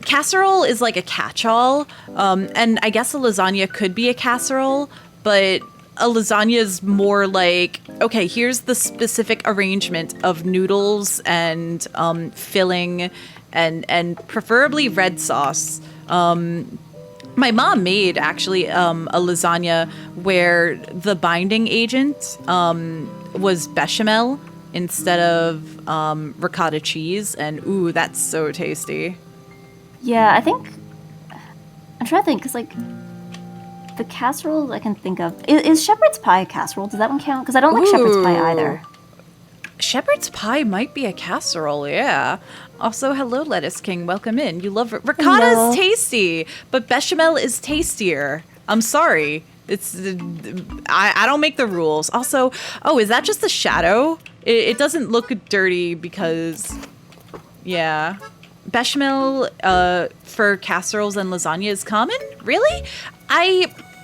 casserole is like a catch-all, and I guess a lasagna could be a casserole, but a lasagna is more like, okay, here's the specific arrangement of noodles and filling and preferably red sauce. My mom made actually a lasagna where the binding agent was bechamel instead of ricotta cheese, and ooh, that's so tasty. Yeah, I'm trying to think, because like the casseroles I can think of is shepherd's pie a casserole? Does that one count? Because I don't like shepherd's pie either. Shepherd's pie might be a casserole, yeah. Also, hello, Lettuce King. Welcome in. You love ricotta is tasty, but bechamel is tastier. I'm sorry. It's I don't make the rules. Also, oh, is that just the shadow? It doesn't look dirty because, yeah. Bechamel for casseroles and lasagna is common? Really?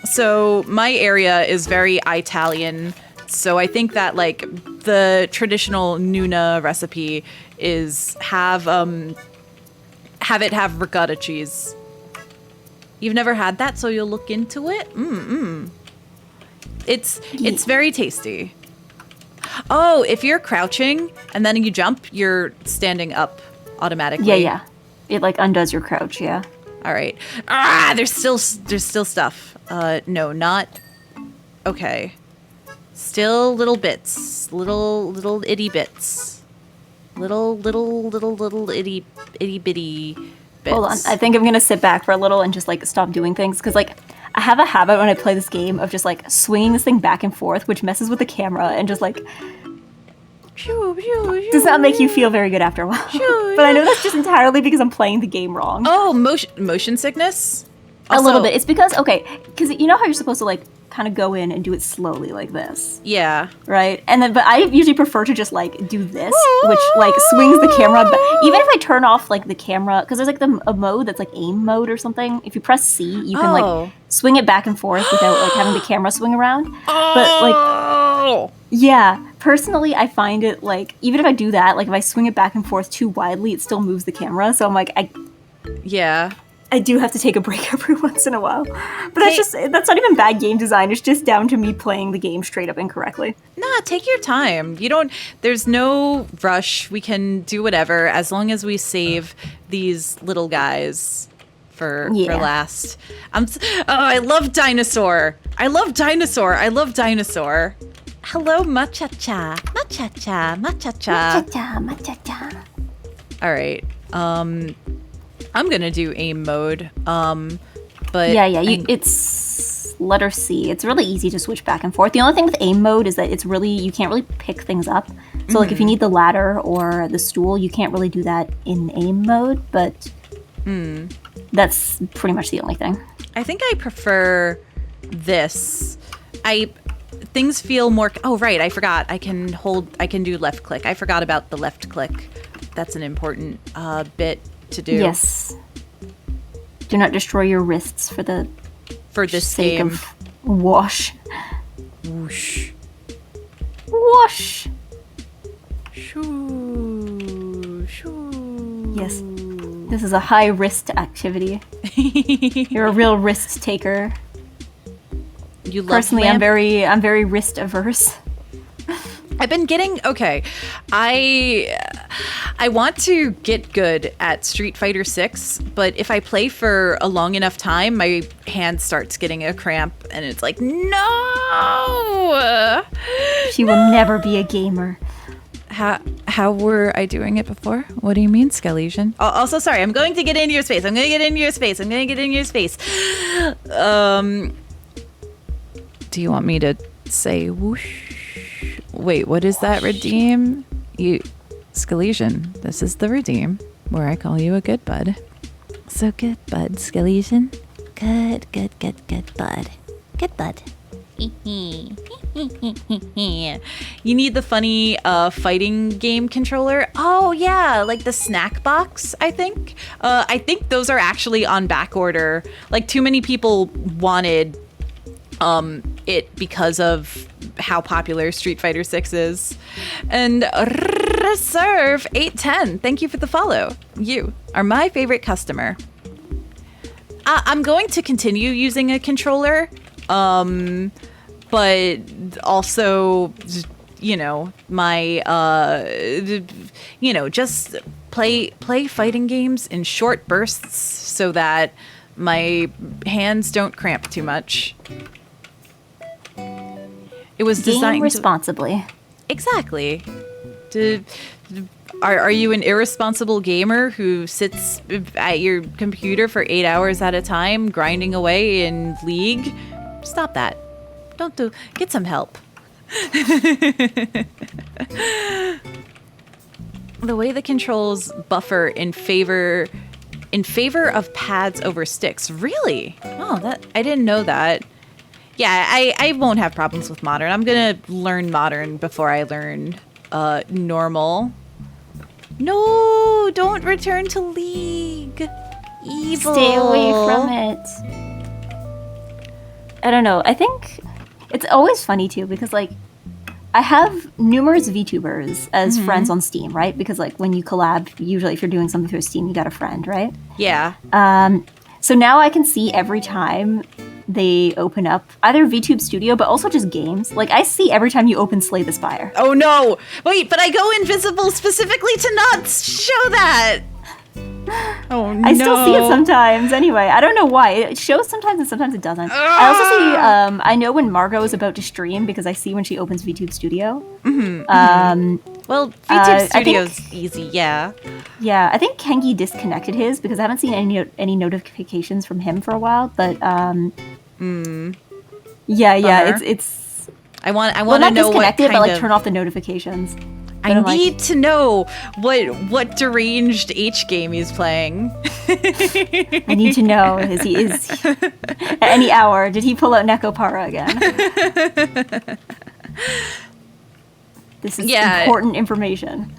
So my area is very Italian. So I think that like the traditional Nuna recipe is have ricotta cheese. You've never had that, so you'll look into it. It's very tasty. Oh, if you're crouching and then you jump, you're standing up automatically. Yeah. It like undoes your crouch. Yeah. All right. There's still stuff. No, not. Okay. Still little bits, little itty bits, little itty bitty bits. Hold on, I think I'm gonna sit back for a little and just like stop doing things, because like I have a habit when I play this game of just like swinging this thing back and forth, which messes with the camera and just like does not make you feel very good after a while. But I know that's just entirely because I'm playing the game wrong. Oh, motion sickness. Also, a little bit. It's because you know how you're supposed to like kind of go in and do it slowly like this. Yeah. Right? And then, but I usually prefer to just like do this, which like swings the camera. But even if I turn off like the camera, because there's like a mode that's like aim mode or something. If you press C, you can like swing it back and forth without like having the camera swing around. But like, yeah, personally, I find it like, even if I do that, like if I swing it back and forth too widely, it still moves the camera. So I'm like, I do have to take a break every once in a while. But that's not even bad game design. It's just down to me playing the game straight up incorrectly. Nah, take your time. There's no rush. We can do whatever as long as we save these little guys for last. I love dinosaur. Hello, Machacha. All right. I'm gonna do aim mode, but it's letter C. It's really easy to switch back and forth. The only thing with aim mode is that you can't really pick things up. So like if you need the ladder or the stool, you can't really do that in aim mode. But that's pretty much the only thing. I think I prefer this. Things feel more. Oh right, I forgot. I can do left click. I forgot about the left click. That's an important bit to do. Yes. Do not destroy your wrists for the sake game of wash. Whoosh. Wash. Shoo. Shoo. Yes. This is a high wrist activity. You're a real risk taker. You love Personally, I'm very wrist averse. I've been getting I want to get good at Street Fighter 6, but if I play for a long enough time, my hand starts getting a cramp, and it's like, no! She will never be a gamer. How were I doing it before? What do you mean, Skelesian? Also, sorry, I'm going to get into your space. Do you want me to say whoosh? Wait, what is that redeem? Skelesian, this is the redeem where I call you a good bud. So good bud, Skelesian. Good bud. Good bud. You need the funny fighting game controller. Oh yeah, like the snack box, I think. I think those are actually on back order. Like too many people wanted it because of how popular Street Fighter 6 is. And Reserve 810, thank you for the follow. You are my favorite customer. I'm going to continue using a controller, but also, you know, my, just play fighting games in short bursts so that my hands don't cramp too much. It was designed Game responsibly. Exactly. Are you an irresponsible gamer who sits at your computer for 8 hours at a time grinding away in League? Stop that. Get some help. The way the controls buffer in favor of pads over sticks. Really? Oh, I didn't know that. Yeah, I won't have problems with modern. I'm gonna learn modern before I learn normal. No, don't return to League. Evil. Stay away from it. I don't know. I think it's always funny too because like I have numerous VTubers as friends on Steam, right? Because like when you collab, usually if you're doing something through Steam, you got a friend, right? Yeah. So now I can see every time they open up either VTube Studio, but also just games. Like I see every time you open Slay the Spire. Oh no! Wait, but I go invisible specifically to not show that. Oh no! I still see it sometimes. Anyway, I don't know why. It shows sometimes and sometimes it doesn't. I also see. I know when Margot is about to stream because I see when she opens VTube Studio. Well, VTube Studio's easy, yeah. Yeah, I think Kengi disconnected his because I haven't seen any notifications from him for a while. But yeah, it's. I want to not know what disconnected, kind but like of... turn off the notifications. I need to know what deranged H game he's playing. I need to know is at any hour did he pull out Nekopara again? This is important information.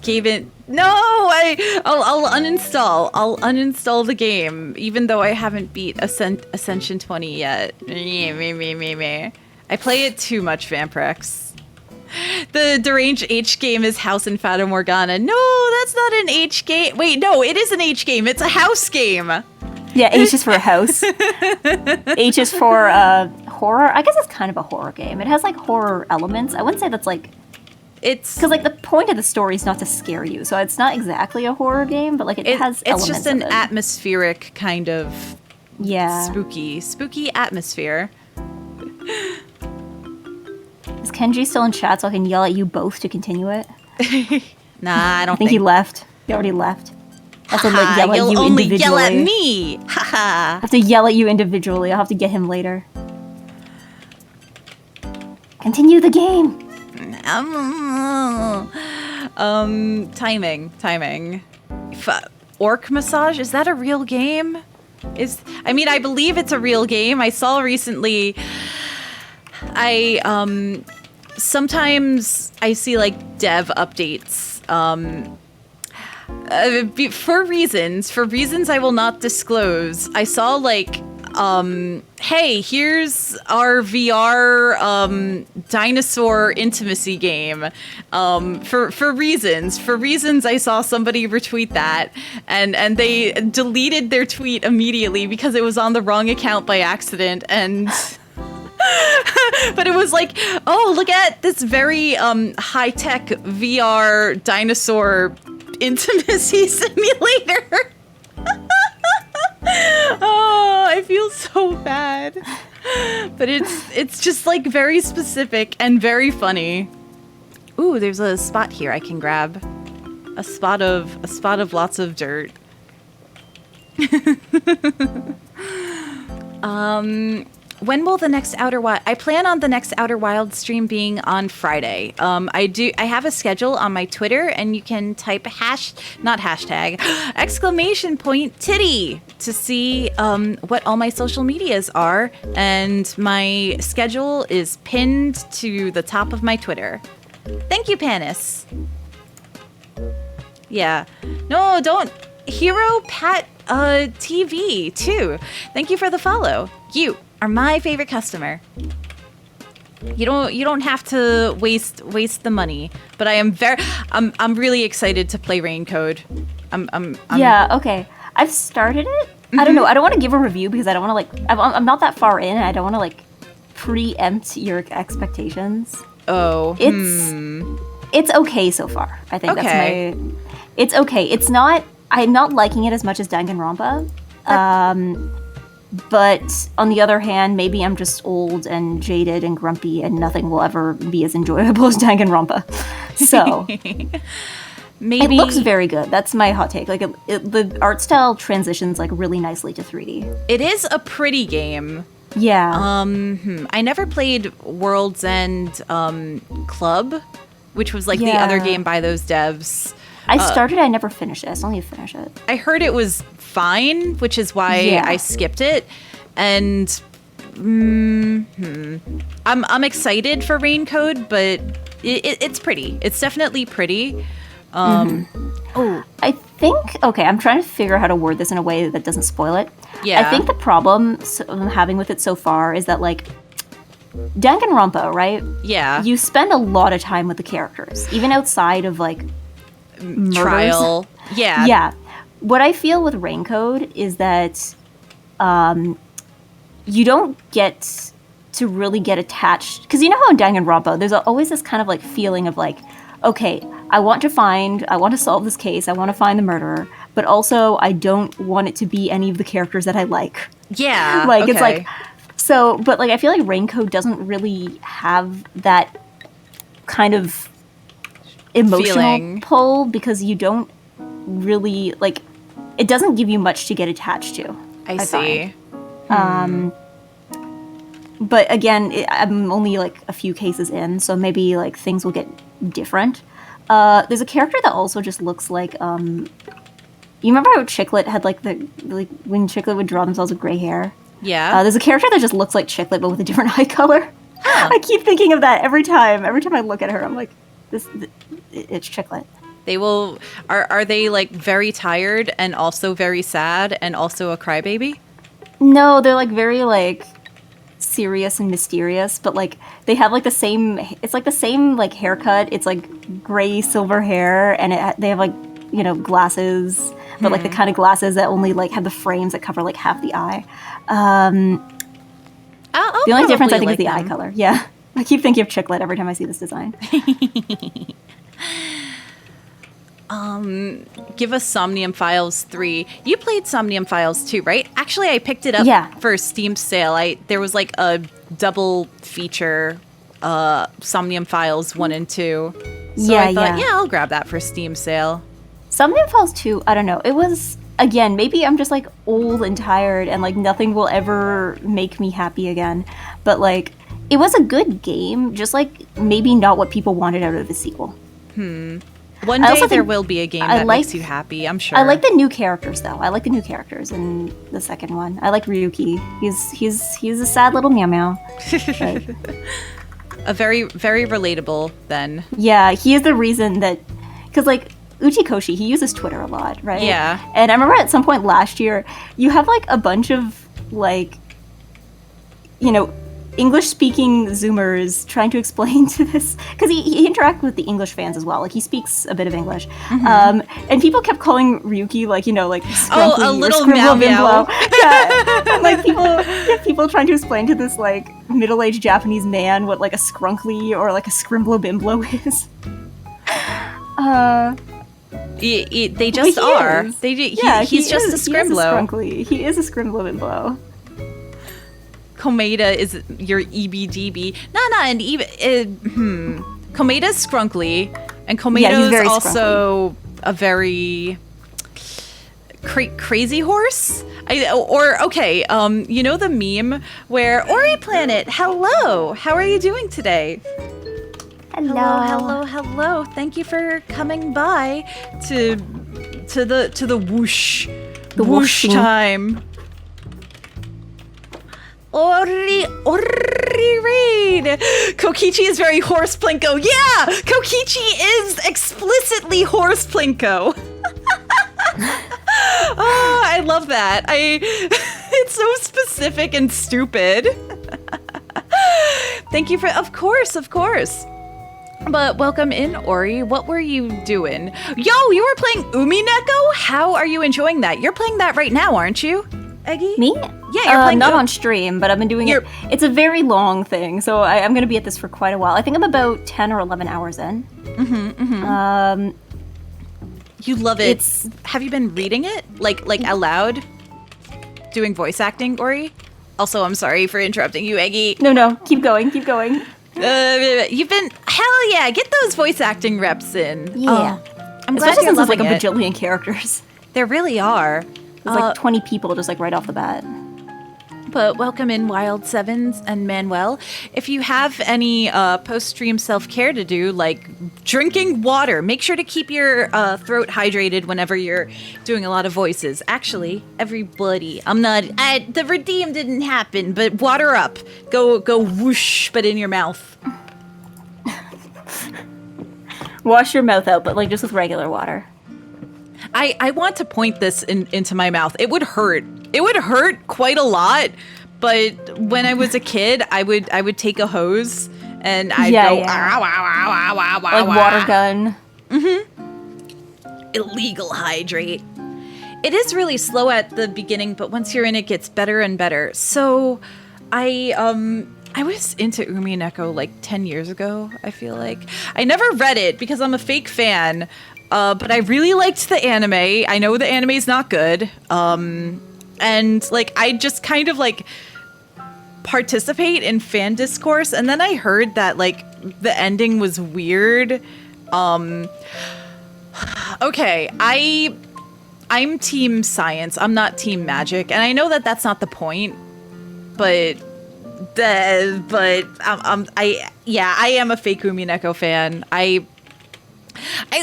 Gave it I'll uninstall. I'll uninstall the game even though I haven't beat Ascension 20 yet. I play it too much, Vamprex. The deranged H game is House and Fata Morgana. No, that's not an H game. Wait, no, it is an H game. It's a house game. Yeah, H is for a house. H is for horror. I guess it's kind of a horror game. It has like horror elements. I wouldn't say that's like... It's... Because like the point of the story is not to scare you. So it's not exactly a horror game, but like it has elements. It's just an atmospheric kind of spooky atmosphere. Is Kenji still in chat so I can yell at you both to continue it? Nah, I don't think he left. He already left. I have to like yell at you only individually. Yell at me. I have to yell at you individually. I'll have to get him later. Continue the game. Timing. Orc Massage, is that a real game? I believe it's a real game. I saw recently. Sometimes I see like dev updates for reasons I will not disclose. I saw like hey, here's our VR dinosaur intimacy game. For reasons I saw somebody retweet that and they deleted their tweet immediately because it was on the wrong account by accident and but it was like, oh, look at this very high-tech VR dinosaur intimacy simulator. Oh, I feel so bad. But it's just like very specific and very funny. Ooh, there's a spot here I can grab. A spot of lots of dirt. when will the next Outer Wild? I plan on the next Outer Wild stream being on Friday. I have a schedule on my Twitter, and you can type not hashtag exclamation point titty to see what all my social medias are, and my schedule is pinned to the top of my Twitter. Thank you, Panis. Yeah. No, don't. Hero Pat TV too. Thank you for the follow. You are my favorite customer. You don't have to waste the money, but I'm really excited to play Raincode. Yeah, okay. I've started it. I don't know. I don't want to give a review because I don't want to I'm not that far in, and I don't want to preempt your expectations. Oh. It's okay so far. I think Okay. It's okay. I'm not liking it as much as Danganronpa. But on the other hand, maybe I'm just old and jaded and grumpy, and nothing will ever be as enjoyable as Danganronpa. So Maybe it looks very good. That's my hot take. The art style transitions really nicely to 3D. it is a pretty game. Yeah. I never played World's End Club, which was the Yeah. other game by those devs. I started. I never finished it. I still need to finish it. I heard it was fine, which is why Yeah. I skipped it. And I'm excited for Raincode, but it's pretty. It's definitely pretty. Oh, I think, okay, I'm trying to figure out how to word this in a way that doesn't spoil it. Yeah. I think the problem I'm having with it so far is that, Danganronpa, right? Yeah. You spend a lot of time with the characters, even outside of, murders. Trial. Yeah. Yeah. What I feel with Raincode is that you don't get to really get attached. Because you know how in Danganronpa, there's always this kind of, feeling of, okay, I want to solve this case, I want to find the murderer, but also I don't want it to be any of the characters that I like. Yeah. It's okay. so, but I feel like Raincode doesn't really have that kind of emotional Feeling. pull because you don't really, it doesn't give you much to get attached to. I see. find. But again, I'm only a few cases in, so maybe things will get different. There's a character that also just looks like you remember how Chiclet had when Chiclet would draw themselves with gray hair? Yeah. There's a character that just looks like Chiclet but with a different eye color. I keep thinking of that every time. Every time I look at her, I'm like, it's Chiclet. They will. Are they very tired and also very sad and also a crybaby? No, they're very serious and mysterious, but they have the same. It's the same haircut. It's gray silver hair, and they have glasses, but the kind of glasses that only have the frames that cover half the eye. The only difference I think is the eye color. Yeah, I keep thinking of Chiclet every time I see this design. Give us Somnium Files 3. You played Somnium Files 2, right? Actually, I picked it up for Steam sale. There was a double feature, Somnium Files 1 and 2. So I thought, I'll grab that for Steam sale. Somnium Files 2, I don't know. It was, again, maybe I'm just old and tired and nothing will ever make me happy again. But it was a good game, just maybe not what people wanted out of the sequel. One day there will be a game that makes you happy, I'm sure. I like the new characters, though. I like the new characters in the second one. I like Ryuki. He's a sad little meow meow. A very, very relatable, then. Yeah, he is the reason that... Because, Uchikoshi, he uses Twitter a lot, right? Yeah. And I remember at some point last year, you have, a bunch of, English-speaking Zoomers trying to explain to this, because he interacts with the English fans as well. He speaks a bit of English, and people kept calling Ryuki Scrumpy a little or meow meow. Yeah, and people trying to explain to this middle-aged Japanese man what a scrunkly or a scrimblow-bimblow is. They just are. Is. He's just a scrimblow. He is a scrimblow-bimblow. Komeda is your EBDB. And Komeda's scrunkly, and Komeda's very also a very crazy horse? You know the meme where Ori Planet, hello, how are you doing today? Hello. Thank you for coming by to the whoosh. The whoosh time. Ori raid. Kokichi is very horse plinko. Yeah, Kokichi is explicitly horse plinko. Oh, I love that. It's so specific and stupid. Thank you for, of course. But welcome in, Ori. What were you doing? Yo, you were playing Umineko? How are you enjoying that? You're playing that right now, aren't you, Eggy? Me? Yeah, you're playing not on stream, but I've been doing it. It's a very long thing, so I'm going to be at this for quite a while. I think I'm about 10 or 11 hours in. You love it. Have you been reading it? Like out loud? Doing voice acting, Ori? Also, I'm sorry for interrupting you, Eggy. No, keep going. You've been, hell yeah, get those voice acting reps in. Yeah. I'm glad Especially you're since there's like loving a it. bajillion characters. There really are. There's like 20 people just like right off the bat. But welcome in, Wild Sevens and Manuel. If you have any post-stream self-care to do, like drinking water, make sure to keep your throat hydrated whenever you're doing a lot of voices. Actually, everybody, the redeem didn't happen, but water up. Go whoosh, but in your mouth. Wash your mouth out, but like just with regular water. I want to point this into my mouth. It would hurt. It would hurt quite a lot, but when I was a kid, I would take a hose and I'd go, "Ah, like water gun. Illegal hydrate." It is really slow at the beginning, but once you're in, it gets better and better. So I was into Umineko like 10 years ago, I feel like. I never read it because I'm a fake fan, but I really liked the anime. I know the anime's not good. And like I just kind of like participate in fan discourse, and then I heard that like the ending was weird. Okay, I'm team science. I'm not team magic, and I know that that's not the point, but I am a fake Umineko fan.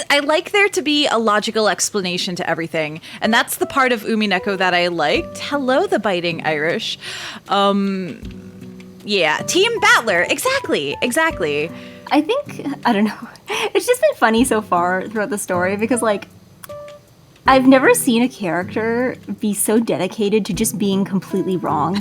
I like there to be a logical explanation to everything, and that's the part of Umineko that I liked. Hello, the biting Irish. Yeah, Team Battler. Exactly. I think, I don't know. It's just been funny so far throughout the story because like I've never seen a character be so dedicated to just being completely wrong.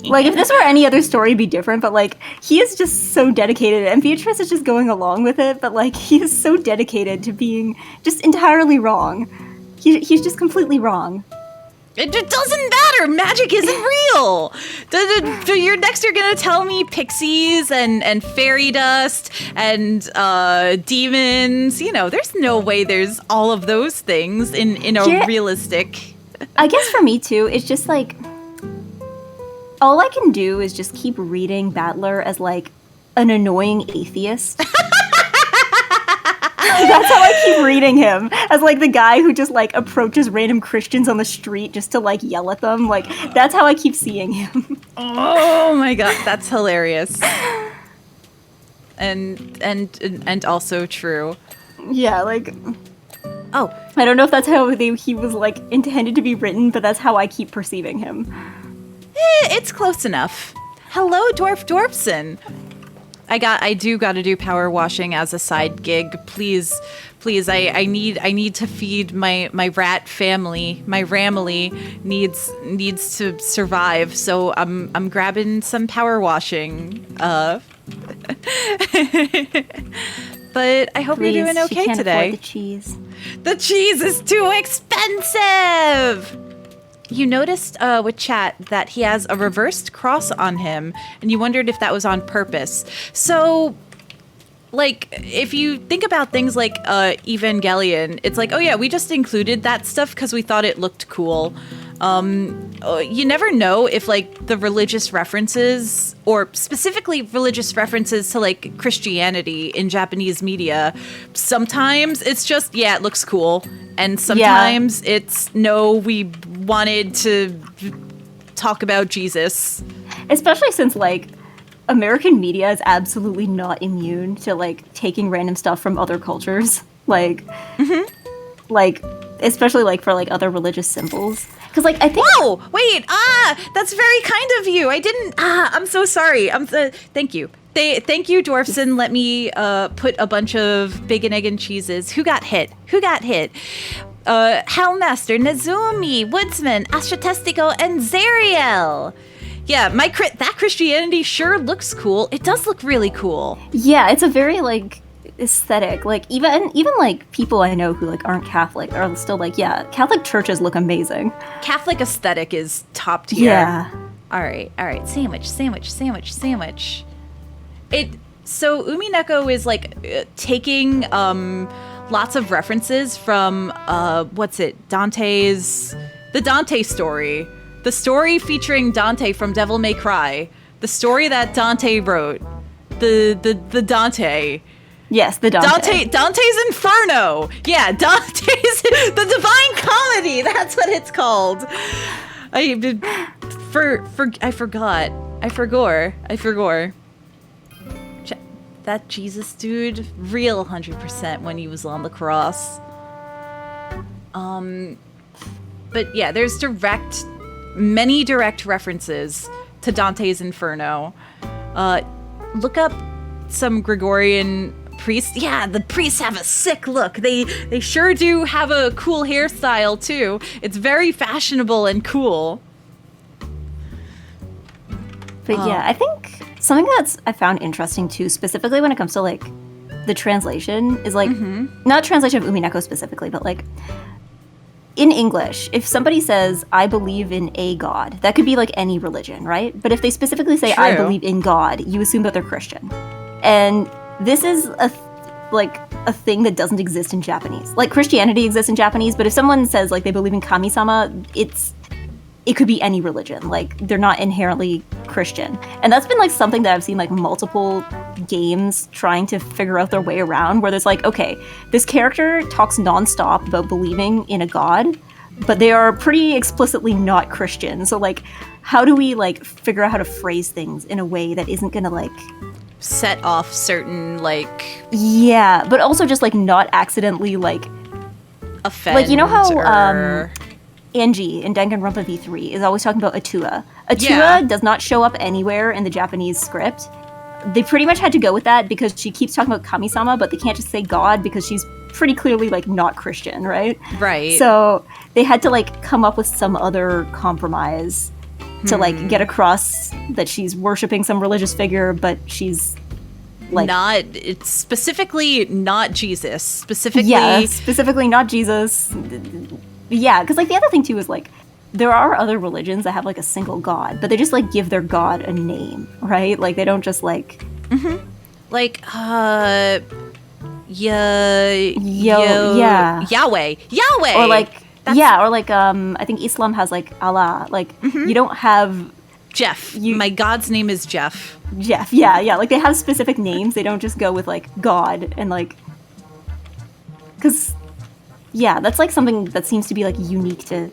Like, if this were any other story, it'd be different, but, like, he is just so dedicated, and Beatrice is just going along with it, but, like, he is so dedicated to being just entirely wrong. He's just completely wrong. It doesn't matter. Magic isn't real. You're gonna tell me pixies and fairy dust and demons. You know, there's no way there's all of those things in a realistic. I guess for me too, it's just like all I can do is just keep reading Battler as like an annoying atheist. That's how I keep reading him, as like the guy who just like approaches random Christians on the street just to like yell at them. Like that's how I keep seeing him. Oh my god, that's hilarious. And also true. Yeah, like oh, I don't know if that's how he was like intended to be written, but that's how I keep perceiving him. It's close enough. Hello, Dwarfson. I do got to do power washing as a side gig. Please, I need to feed my rat family. My ramily needs to survive. So I'm grabbing some power washing. But I hope you're doing okay she can't today. Afford the cheese. The cheese is too expensive. You noticed with chat that he has a reversed cross on him, and you wondered if that was on purpose. So, like, if you think about things like Evangelion, it's like, oh yeah, we just included that stuff because we thought it looked cool. You never know if, like, the religious references, or specifically religious references to, like, Christianity in Japanese media, sometimes it's just, yeah, it looks cool. And sometimes it's no, we wanted to talk about Jesus. Especially since, like, American media is absolutely not immune to, like, taking random stuff from other cultures. Like, like, especially, like, for, like, other religious symbols. Because, like, I think... Whoa! Wait! That's very kind of you. I didn't... I'm so sorry. Thank you. Thank you, Dwarfson. Let me put a bunch of bacon, egg, and cheeses. Who got hit? Hellmaster, Nazumi, Woodsman, Astratestico, and Zariel. Yeah, that Christianity sure looks cool. It does look really cool. Yeah, it's a very, like, aesthetic. Like, even like, people I know who, like, aren't Catholic are still like, yeah, Catholic churches look amazing. Catholic aesthetic is top tier. Yeah. All right. Sandwich. So Umineko is, like, taking lots of references from the Dante story. The story featuring Dante from Devil May Cry. The story that Dante wrote. The Dante. Yes, the Dante. Dante's Inferno. Yeah, Dante's the Divine Comedy. That's what it's called. I forgot. That Jesus dude, real 100% when he was on the cross. But yeah, there's many direct references to Dante's Inferno. Look up some Gregorian priests. Yeah, the priests have a sick look. They sure do have a cool hairstyle too. It's very fashionable and cool. But yeah, I think something I found interesting too, specifically when it comes to, like, the translation, is, like, not translation of Umineko specifically, but, like, in English, if somebody says, I believe in a God, that could be, like, any religion, right? But if they specifically say, True. I believe in God, you assume that they're Christian. And this is a thing that doesn't exist in Japanese. Like, Christianity exists in Japanese, but if someone says, like, they believe in kami-sama, it could be any religion. Like, they're not inherently Christian. And that's been, like, something that I've seen, like, multiple games trying to figure out their way around, where there's, like, okay, this character talks nonstop about believing in a god, but they are pretty explicitly not Christian. So, like, how do we, like, figure out how to phrase things in a way that isn't gonna, like... set off certain, like... Yeah, but also just, like, not accidentally, like... offend, like, you know how, or... Angie in Danganronpa V3 is always talking about Atua. Atua Yeah. does not show up anywhere in the Japanese script. They pretty much had to go with that because she keeps talking about Kami-sama, but they can't just say God because she's pretty clearly, like, not Christian, right? Right. So they had to, like, come up with some other compromise to, like, get across that she's worshiping some religious figure, but she's, like... It's specifically not Jesus. Specifically... Yeah, specifically not Jesus. Yeah, because, like, the other thing, too, is, like, there are other religions that have, like, a single god, but they just, like, give their god a name, right? Like, they don't just, like... Like, yeah. Yahweh. Or, like, I think Islam has, like, Allah. Like, you don't have... Jeff. My god's name is Jeff. Jeff, yeah. Like, they have specific names. They don't just go with, like, God and, like... Because... Yeah, that's, like, something that seems to be, like, unique to...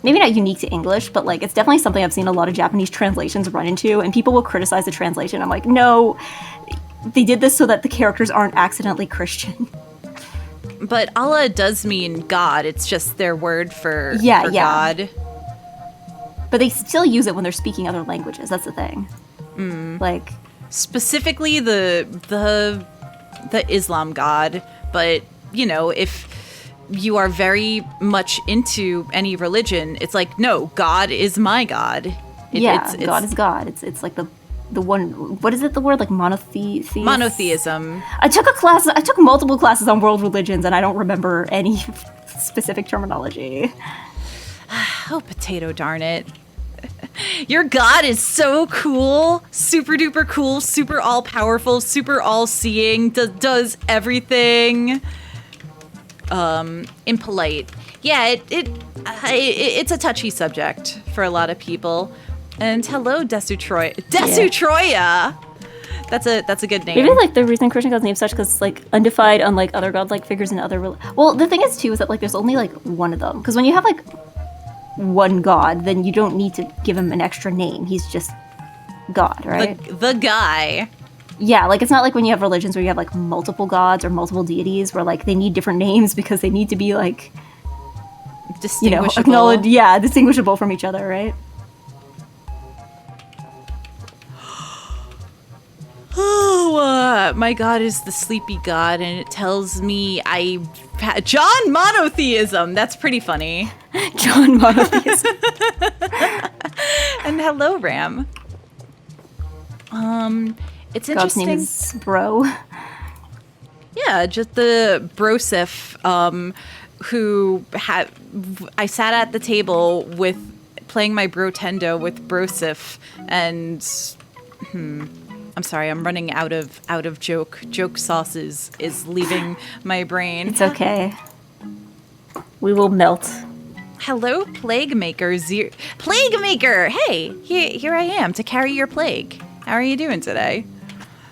Maybe not unique to English, but, like, it's definitely something I've seen a lot of Japanese translations run into, and people will criticize the translation. I'm like, no, they did this so that the characters aren't accidentally Christian. But Allah does mean God. It's just their word for God. But they still use it when they're speaking other languages. That's the thing. Like... Specifically the Islam God, but, you know, if... you are very much into any religion, it's like, no, God is my God. It's God is God. It's like the one, what is it, the word, like monotheism? Monotheism. I took multiple classes on world religions, and I don't remember any specific terminology. Oh, potato darn it. Your God is so cool, super duper cool, super all powerful, super all seeing, does everything. Impolite. Yeah, it's a touchy subject for a lot of people. And hello, Desu Troya. That's a good name. Maybe like the reason Christian gods name such because like undefined, unlike other godlike figures in other. Well, the thing is too is that like there's only like one of them. Because when you have like one god, then you don't need to give him an extra name. He's just God, right? The guy. Yeah, like it's not like when you have religions where you have like multiple gods or multiple deities where like they need different names because they need to be like Distinguishable. Acknowledged, distinguishable from each other, right? Oh, my god is the sleepy god, and it tells me John monotheism. That's pretty funny. John monotheism. And hello, Ram. It's interesting. God's name is Bro. Yeah, just the Brosif, who I sat at the table with playing my Brotendo with Brosif, and I'm sorry, I'm running out of joke sauces is leaving my brain. It's okay. We will melt. Hello, Plague Maker. Plague Maker! Hey, here I am to carry your plague. How are you doing today?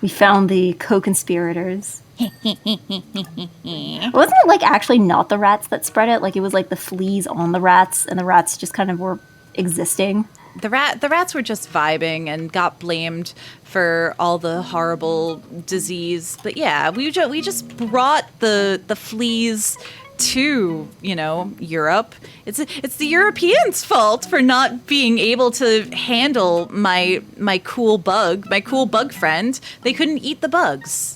We found the co-conspirators. Wasn't it like actually not the rats that spread it? Like it was like the fleas on the rats, and the rats just kind of were existing. The rats were just vibing and got blamed for all the horrible disease. But yeah, we just brought the fleas to, Europe. It's the Europeans' fault for not being able to handle my cool bug friend. They couldn't eat the bugs.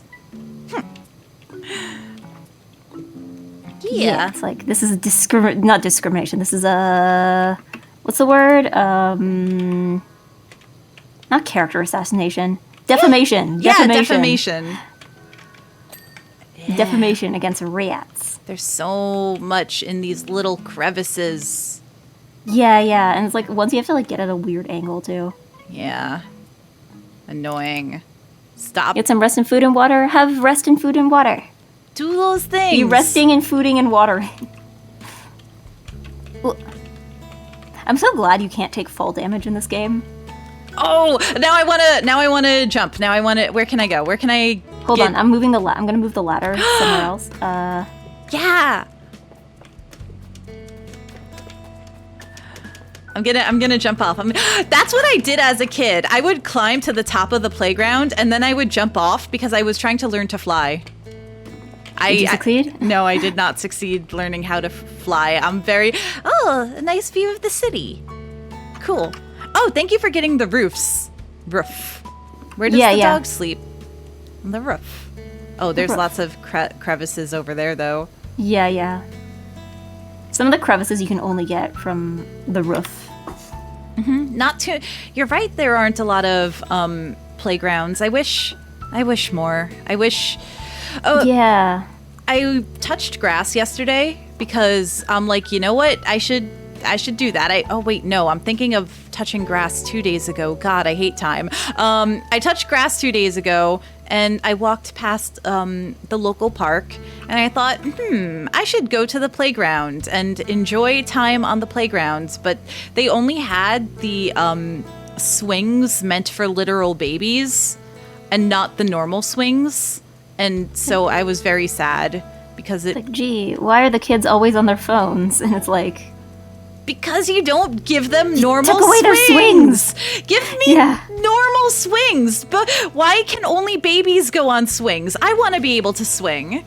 Yeah, it's like this is not discrimination. This is a what's the word? Not character assassination. Defamation. Yeah, defamation. Defamation against rats. There's so much in these little crevices. Yeah, and it's like once you have to like get at a weird angle too. Yeah. Annoying. Stop. Get some rest in food and water. Have rest in food and water. Do those things. Be resting and fooding and watering. Well, I'm so glad you can't take fall damage in this game. Oh, now I wanna jump. Where can I go? Where can I Hold on, I'm moving I'm gonna move the ladder somewhere else. Yeah. I'm gonna jump off. That's what I did as a kid. I would climb to the top of the playground and then I would jump off because I was trying to learn to fly. Did you succeed? No, I did not succeed learning how to fly. A nice view of the city. Cool. Oh, thank you for getting the roof. Where does the dog sleep? On the roof. Oh, there's lots of crevices over there, though. Yeah. Some of the crevices you can only get from the roof. Mm-hmm. Not too. You're right. There aren't a lot of playgrounds. I wish more. Oh yeah. I touched grass yesterday because I'm like, you know what? I should do that. Oh wait, no. I'm thinking of touching grass 2 days ago. God, I hate time. I touched grass 2 days ago. And I walked past the local park, and I thought, I should go to the playground and enjoy time on the playground. But they only had the swings meant for literal babies and not the normal swings. And so I was very sad because it's like, gee, why are the kids always on their phones? And it's like... Because you don't give them normal took away swings. Their swings. Give me normal swings. But why can only babies go on swings? I want to be able to swing.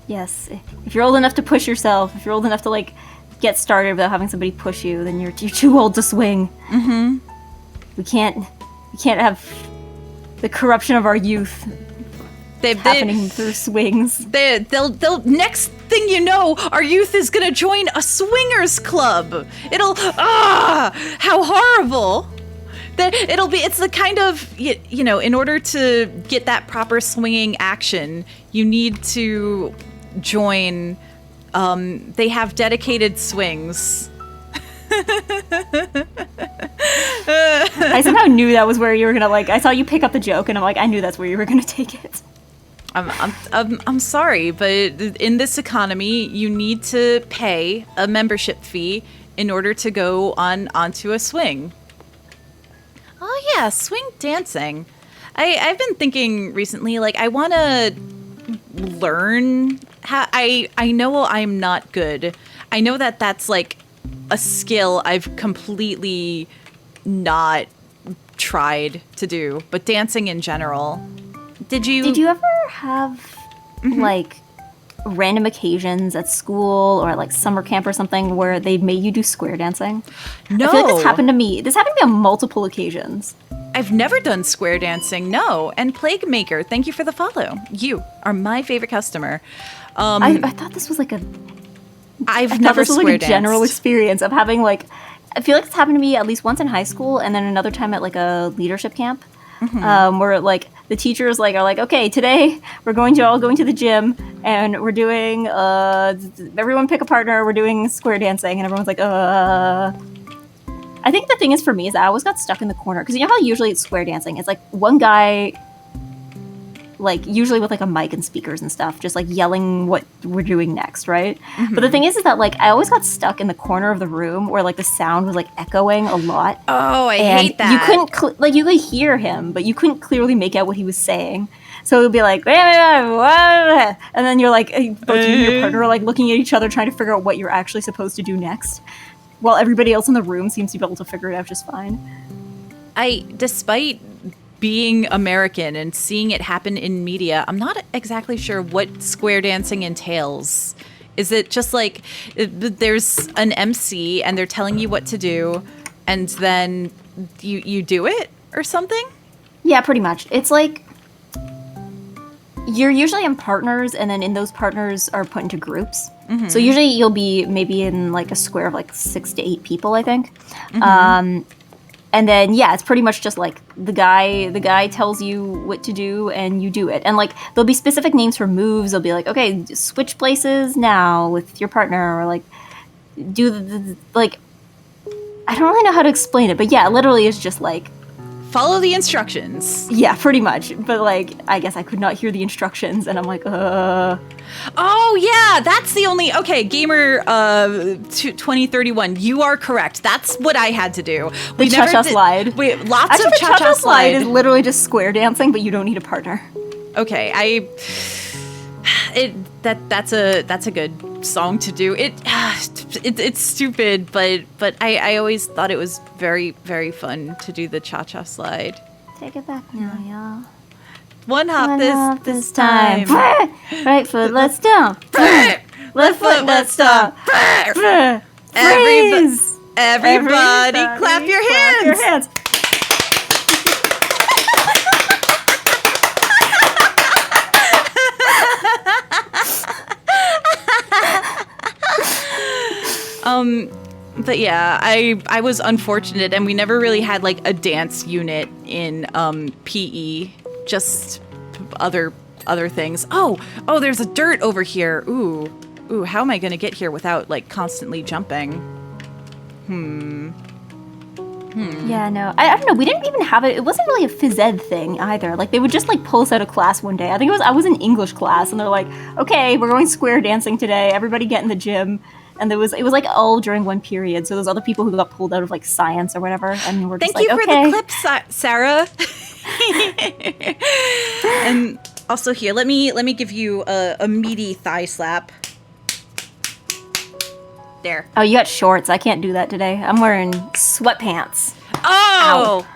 Yes. If you're old enough to push yourself, if you're old enough to like get started without having somebody push you, then you're too old to swing. Mm-hmm. We can't have the corruption of our youth happening through swings. They'll next thing you know, our youth is gonna join a swingers club. How horrible. It's the kind of, in order to get that proper swinging action, you need to join, they have dedicated swings. I somehow knew that was where you were gonna I saw you pick up the joke and I'm like, I knew that's where you were gonna take it. I'm sorry, but in this economy, you need to pay a membership fee in order to go onto a swing. Oh yeah, swing dancing. I've been thinking recently, like, I want to learn how. I know I'm not good. I know that that's like a skill I've completely not tried to do, but dancing in general. Did you ever have like random occasions at school or like summer camp or something where they made you do square dancing? No. I feel like this happened to me. This happened to me on multiple occasions. I've never done square dancing, no. And Plague Maker, thank you for the follow. You are my favorite customer. I thought this was like a I've never this was square like a general danced. experience of having like, I feel like it's happened to me at least once in high school and then another time at like a leadership camp. Where like the teachers like are like, okay, today we're all going to the gym and we're doing everyone pick a partner, we're doing square dancing, and everyone's like I think the thing is for me is that I always got stuck in the corner because you know how usually it's square dancing, it's like one guy like usually with like a mic and speakers and stuff just like yelling what we're doing next, right? But the thing is that like I always got stuck in the corner of the room where like the sound was like echoing a lot. Oh, I And hate that. you couldn't like you could hear him, but you couldn't clearly make out what he was saying. So it would be like, and then you're like, both you and your partner are like looking at each other, trying to figure out what you're actually supposed to do next, while everybody else in the room seems to be able to figure it out just fine. Despite being American and seeing it happen in media, I'm not exactly sure what square dancing entails. Is it just like there's an MC and they're telling you what to do, and then you do it or something? Yeah, pretty much. It's like you're usually in partners, and then in those partners are put into groups. So usually you'll be maybe in like a square of like 6 to 8 people, I think. And then yeah, it's pretty much just like the guy tells you what to do and you do it. And like there'll be specific names for moves. They'll be like, okay, switch places now with your partner, or like do the like I don't really know how to explain it, but yeah, literally it's just like Follow the instructions. yeah, pretty much. But like I guess I could not hear the instructions and I'm like Oh yeah, that's the only gamer 2031. You are correct. That's what I had to do. the cha-cha slide. Wait, lots Actually, of the cha-cha slide. is literally just square dancing, but you don't need a partner. Okay, that's a good song to do. It's stupid, but I always thought it was very, very fun to do the cha-cha slide. Take it back now, y'all. One hop this time. Right foot, let's stomp. Left foot, let's stomp. Freeze! Everybody clap your hands. But yeah, I was unfortunate, and we never really had like a dance unit in PE. Just other things. Oh, there's a dirt over here. Ooh, how am I gonna get here without like constantly jumping? Yeah, no. I don't know. We didn't even have it. It wasn't really a phys ed thing either. Like, they would just, like, pull us out of class one day. I was in English class, and they're like, okay, we're going square dancing today. Everybody get in the gym. And it was, like, all during one period. So there's other people who got pulled out of, like, science or whatever. And we're just Thank like, you for okay. the clip, Sarah. And also here, let me give you a meaty thigh slap. There. Oh, you got shorts. I can't do that today. I'm wearing sweatpants. Oh!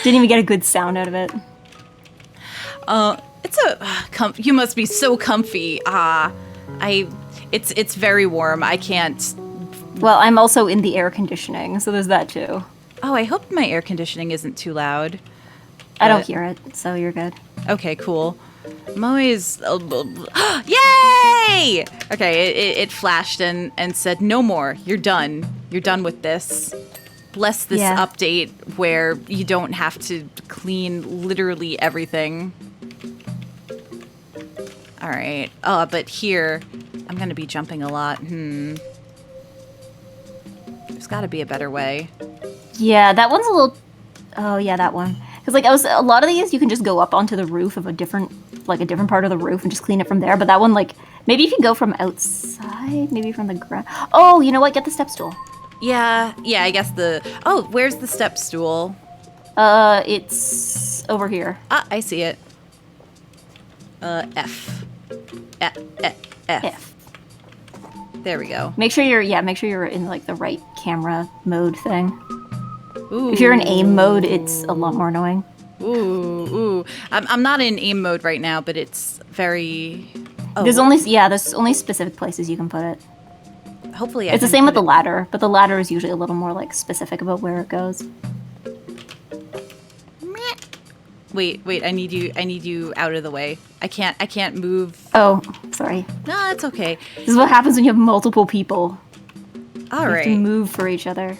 Didn't even get a good sound out of it. It's you must be so comfy. It's very warm. I can't. Well, I'm also in the air conditioning, so there's that too. Oh, I hope my air conditioning isn't too loud. I don't hear it, so you're good. Okay, cool. I'm always... Yay! Okay, it flashed and said, no more. You're done. You're done with this. Bless this update where you don't have to clean literally everything. All right. But here, I'm going to be jumping a lot. There's got to be a better way. Yeah, that one's a little... Oh, yeah, that one. Because, like, a lot of these, you can just go up onto the roof of a different part of the roof and just clean it from there. But that one, like, maybe if you go from outside, maybe from the ground. Oh, you know what? Get the step stool. Yeah, I guess where's the step stool? It's over here. Ah, I see it. F. F. F. There we go. Make sure you're in like the right camera mode thing. Ooh. If you're in aim mode, it's a lot more annoying. Ooh. I'm not in aim mode right now, but it's very... Oh, There's only specific places you can put it. hopefully It's the same with the ladder, but the ladder is usually a little more like specific about where it goes. Wait, I need you out of the way. I can't move. Oh, sorry. No, it's okay. This is what happens when you have multiple people. All You have to right. move for each other.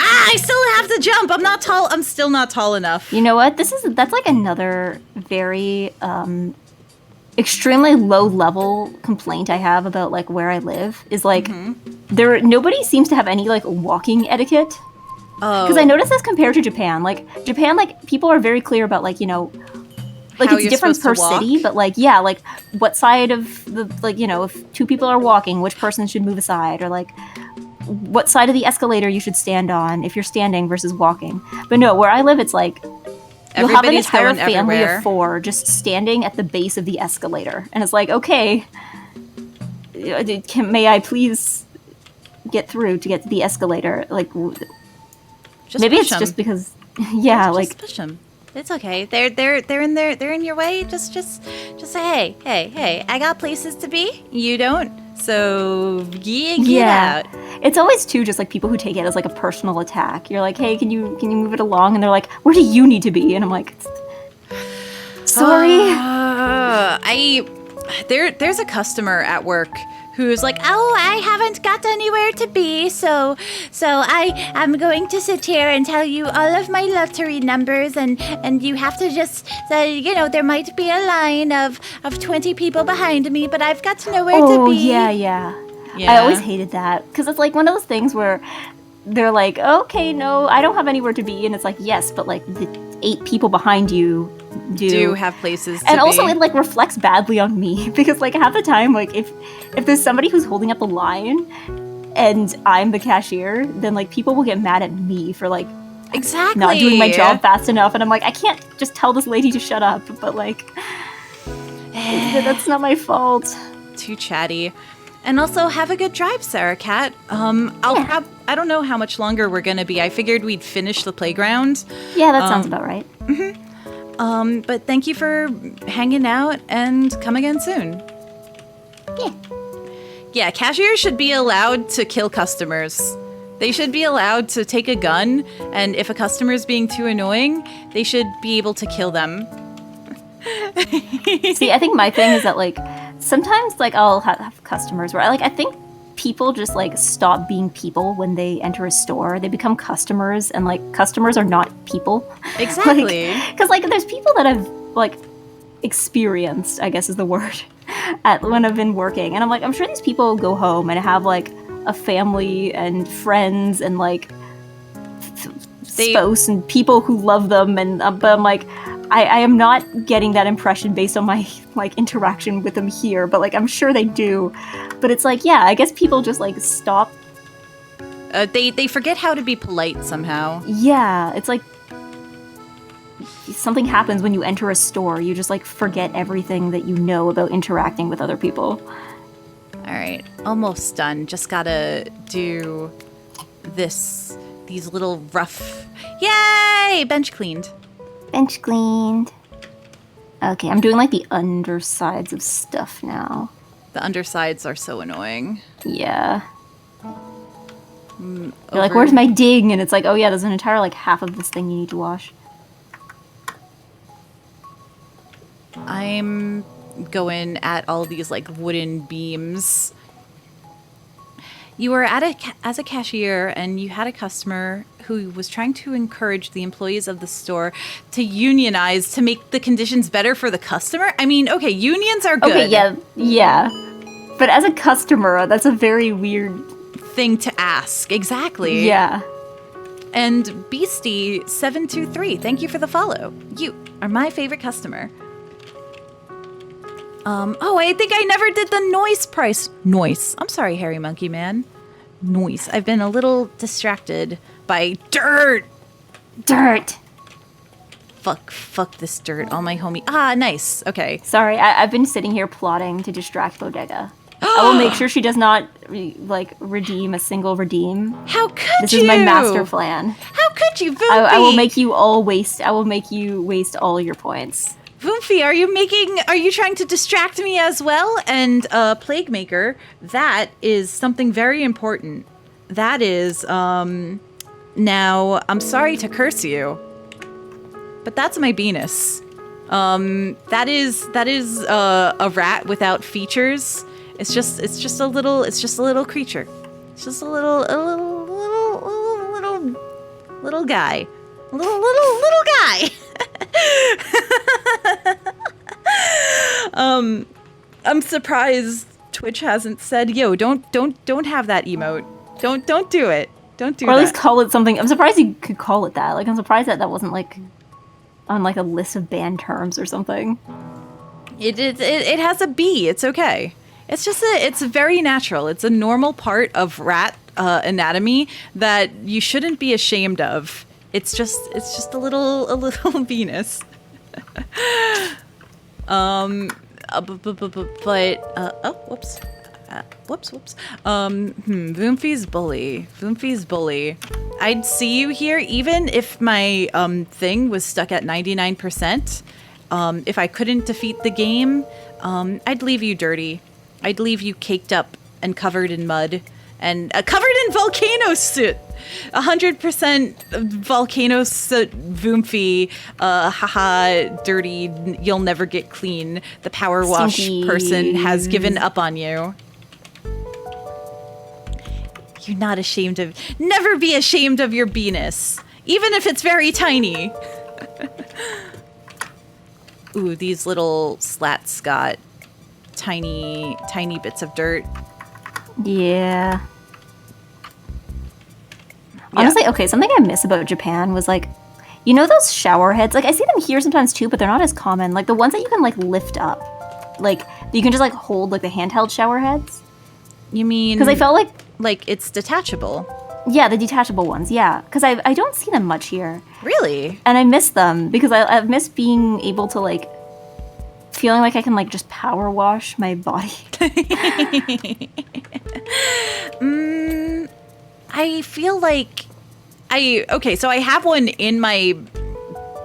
Ah, I still have to jump. I'm not tall. I'm still not tall enough. You know what? That's like another very extremely low level complaint I have about like where I live is like nobody seems to have any like walking etiquette. Oh, Because I noticed this compared to Japan. Like Japan, like people are very clear about like, you know, like How it's you're different per supposed to city, walk? but like yeah, like what side of the like, you know, if two people are walking, which person should move aside, or like what side of the escalator you should stand on if you're standing versus walking. But no, where I live, it's like you'll have an everybody's entire going family everywhere. of 4 just standing at the base of the escalator, and it's like, okay, may I please get through to get to the escalator? Like, Just maybe push it's 'em. just because, yeah, Just like push them. It's okay. They're in your way. Just say, hey, I got places to be. You don't. So get out. It's always too just like people who take it as like a personal attack. You're like, hey, can you move it along? And they're like, where do you need to be? And I'm like, sorry. There's a customer at work who's like, oh, I haven't got anywhere to be, so I'm going to sit here and tell you all of my lottery numbers, and you have to just say, you know, there might be a line of 20 people behind me, but I've got nowhere to be. Yeah. I always hated that because it's like one of those things where they're like, okay, no, I don't have anywhere to be, and it's like, yes, but like the 8 people behind you do have places to and also be. it like reflects badly on me because like half the time, like if there's somebody who's holding up the line and I'm the cashier, then like people will get mad at me for like Exactly. not doing my job fast enough, and I'm like, I can't just tell this lady to shut up, but like that's not my fault. Too chatty. And also, have a good drive, Sarah Cat. I don't know how much longer we're gonna be. I figured we'd finish the playground. Yeah, that sounds about right. But thank you for hanging out, and come again soon. Yeah. Yeah, cashiers should be allowed to kill customers. They should be allowed to take a gun, and if a customer is being too annoying, they should be able to kill them. See, I think my thing is that like sometimes like I'll have customers where I think people just like stop being people when they enter a store. They become customers, and like customers are not people. Exactly. Because like there's people that I've like experienced, I guess is the word, at when I've been working, and I'm like, I'm sure these people go home and have like a family and friends and like spouse and people who love them, and but I'm like, I am not getting that impression based on my like interaction with them here, but like I'm sure they do. But it's like, yeah, I guess people just like stop. They forget how to be polite somehow. Yeah, it's like something happens when you enter a store. You just like forget everything that you know about interacting with other people. All right, almost done. Just gotta do these little rough. Yay! Bench cleaned. Bench cleaned. Okay, I'm doing like the undersides of stuff now. The undersides are so annoying. Yeah. You're like, where's my ding? And it's like, oh yeah, there's an entire like half of this thing you need to wash. I'm going at all these like wooden beams. You were as a cashier, and you had a customer who was trying to encourage the employees of the store to unionize to make the conditions better for the customer. I mean, okay, unions are good. Okay, yeah. But as a customer, that's a very weird thing to ask. Exactly. Yeah. And Beastie723, thank you for the follow. You are my favorite customer. I think I never did the noise price. Noise. I'm sorry, Hairy Monkey Man. Noise. I've been a little distracted by dirt. Dirt. Fuck this dirt. All my homie. Ah, nice. Okay. Sorry, I've been sitting here plotting to distract Bodega. I will make sure she does not redeem a single redeem. How could This you? is my master plan. How could you, Voomfie? I will make you all waste. I will make you waste all your points. Voomfie, are you trying to distract me as well? And Plague Maker, that is something very important. That is, now, I'm sorry to curse you, but that's my Venus. That is a rat without features. It's just a little creature. It's just a little guy. Little guy. I'm surprised Twitch hasn't said, "Yo, don't have that emote. Don't do it. Don't do that." Or at least call it something. I'm surprised you could call it that. Like, I'm surprised that wasn't like on like a list of banned terms or something. It has a B. It's okay. It's very natural. It's a normal part of rat anatomy that you shouldn't be ashamed of. It's just a little Venus. Whoops. Voomfie's bully. I'd see you here even if my thing was stuck at 99%. If I couldn't defeat the game, I'd leave you dirty. I'd leave you caked up and covered in mud and covered in volcano soot. 100% volcano soot, Voomfie. Haha, dirty. You'll never get clean. The power wash Stinky. person has given up on you. You're not ashamed of. Never be ashamed of your penis, even if it's very tiny. Ooh, these little slats got tiny bits of dirt. Yeah. Honestly, okay, something I miss about Japan was like, you know those shower heads? Like, I see them here sometimes too, but they're not as common. Like the ones that you can like lift up. Like, you can just like hold like the handheld shower heads. You mean? Because I felt like it's detachable. Yeah, the detachable ones, yeah. Because I don't see them much here. Really? And I miss them because I miss being able to like, feeling like I can like just power wash my body. I feel like so I have one in my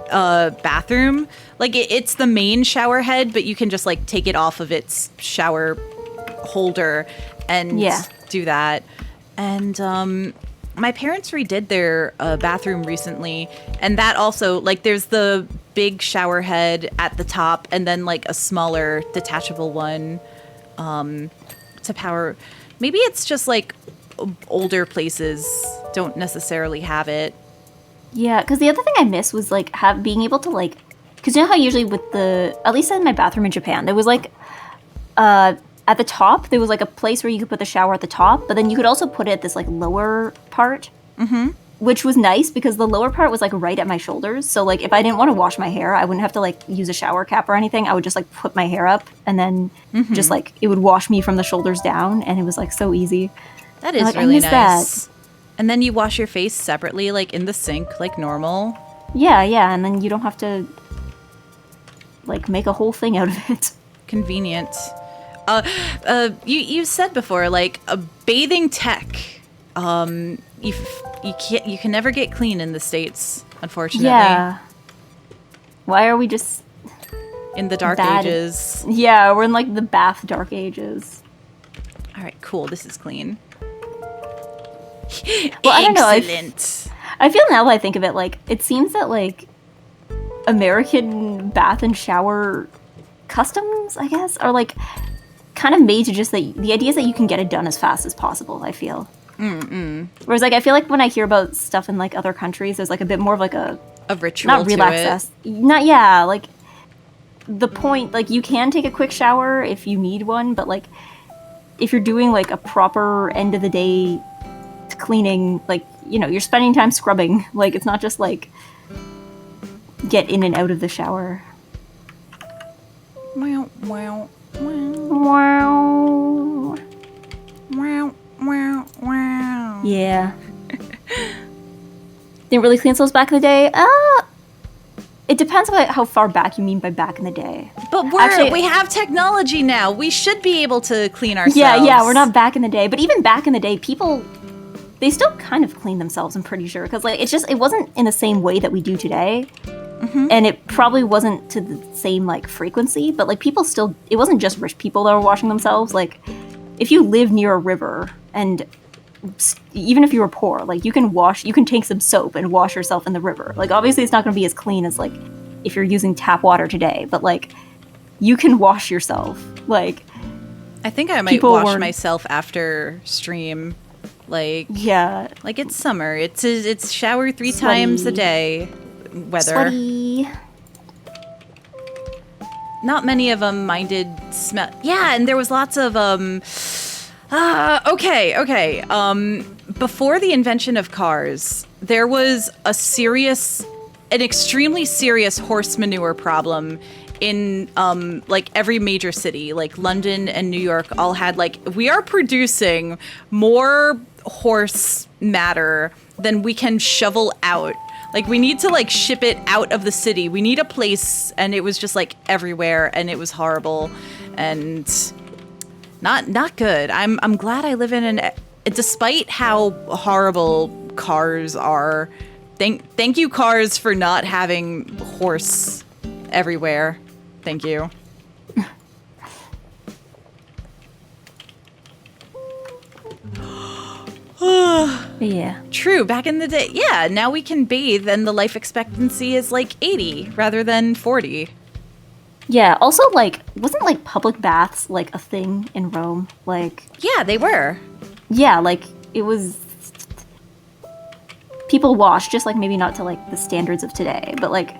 bathroom. Like it's the main shower head, but you can just like take it off of its shower holder and do that. And my parents redid their bathroom recently, and that also like there's the big shower head at the top and then like a smaller detachable one to power. Maybe it's just like older places don't necessarily have it. Yeah, because the other thing I miss was like being able to like, because you know how usually with at least in my bathroom in Japan, there was like at the top there was like a place where you could put the shower at the top, but then you could also put it at this like lower part, which was nice because the lower part was like right at my shoulders. So like if I didn't want to wash my hair, I wouldn't have to like use a shower cap or anything. I would just like put my hair up and then just like it would wash me from the shoulders down, and it was like so easy. That is really nice. And then you wash your face separately, like in the sink, like normal. Yeah, and then you don't have to like make a whole thing out of it. Convenient. You said before, like a bathing tech. You can never get clean in the States, unfortunately. Yeah. Why are we just in the dark ages? Yeah, we're in like the bath dark ages. All right, cool. This is clean. Well, I don't know. Excellent. I feel now that I think of it, like it seems that like American bath and shower customs, I guess, are like kind of made to just the idea is that you can get it done as fast as possible. I feel. Whereas like I feel like when I hear about stuff in like other countries, there's like a bit more of like a ritual. Not relax. Like the point, like you can take a quick shower if you need one, but like if you're doing like a proper end of the day cleaning, like, you know, you're spending time scrubbing. Like it's not just like get in and out of the shower. Wow, wow, Wow. wow, wow, wow. Yeah. didn't really clean themselves back in the day. It depends on how far back you mean by back in the day. But we have technology now. We should be able to clean ourselves. Yeah, we're not back in the day. But even back in the day, people, they still kind of clean themselves, I'm pretty sure. Because, like, it wasn't in the same way that we do today. Mm-hmm. And it probably wasn't to the same, like, frequency. But, like, people still, it wasn't just rich people that were washing themselves. Like, if you live near a river, and even if you were poor, like, you can take some soap and wash yourself in the river. Like, obviously it's not going to be as clean as, like, if you're using tap water today, but, like, you can wash yourself. Like, I think I might wash myself after stream. Like, yeah, like it's summer. It's shower 3 times a day weather. Sweaty. Not many of them minded smell. Yeah, and there was lots of okay. Before the invention of cars, there was an extremely serious horse manure problem in like every major city. Like London and New York all had, like, we are producing more horse matter than we can shovel out. Like, we need to, like, ship it out of the city. We need a place, and it was just, like, everywhere, and it was horrible and not good. I'm glad I live in despite how horrible cars are. Thank you, cars, for not having horse everywhere. Thank you. Yeah. True, back in the day. Yeah, now we can bathe and the life expectancy is like 80 rather than 40. Yeah, also, like, wasn't, like, public baths, like, a thing in Rome? Like... Yeah, they were. Yeah, like, it was... People washed, just, like, maybe not to, like, the standards of today, but, like...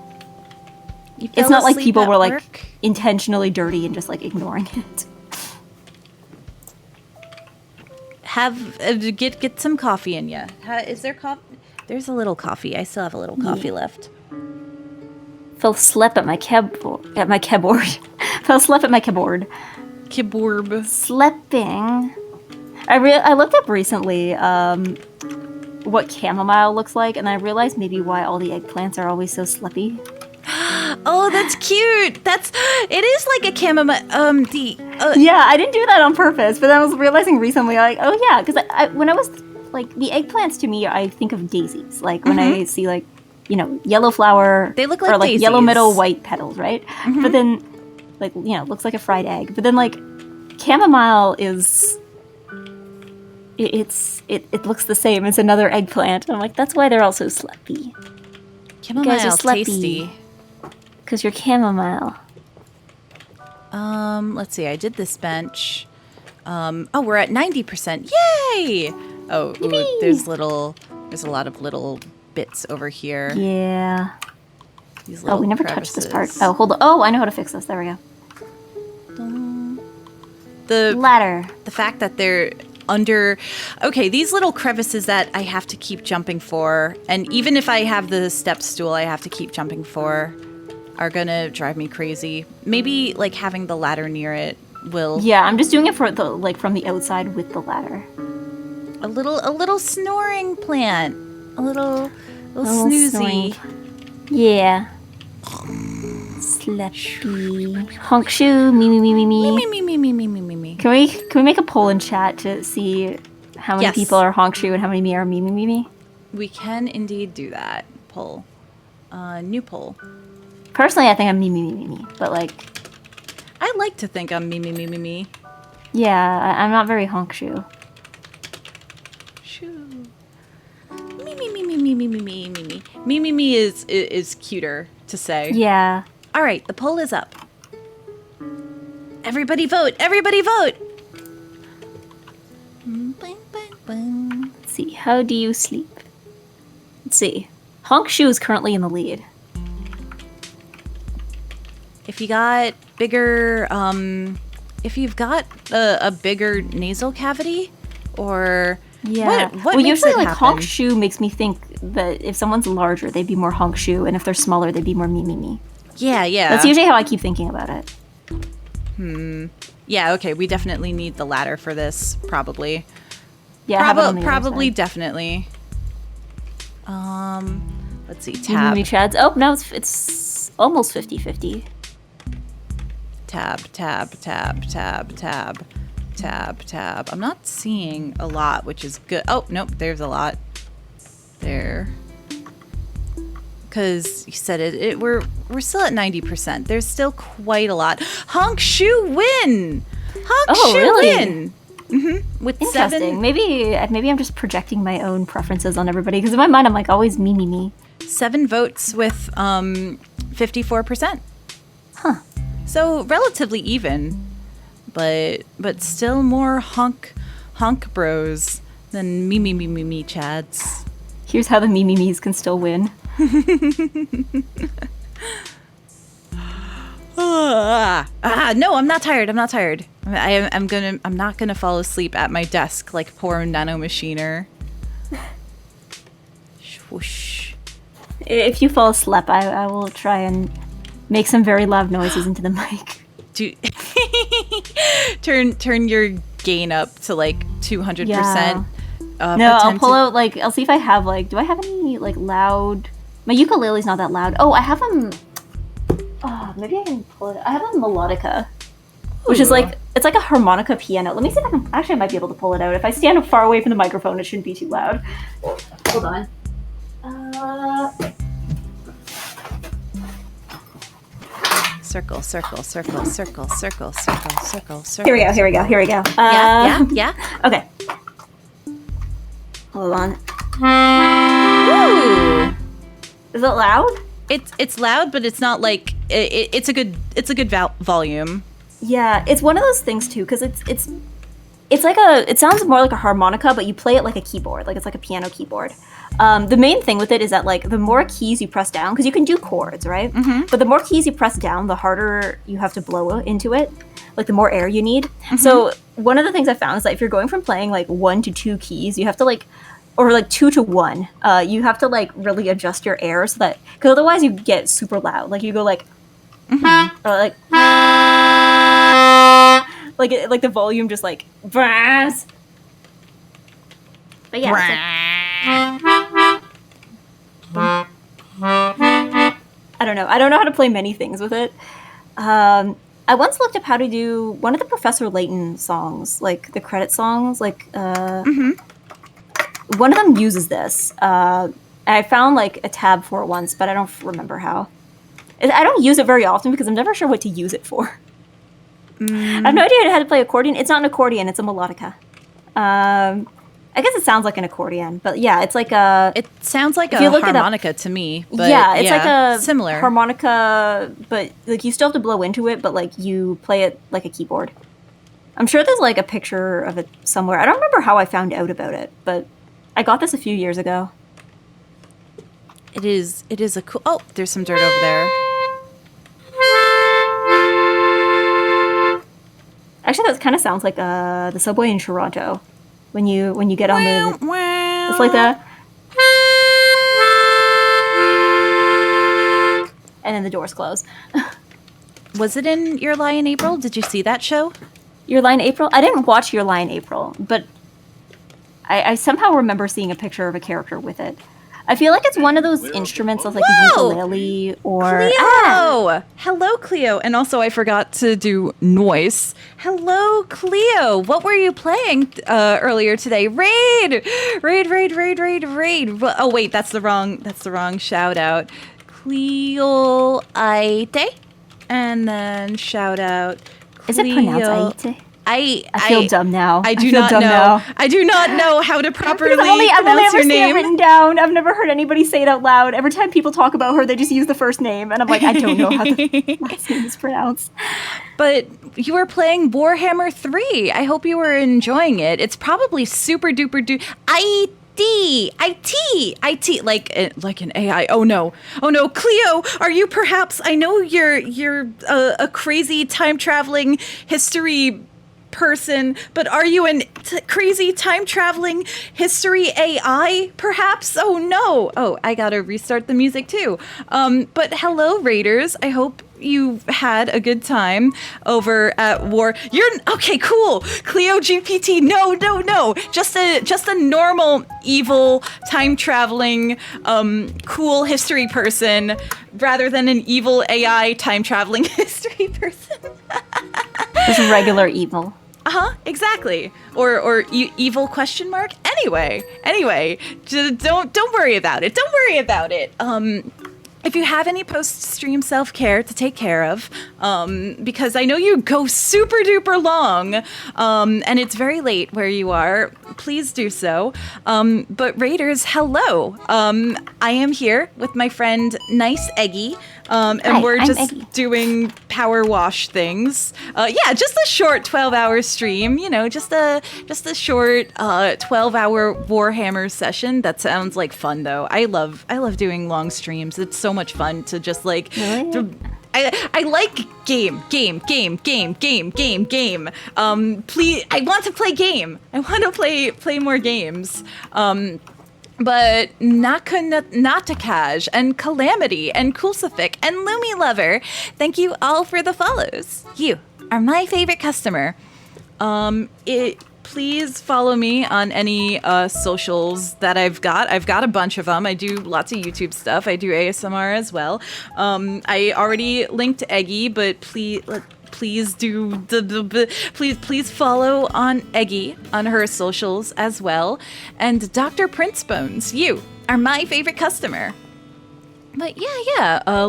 It's not like people were, like, intentionally dirty and just, like, ignoring it. Get some coffee in ya. Is there coffee? There's a little coffee. I still have a little coffee left. Fell asleep at my keyboard. Fell asleep at my keyboard. Keyboard. Sleeping. I looked up recently what chamomile looks like, and I realized maybe why all the eggplants are always so slippy. Oh, that's cute. It is like a chamomile. Yeah, I didn't do that on purpose, but I was realizing recently, like, oh yeah, because when I was like, the eggplants to me, I think of daisies. Like when I see, like, you know, yellow flower, they look like or like daisies. Yellow middle, white petals, right? But then, like, you know, looks like a fried egg. But then, like, chamomile is. It looks the same. It's another eggplant. I'm like, that's why they're all so sleepy. Chamomile's tasty. Because you're chamomile. Let's see. I did this bench. We're at 90%. Yay! Oh, ooh, there's a lot of little bits over here. Yeah. These we never touched this part. Oh, hold on. Oh, I know how to fix this. There we go. The ladder. The fact that they're under... Okay, these little crevices that I have to keep jumping for, and even if I have the step stool I have to keep jumping for, are gonna drive me crazy. Maybe, like, having the ladder near it will... Yeah, I'm just doing it for the, like, from the outside with the ladder. A little snoring plant. A little snoozy. Yeah. Sleepy. Honk shoe. Me. Me. Can we make a poll in chat to see how many people are honk shoe and how many are me? We can indeed do that. Poll. New poll. Personally, I think I'm me. But, like... I like to think I'm me. Yeah, I'm not very honk shoe. Me is cuter to say. Yeah. All right, the poll is up. Everybody vote! Let's see, how do you sleep? Let's see. Honk shoe is currently in the lead. If you got bigger, if you've got a bigger nasal cavity, or... Yeah. What makes usually, it like, happen? honk shoe makes me think that if someone's larger, they'd be more honk shoe, and if they're smaller, they'd be more me. Yeah. That's usually how I keep thinking about it. Yeah, okay, we definitely need the ladder for this, probably. Yeah, Probably, definitely. Let's see. How Tab. many chads? Oh, now it's almost 50-50. Tab. I'm not seeing a lot, which is good. Oh, nope, there's a lot there. Because you said it we're still at 90%. There's still quite a lot. Honk Shoe win. Really? Win. With Interesting. 7. Maybe I'm just projecting my own preferences on everybody because in my mind I'm like always me. 7 votes with 54%. Huh. So relatively even, but still more honk bros than me chads. Here's how the me's can still win. No, I'm not tired. I'm not gonna fall asleep at my desk like poor nanomachiner. Swoosh. If you fall asleep, I will try and make some very loud noises into the mic. Turn your gain up to like 200%. Yeah. No, I'll pull out like I'll see if I have like. Do I have any like loud? My ukulele's not that loud. Oh, I have Oh, maybe I can pull it. I have a melodica, which is like it's like a harmonica piano. Let me see if I can. Actually, I might be able to pull it out. If I stand far away from the microphone, it shouldn't be too loud. Hold on. Circle. Here we go. Yeah. Okay. Hold on. Ooh. Is it loud? It's loud, but it's not like it's a good volume. Yeah, it's one of those things too, because it's like it sounds more like a harmonica, but you play it like a keyboard, like it's like a piano keyboard. The main thing with it is that like the more keys you press down, because you can do chords, right? Mm-hmm. But the more keys you press down, the harder you have to blow into it. Like the more air you need. Mm-hmm. So one of the things I found is that if you're going from playing like 1 to 2 keys, you have to like, or like 2 to 1, you have to like really adjust your air so that, because otherwise you get super loud. Like you go like, or like the volume just like, brass. But yeah. I don't know how to play many things with it. I once looked up how to do one of the Professor Layton songs, like the credit songs, like one of them uses this. I found like a tab for it once, but I don't remember how. I don't use it very often because I'm never sure what to use it for. I have no idea how to play accordion. It's not an accordion, it's a melodica. I guess it sounds like an accordion, but yeah, it's like a... It sounds like a harmonica to me, but yeah, it's like a similar harmonica, but like you still have to blow into it, but like you play it like a keyboard. I'm sure there's like a picture of it somewhere. I don't remember how I found out about it, but I got this a few years ago. It is a cool... Oh, there's some dirt over there. Actually, that kind of sounds like the subway in Toronto. When you get on the... It's like that. And then the doors close. Was it in Your Lie in April? Did you see that show? Your Lie in April? I didn't watch Your Lie in April, but I somehow remember seeing a picture of a character with it. I feel like it's one of those instruments that's like a ukulele or... Cleo! Hello, Cleo. And also, I forgot to do noise. Hello, Cleo. What were you playing earlier today? Raid! Oh, wait, that's the wrong shout out. Cleo Aite. And then shout out Cleo. Is it pronounced Aite? I feel dumb now. I do not know. Now. I do not know how to properly I've only pronounce ever your seen name. it written down. I've never heard anybody say it out loud. Every time people talk about her, they just use the first name, and I'm like, I don't know how the last name is pronounced. But you were playing Warhammer 3. I hope you were enjoying it. It's probably super duper IT, like an AI. Oh no, Cleo, are you perhaps? I know you're a crazy time traveling history person, but are you an crazy time traveling history AI perhaps? Oh no. Oh, I gotta restart the music too. But hello, Raiders. I hope you had a good time over at War. You're okay, cool. Cleo GPT. No. Just a normal evil time traveling cool history person rather than an evil AI time traveling history person. Just regular evil. Exactly. Or evil question mark. Anyway, don't worry about it. Don't worry about it. If you have any post-stream self-care to take care of, because I know you go super duper long, and it's very late where you are, please do so. But Raiders, hello. I am here with my friend Nice Eggy, and Hi, we're I'm just Eggy. doing power wash things. Just a short 12-hour stream, just a short 12-hour Warhammer session. That sounds like fun though. I love doing long streams. It's so much fun to just like Really? I like game. Please, I want to play game. I want to play more games. But Natakaj and Calamity and Kulsifik and Lumi Lover, thank you all for the follows. You are my favorite customer. Please follow me on any socials that I've got. I've got a bunch of them. I do lots of YouTube stuff. I do ASMR as well. I already linked Eggy, but please do please follow on Eggy on her socials as well. And Dr. Prince Bones, you are my favorite customer. But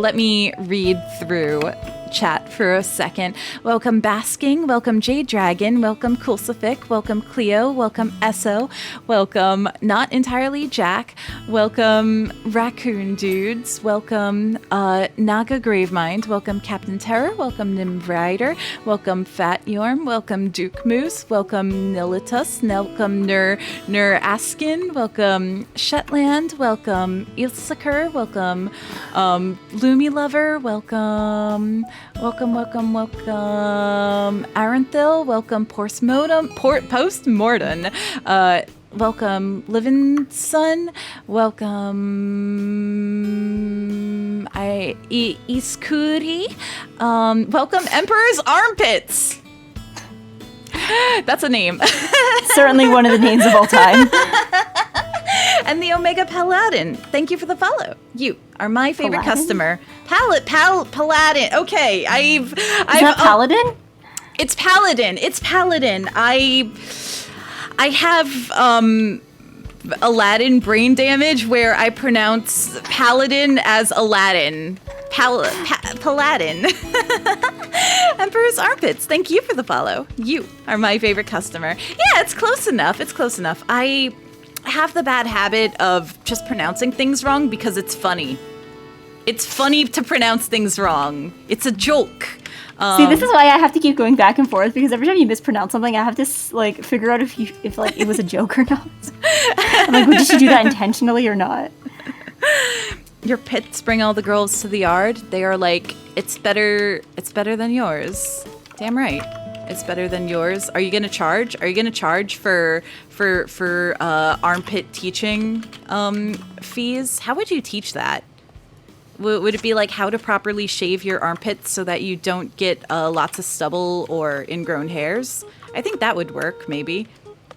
let me read through chat for a second. Welcome Basking, welcome Jade Dragon, welcome Kulsifik, welcome Cleo, welcome Esso, welcome Not Entirely Jack, welcome Raccoon Dudes, welcome Naga Gravemind, welcome Captain Terror, welcome Nim Rider, welcome Fat Yorm, welcome Duke Moose, welcome Nilitus, welcome Nur Askin, welcome Shetland, welcome Ilsaker, welcome Lumi Lover, welcome Aranthil, welcome Postmortem, welcome Livin' Sun, welcome Iskuri, welcome Emperor's Armpits. That's a name. Certainly one of the names of all time. And the Omega Paladin, thank you for the follow. You are my favorite Paladin? customer. Paladin. Okay, Is that Paladin? It's Paladin. I have Aladdin brain damage where I pronounce Paladin as Aladdin. Paladin. Emperor's Armpits, thank you for the follow. You are my favorite customer. Yeah, it's close enough. I have the bad habit of just pronouncing things wrong because it's funny. It's funny to pronounce things wrong. It's a joke. See, this is why I have to keep going back and forth, because every time you mispronounce something, I have to figure out if it was a joke or not. I'm like, well, did she do that intentionally or not? Your pits bring all the girls to the yard. They are like, it's better than yours. Damn right. It's better than yours. Are you gonna charge? Are you gonna charge for armpit teaching fees? How would you teach that? Would it be like how to properly shave your armpits so that you don't get lots of stubble or ingrown hairs? I think that would work, maybe.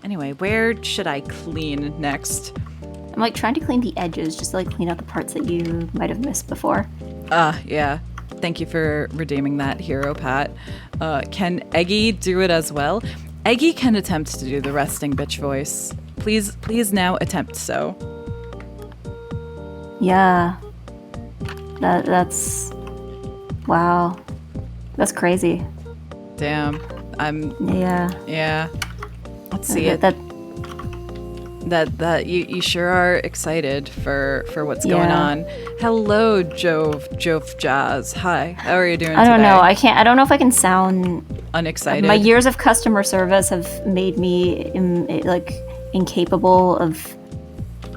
Anyway, where should I clean next? I'm like trying to clean the edges, just to like clean out the parts that you might have missed before. Yeah. Thank you for redeeming that, Hero Pat. Can Eggy do it as well? Eggy can attempt to do the resting bitch voice. Please now attempt so. Yeah. That's... Wow. That's crazy. Damn. Yeah. Let's see it. That you sure are excited for what's going on. Hello, Jove Jazz. Hi. How are you doing today? I don't know. I don't know if I can sound unexcited. My years of customer service have made me incapable of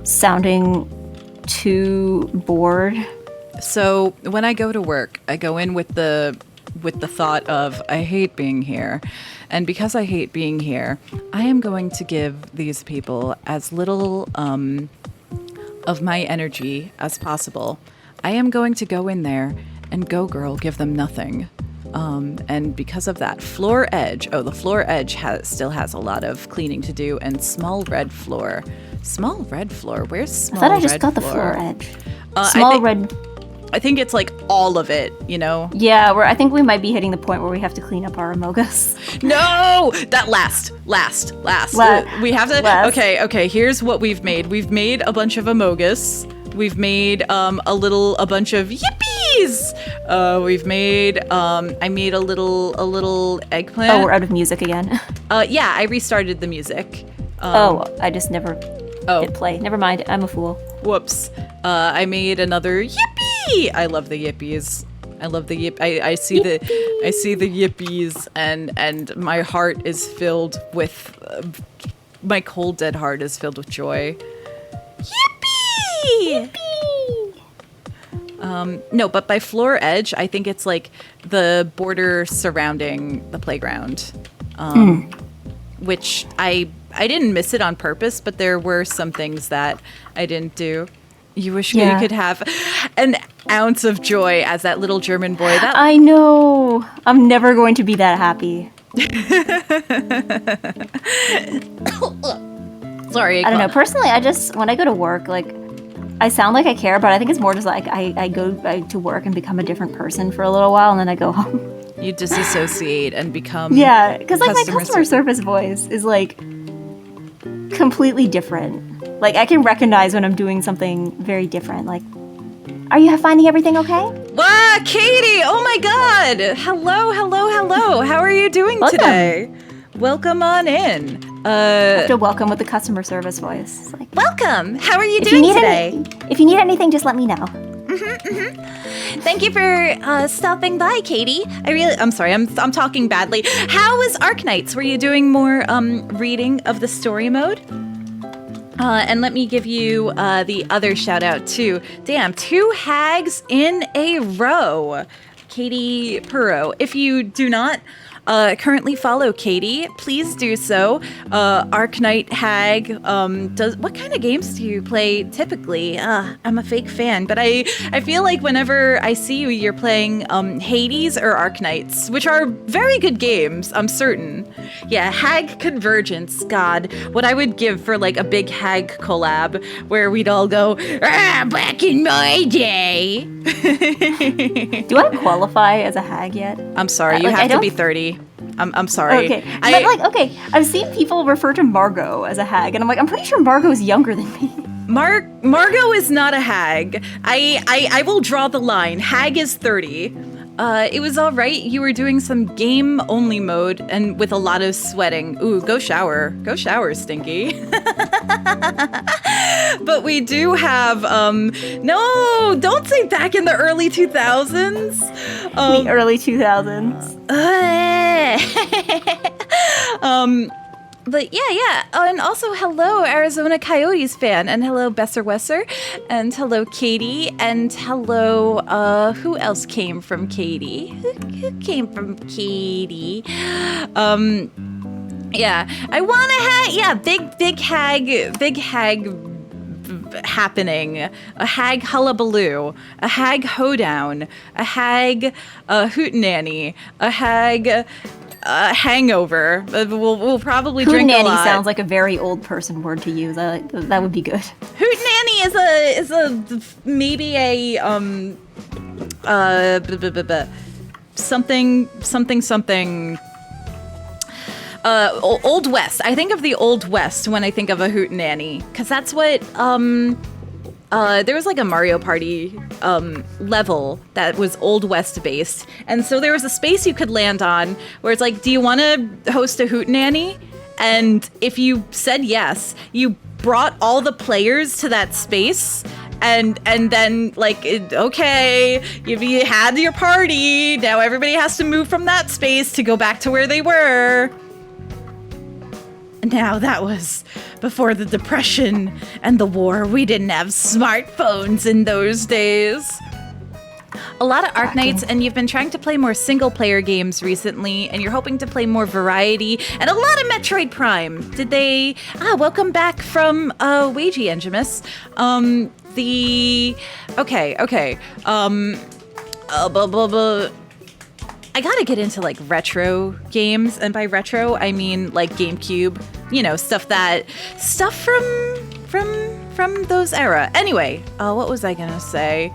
sounding too bored. So when I go to work, I go in with the thought of I hate being here. And because I hate being here, I am going to give these people as little of my energy as possible. I am going to go in there and Go Girl give them nothing. And because of that, Floor Edge, the Floor Edge still has a lot of cleaning to do, and Small Red Floor. Small Red Floor? Where's Small Red Floor? I thought I just got the Floor Edge. I think it's like all of it, you know? Yeah, I think we might be hitting the point where we have to clean up our Amogus. No! That last. We have to... Last. Okay, here's what we've made. We've made a bunch of Amogus. We've made a bunch of yippies. We've made I made a little eggplant. Oh, we're out of music again. Yeah, I restarted the music. I just never hit play. Never mind, I'm a fool. Whoops. I made another yippee. I love the yippies. I love the yip. I see the yippies, and my heart is filled with my cold dead heart is filled with joy. Yippee! No, but by Floor Edge, I think it's like the border surrounding the playground, which I didn't miss it on purpose, but there were some things that I didn't do. You wish you could have an ounce of joy as that little German boy. I know. I'm never going to be that happy. Sorry. I don't know. Personally, when I go to work, like, I sound like I care, but I think it's more just like I go to work and become a different person for a little while, and then I go home. You disassociate and become... Yeah, because like my customer service voice is like completely different. Like, I can recognize when I'm doing something very different. Like, are you finding everything okay? Wow, Katie! Oh my God! Hello. How are you doing today? Welcome on in. I have to welcome with the customer service voice. It's like, welcome! How are you doing today? If you need anything, just let me know. Thank you for stopping by, Katie. I'm sorry, I'm talking badly. How was Arknights? Were you doing more reading of the story mode? And let me give you the other shout out too. Damn, 2 hags in a row. Katie Perot. If you do not currently follow Katie, please do so. Arknight Hag what kind of games do you play typically? I'm a fake fan, but I feel like whenever I see you, you're playing Hades or Arknights, which are very good games, I'm certain. Yeah, Hag Convergence, God, what I would give for like a big Hag collab where we'd all go, back in my day. Do I qualify as a hag yet? I'm sorry, you have to be 30. I'm sorry. Okay, I've seen people refer to Margot as a hag, and I'm like, I'm pretty sure Margot is younger than me. Margot is not a hag. I will draw the line. Hag is 30. It was all right. You were doing some game only mode and with a lot of sweating. Ooh, go shower, Stinky. But we do have no, don't say back in the early 2000s. The early 2000s. But yeah. Oh, and also hello, Arizona Coyotes fan, and hello, Besser Wesser, and hello, Katie, and hello, who else came from Katie? Who came from Katie? Yeah, I want to big hag happening, a hag hullabaloo, a hag hoedown, a hag hootenanny, a hag hangover. We'll probably drink a lot. Sounds like a very old person word to use. That would be good. Hootenanny is a maybe a something. Old West. I think of the Old West when I think of a hootenanny, because that's what there was like a Mario Party level that was Old West based, and so there was a space you could land on where it's like, do you want to host a hootenanny? And if you said yes, you brought all the players to that space. And then, like, okay, you had your party. Now everybody has to move from that space to go back to where they were. Now that was before the Depression and the war. We didn't have smartphones in those days. A lot of Arknights, and you've been trying to play more single-player games recently, and you're hoping to play more variety, and a lot of Metroid Prime. Did they... welcome back from Wagey Engimus. I gotta get into like retro games, and by retro I mean like GameCube, you know, stuff from those era. Anyway, what was I gonna say?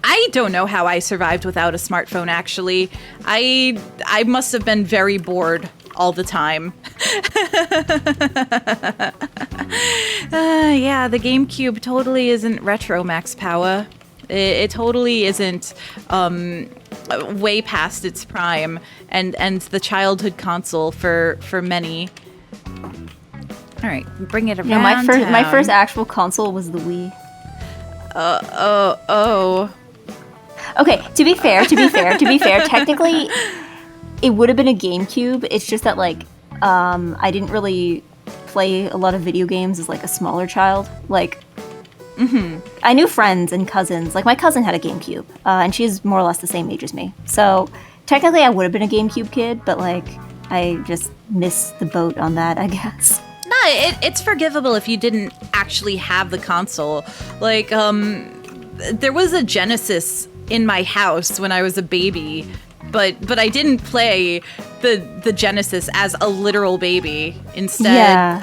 I don't know how I survived without a smartphone, actually. I must have been very bored all the time. Yeah, the GameCube totally isn't retro, Max Power. It totally isn't way past its prime and the childhood console for many. All right, bring it around. Yeah, my town. first actual console was the Wii. Okay, to be fair, technically, it would have been a GameCube. It's just that, like, I didn't really play a lot of video games as, like, a smaller child. Like, I knew friends and cousins. Like, my cousin had a GameCube, and she's more or less the same age as me. So, technically, I would have been a GameCube kid, but, like, I just missed the boat on that, I guess. No, it's forgivable if you didn't actually have the console. Like, there was a Genesis in my house when I was a baby, but I didn't play the Genesis as a literal baby. Instead,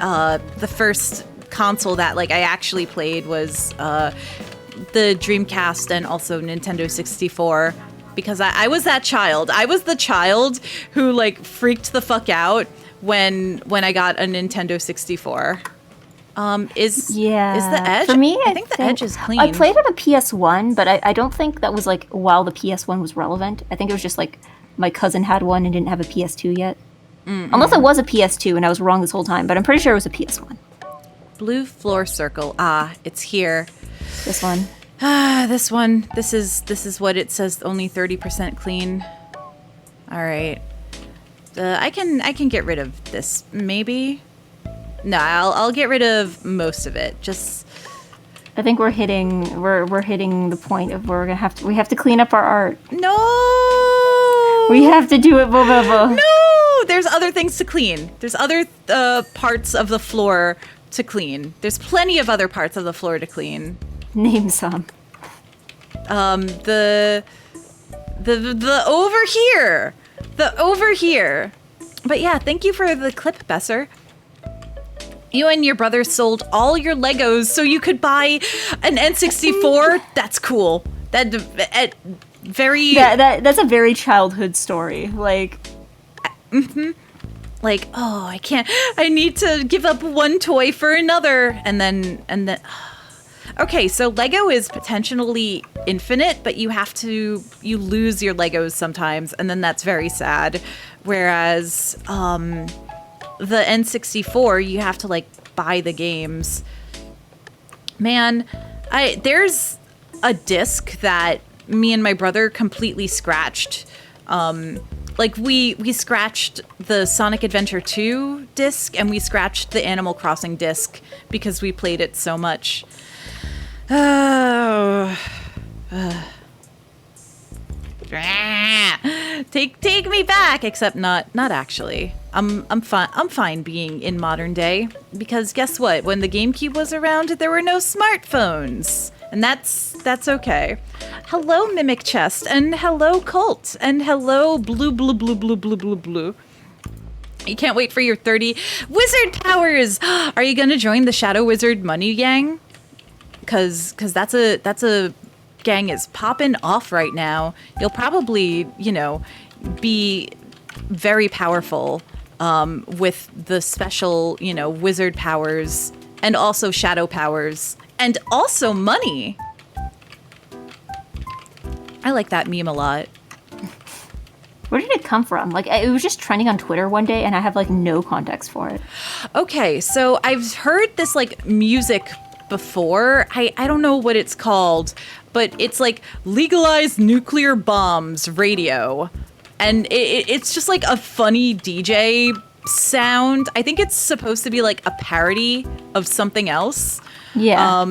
the first console that like I actually played was the Dreamcast and also Nintendo 64, because I was that child. I was the child who like freaked the fuck out when I got a Nintendo 64. Is the Edge? For me, I think the Edge is clean. I played on a PS1, but I don't think that was like while the PS1 was relevant. I think it was just like my cousin had one and didn't have a PS2 yet. Unless it was a PS2 and I was wrong this whole time, but I'm pretty sure it was a PS1. Blue floor circle. It's here. This one. This one. This is what it says. Only 30% clean. All right. I can get rid of this maybe. No, I'll get rid of most of it. Just I think we're hitting the point of where we have to clean up our art. No. We have to do it, blah. No, there's other things to clean. There's other parts of the floor to clean. There's plenty of other parts of the floor to clean. Name some. The over here. The over here. But yeah, thank you for the clip, Besser. You and your brother sold all your Legos so you could buy an N64. That's cool. That's a very childhood story. Like, like, oh, I need to give up one toy for another, and then. Okay, so Lego is potentially infinite, but you lose your Legos sometimes, and then that's very sad. Whereas, the N64, you have to like buy the games. Man, there's a disc that me and my brother completely scratched. Like we scratched the Sonic Adventure 2 disc, and we scratched the Animal Crossing disc because we played it so much. Take me back, except not actually. I'm fine being in modern day, because guess what? When the GameCube was around, there were no smartphones, and that's okay. Hello, Mimic Chest, and hello, Colt, and hello, blue. You can't wait for your 30 wizard powers. Are you gonna join the Shadow Wizard Money Gang? Cause that's a gang is popping off right now. You'll probably, be very powerful with the special, wizard powers, and also shadow powers, and also money. I like that meme a lot. Where did it come from? Like, it was just trending on Twitter one day, and I have like no context for it. Okay, so I've heard this like music before. I don't know what it's called, but it's like legalized nuclear bombs radio, and it's just like a funny DJ sound. I think it's supposed to be like a parody of something else. Yeah.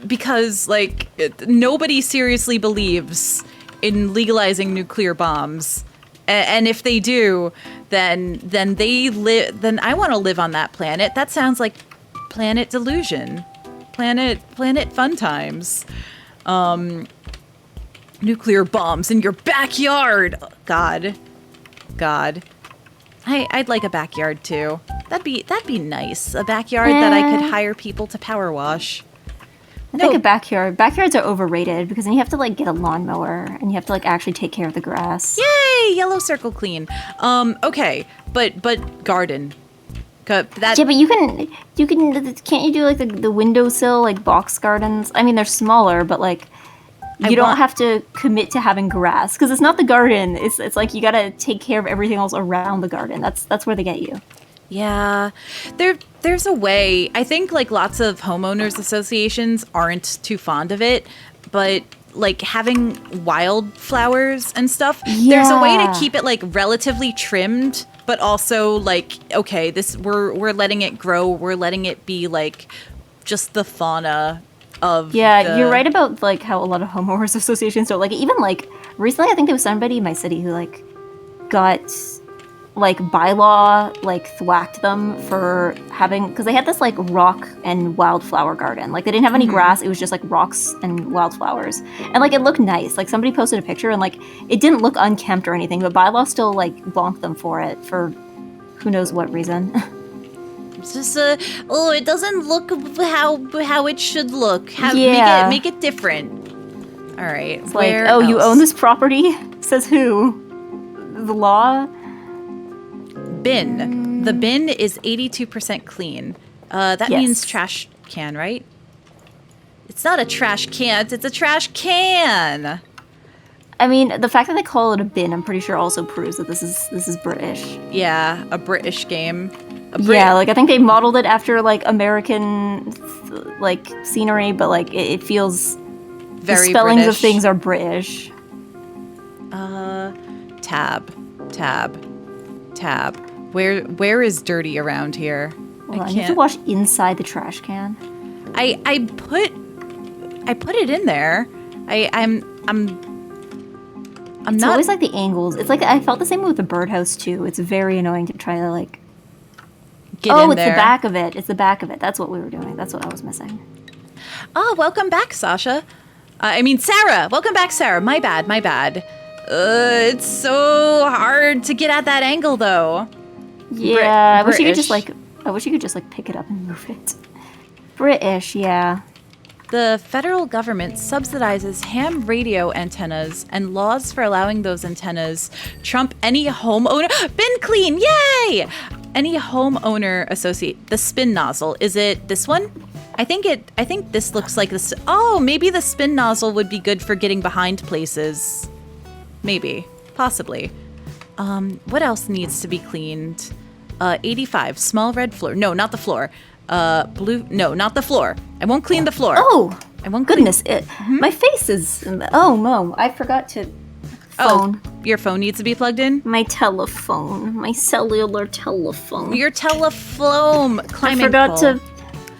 Because like nobody seriously believes in legalizing nuclear bombs, and if they do, then I want to live on that planet. That sounds like Planet Delusion. Planet Fun Times. Nuclear bombs in your backyard. God. I'd like a backyard too. That'd be nice. A backyard that I could hire people to power wash. I think a backyard. Backyards are overrated because then you have to like get a lawnmower and you have to like actually take care of the grass. Yay! Yellow circle clean. Okay, but garden. Yeah, but you can can't you do like the windowsill like box gardens? I mean, they're smaller, but like you don't have to commit to having grass because it's not the garden. It's like you gotta take care of everything else around the garden. That's where they get you. Yeah, there's a way. I think like lots of homeowners associations aren't too fond of it, but like having wildflowers and stuff, there's a way to keep it like relatively trimmed, but also like, okay, we're letting it grow. We're letting it be like just the fauna of you're right about like how a lot of homeowners associations don't like it. Even like recently, I think there was somebody in my city who like got like bylaw like thwacked them for having because they had this like rock and wildflower garden. Like they didn't have any grass, it was just like rocks and wildflowers, and like it looked nice. Like somebody posted a picture and like it didn't look unkempt or anything, but bylaw still like bonked them for it for who knows what reason. It's just it doesn't look how it should look. Make it different. All right, it's like, oh, you own this property? Says who? The law? Bin. The bin is 82% clean. That means trash can, right? It's not a trash can. It's a trash can. I mean, the fact that they call it a bin, I'm pretty sure also proves that this is British. Yeah, a British game. Yeah, like I think they modeled it after like American like scenery, but like it feels very the spellings British. Of things are British. Tab. Where is dirty around here? Well, you have to wash inside the trash can. I put it in there. I'm it's not always like the angles. It's like I felt the same with the birdhouse too. It's very annoying to try to like get in there. The back of it. It's the back of it. That's what we were doing. That's what I was missing. Oh, welcome back, Sasha. Sarah. Welcome back, Sarah. My bad. It's so hard to get at that angle, though. Yeah, I wish you could just like pick it up and move it. British, yeah. The federal government subsidizes ham radio antennas, and laws for allowing those antennas trump any homeowner. Bin clean, yay! Any homeowner associate the spin nozzle. Is it this one? I think this looks like this. Oh, maybe the spin nozzle would be good for getting behind places. Maybe, possibly. What else needs to be cleaned? 85, small red floor. No, not the floor. Blue. No, not the floor. I won't clean the floor. Oh, I won't. Goodness! My face is. Oh, Mo, I forgot to. Phone. Oh, your phone needs to be plugged in. My telephone, my cellular telephone. Your telephone climbing. I forgot to.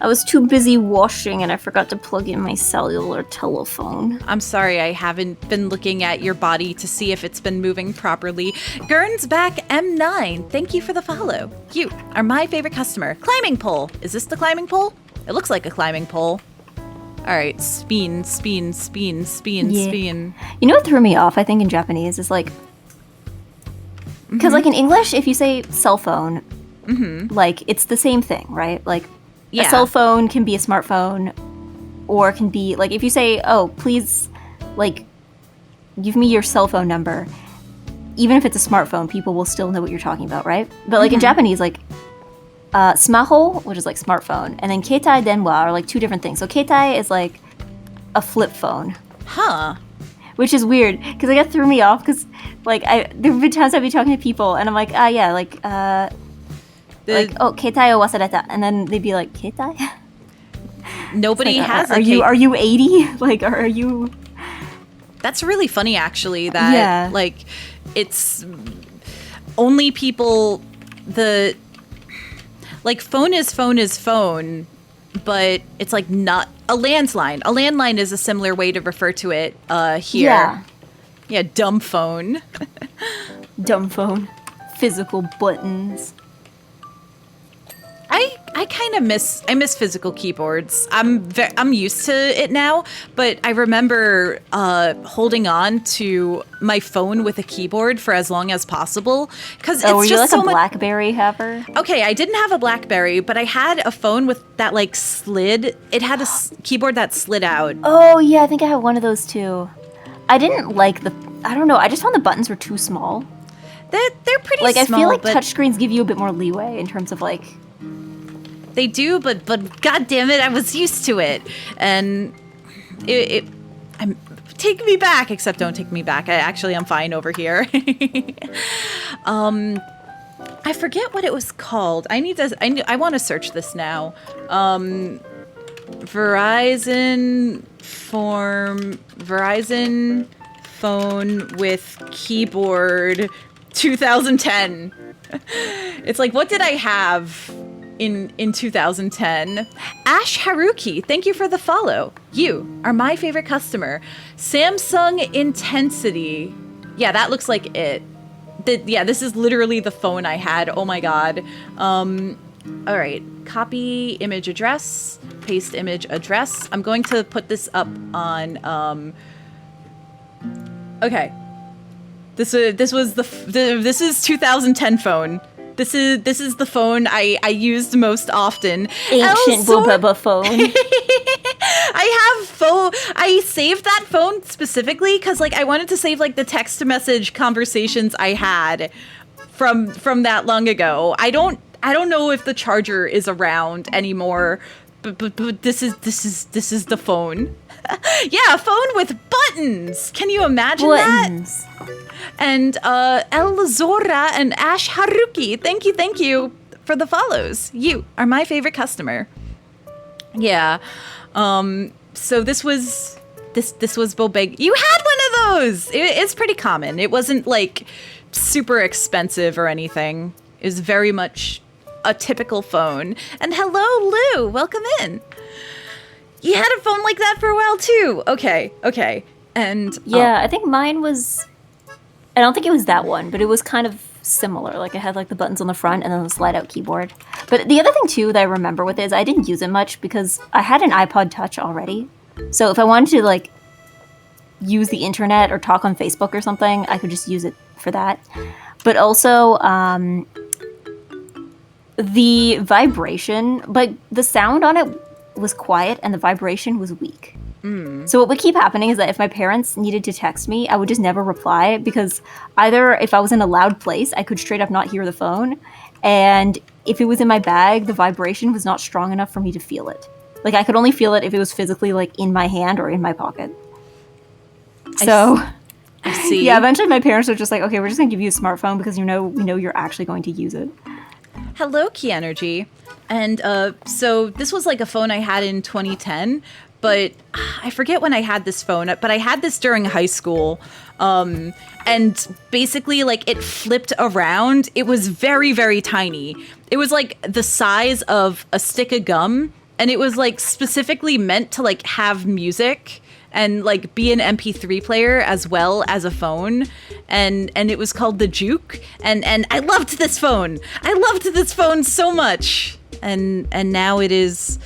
I was too busy washing and I forgot to plug in my cellular telephone. I'm sorry, I haven't been looking at your body to see if it's been moving properly. Gurn's back M9. Thank you for the follow. You are my favorite customer. Climbing pole. Is this the climbing pole? It looks like a climbing pole. All right, spin. You know what threw me off, I think, in Japanese is like... Because like in English, if you say cell phone, like it's the same thing, right? Like a cell phone can be a smartphone or it can be... Like if you say, oh, please, like, give me your cell phone number. Even if it's a smartphone, people will still know what you're talking about, right? But like in Japanese, like... smaho, which is like smartphone, and then keitai denwa are like two different things. So keitai is like a flip phone. Huh. Which is weird, because it threw me off, because like there have been times I'd be talking to people, and I'm like, oh, keitai o wasareta, and then they'd be like, keitai? Nobody like, has are you 80? Like, are you... That's really funny, actually, that like it's only people like phone is phone, but it's like not a landline. A landline is a similar way to refer to it here. Yeah, dumb phone. Dumb phone. Physical buttons. I kind of miss physical keyboards. I'm used to it now, but I remember holding on to my phone with a keyboard for as long as possible because it's were you just like so a BlackBerry haver? Okay, I didn't have a BlackBerry, but I had a phone with that like slid. It had a keyboard that slid out. Oh yeah, I think I had one of those too. I didn't like I don't know. I just found the buttons were too small. They're pretty Like small. I feel like but touchscreens give you a bit more leeway in terms of like. they do, but god damn it, I was used to it, and take me back. Except don't take me back. I'm fine over here. I forget what it was called. I want to search this now. Verizon phone with keyboard 2010. It's like, what did I have in 2010? Ash Haruki, thank you for the follow. You are my favorite customer. Samsung Intensity. Yeah, that looks like it. This is literally the phone I had. Oh my god. All right. Copy image address. Paste image address. I'm going to put this up on. Okay. This is 2010 phone. This is the phone I used most often. Ancient Bobeba phone. I saved that phone specifically because like I wanted to save like the text to message conversations I had from that long ago. I don't know if the charger is around anymore, but this is the phone. Yeah, a phone with buttons. Can you imagine Buttons. that? And El Zora and Ash Haruki, thank you for the follows. You are my favorite customer. Yeah. So this was Bobeg. You had one of those. It's pretty common. It wasn't like super expensive or anything. It was very much a typical phone. And hello, Lou. Welcome in. You had a phone like that for a while too. Okay. And Yeah, I think mine was. I don't think it was that one, but it was kind of similar. Like it had like the buttons on the front and then the slide out keyboard. But the other thing too that I remember with it is I didn't use it much because I had an iPod Touch already. So if I wanted to like use the internet or talk on Facebook or something, I could just use it for that. But also the vibration, like the sound on it was quiet and the vibration was weak. So what would keep happening is that if my parents needed to text me, I would just never reply because either if I was in a loud place, I could straight up not hear the phone. And if it was in my bag, the vibration was not strong enough for me to feel it. Like I could only feel it if it was physically like in my hand or in my pocket. So I see. Yeah, eventually my parents were just like, okay, we're just gonna give you a smartphone because we know you're actually going to use it. Hello, Key Energy. And so this was like a phone I had in 2010, but I forget when I had this phone, but I had this during high school. And basically like it flipped around. It was very, very tiny. It was like the size of a stick of gum. And it was like specifically meant to like have music and like be an MP3 player as well as a phone. And it was called the Juke. And I loved this phone. I loved this phone so much. And now it is,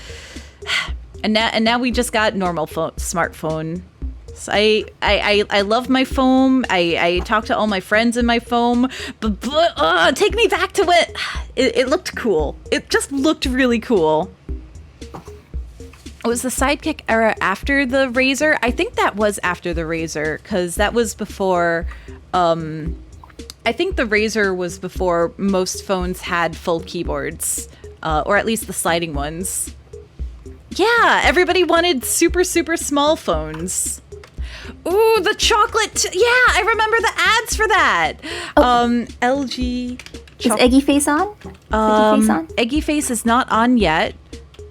and now we just got normal smartphone. So I love my phone. I talk to all my friends in my phone. But take me back to what it looked cool. It just looked really cool. Was the Sidekick era after the Razr? I think that was after the Razr because that was before. I think the Razr was before most phones had full keyboards. Or at least the sliding ones. Yeah, everybody wanted super, super small phones. Ooh, the chocolate. Yeah, I remember the ads for that. Oh. LG. Is Eggy Face on? Eggy Face on? Eggy Face is not on yet.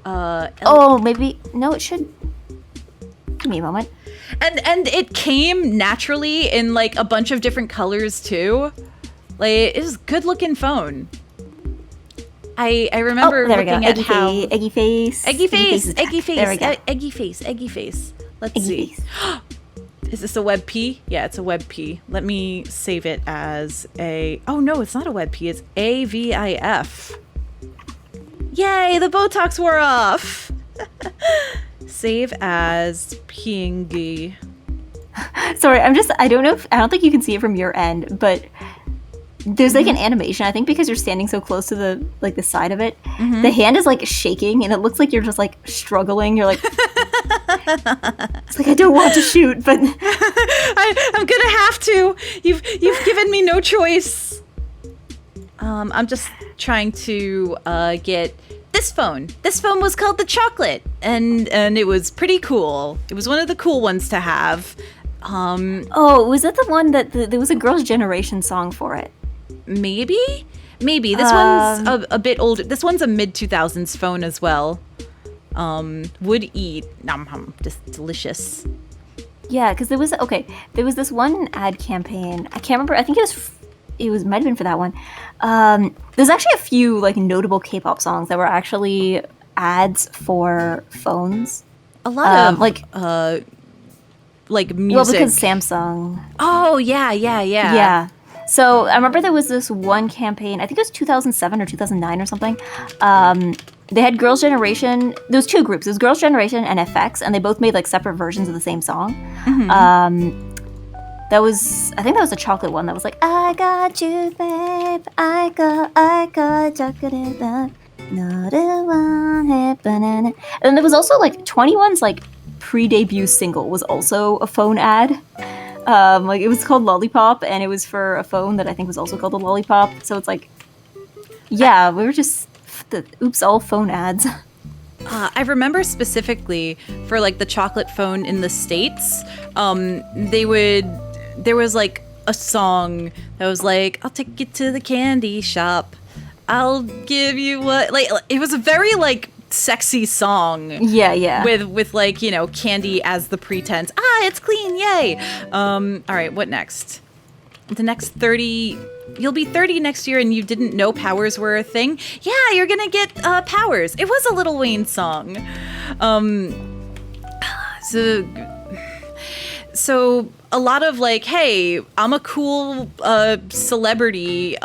Maybe. No, it should. Give me a moment. And it came naturally in like a bunch of different colors too. Like, it was a good looking phone. I remember looking at how Eggy Face. There we go. Eggy Face. Let's see. Face. Is this a WebP? Yeah, it's a WebP. Let me save it as a. Oh no, it's not a WebP. It's AVIF. Yay, the Botox wore off. Save as PNG. Sorry, I don't think you can see it from your end, but there's like an animation. I think because you're standing so close to the side of it, the hand is like shaking and it looks like you're just like struggling. You're like, it's like, I don't want to shoot, but I'm gonna have to. You've given me no choice. I'm just trying to get this phone. This phone was called the Chocolate, and it was pretty cool. It was one of the cool ones to have. Oh, was that the one that there was a Girls' Generation song for it? Maybe. This one's a bit older. This one's a mid-2000s phone as well. Would eat. Nom, just delicious. Yeah, because there was this one ad campaign. I can't remember. I think it might have been for that one. There's actually a few like notable K-pop songs that were actually ads for phones. A lot of music. Well, because Samsung. Oh yeah. Yeah. So I remember there was this one campaign. I think it was 2007 or 2009 or something. They had Girls' Generation. There was two groups. There was Girls' Generation and FX, and they both made like separate versions of the same song. I think that was the chocolate one that was like, I got you, babe. I got chocolate, babe. Not a one, banana. And then there was also like 21's like pre-debut single was also a phone ad. Like it was called Lollipop, and it was for a phone that I think was also called the Lollipop. So it's like, yeah, we were just all phone ads. I remember specifically for like the chocolate phone in the States, there was like a song that was like, I'll take you to the candy shop. I'll give you what, like, it was a very like sexy song. Yeah. With like, you know, candy as the pretense. It's clean, yay. All right, what next? The next 30, you'll be 30 next year and you didn't know powers were a thing? Yeah, you're gonna get powers. It was a Lil Wayne song. So a lot of like, hey, I'm a cool celebrity.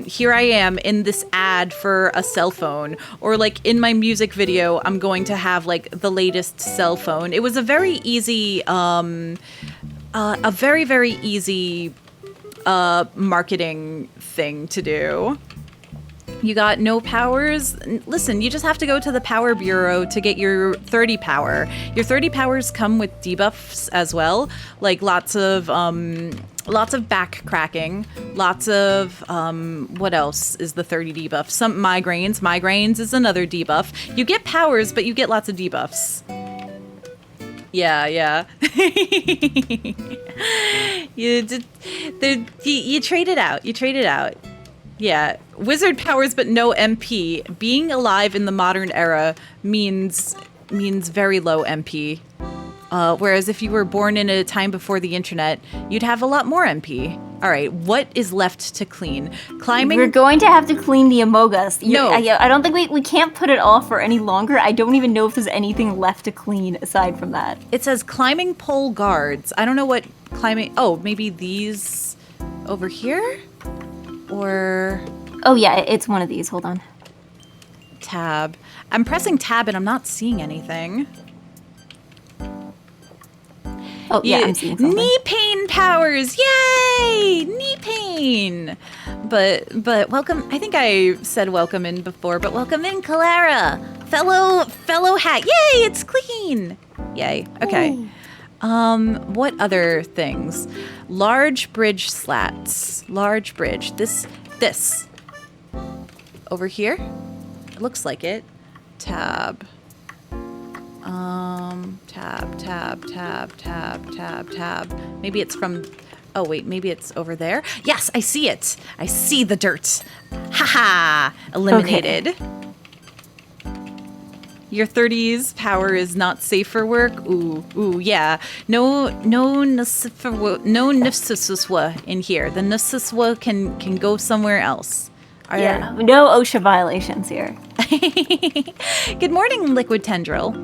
Here I am in this ad for a cell phone, or like in my music video, I'm going to have like the latest cell phone. It was a very easy, very easy marketing thing to do. You got no powers? Listen, you just have to go to the Power Bureau to get your 30 power. Your 30 powers come with debuffs as well, like lots of back cracking, lots of what else is the 30 debuff? Some migraines. Migraines is another debuff. You get powers, but you get lots of debuffs. Yeah. You trade it out. Yeah, wizard powers but no MP. Being alive in the modern era means very low MP. Whereas if you were born in a time before the internet, you'd have a lot more MP. All right, what is left to clean? Climbing. We're going to have to clean the Amogus. No. I don't think we can't put it off for any longer. I don't even know if there's anything left to clean aside from that. It says climbing pole guards. I don't know what climbing. Oh, maybe these over here? Or... Oh yeah, it's one of these. Hold on. Tab. I'm pressing tab and I'm not seeing anything. Oh yeah, I'm seeing something. Knee pain powers, yay! Knee pain. But welcome. I think I said welcome in before, but welcome in, Clara, fellow hack. Yay! It's clean. Yay. Okay. Ooh. What other things? Large bridge slats. Large bridge. This. Over here? It looks like it. Tab. Tab. Maybe it's from... Oh, wait. Maybe it's over there. Yes, I see it. I see the dirt. Haha. Eliminated. Okay. Your 30s power is not safe for work. Ooh, yeah. No nussuswa in here. The nussuswa can go somewhere else. Yeah, no OSHA violations here. Good morning, Liquid Tendril.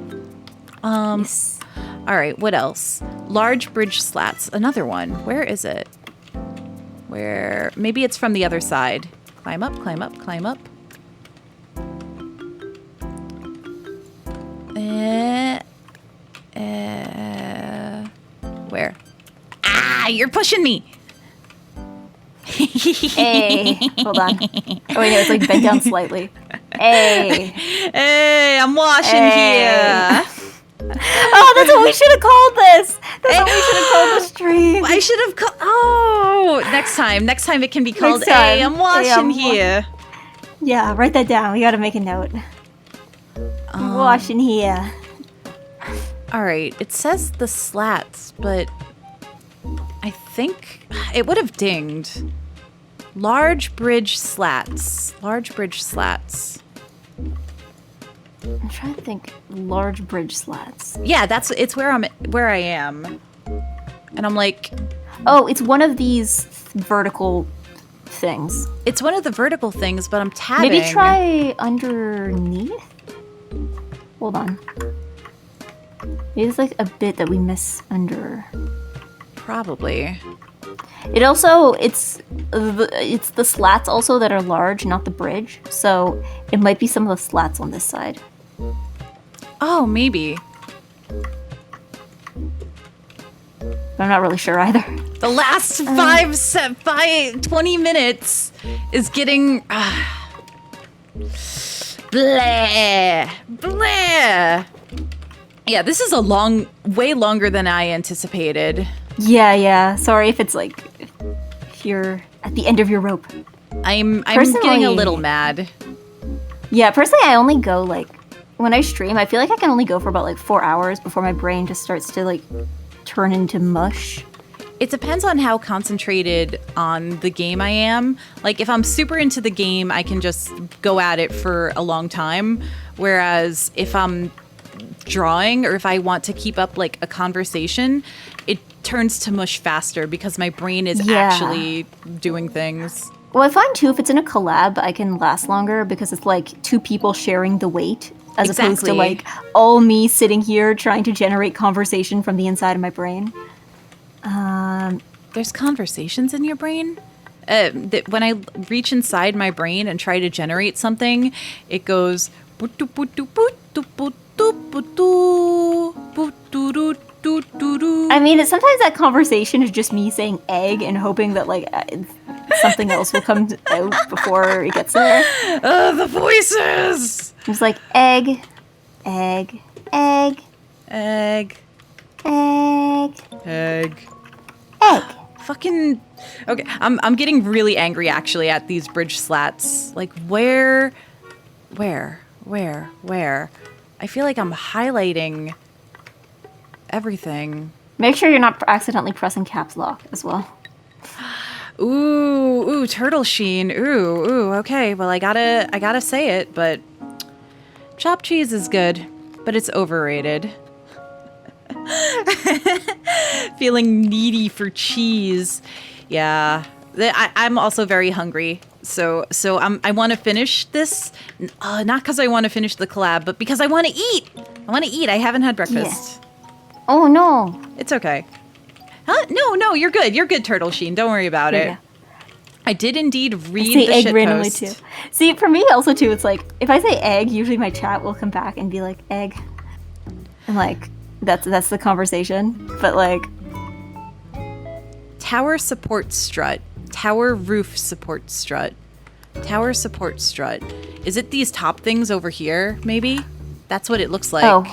Yes. All right, what else? Large bridge slats. Another one. Where is it? Maybe it's from the other side. Climb up. you're pushing me. Hey, hold on. Oh wait, no, it's like bent down slightly. Hey. Hey, I'm washing here. Oh, that's what we should have called this. That's what we should have called the stream. I should have called. Oh, next time it can be called. Hey, I'm washing here. Yeah, write that down. We gotta make a note. I'm washing here. All right, it says the slats, but I think it would have dinged. Large bridge slats. Large bridge slats. I'm trying to think. Large bridge slats. Yeah, it's where I am. And I'm like, oh, it's one of these vertical things. It's one of the vertical things, but I'm tabbing. Maybe try underneath? Hold on. Maybe there's like a bit that we miss under. Probably. It also, it's the slats also that are large, not the bridge. So it might be some of the slats on this side. Oh, maybe. But I'm not really sure either. The last 20 minutes is getting... Blah. Blah. Yeah, this is way longer than I anticipated. Yeah. Sorry if it's like, if you're at the end of your rope. I'm getting a little mad. Yeah, personally, I only go like, when I stream, I feel like I can only go for about like 4 hours before my brain just starts to like turn into mush. It depends on how concentrated on the game I am. Like, if I'm super into the game, I can just go at it for a long time. Whereas if I'm drawing or if I want to keep up like a conversation, it turns to mush faster because my brain is actually doing things. Well, I find too, if it's in a collab, I can last longer because it's like two people sharing the weight as opposed to like all me sitting here trying to generate conversation from the inside of my brain. There's conversations in your brain? When I reach inside my brain and try to generate something, it goes... I mean, sometimes that conversation is just me saying egg and hoping that like something else will come out before it gets there. The voices! It's like egg, egg, egg, egg, egg, egg, egg. Fucking... Okay, I'm getting really angry actually at these bridge slats. Like, where? I feel like I'm highlighting everything. Make sure you're not accidentally pressing caps lock as well. Ooh, turtle sheen. Ooh, okay. Well, I gotta say it, but chopped cheese is good, but it's overrated. Feeling needy for cheese. Yeah, I'm also very hungry. So I want to finish this, not because I want to finish the collab, but because I want to eat. I haven't had breakfast. Yeah. Oh no. It's okay. Huh? No, you're good. You're good, Turtle Sheen. Don't worry about it. I did indeed read the egg shit randomly post. too. See, for me also too, it's like if I say egg, usually my chat will come back and be like egg, and like that's the conversation. But like tower support strut, tower roof support strut, tower support strut. Is it these top things over here? Maybe that's what it looks like. Oh.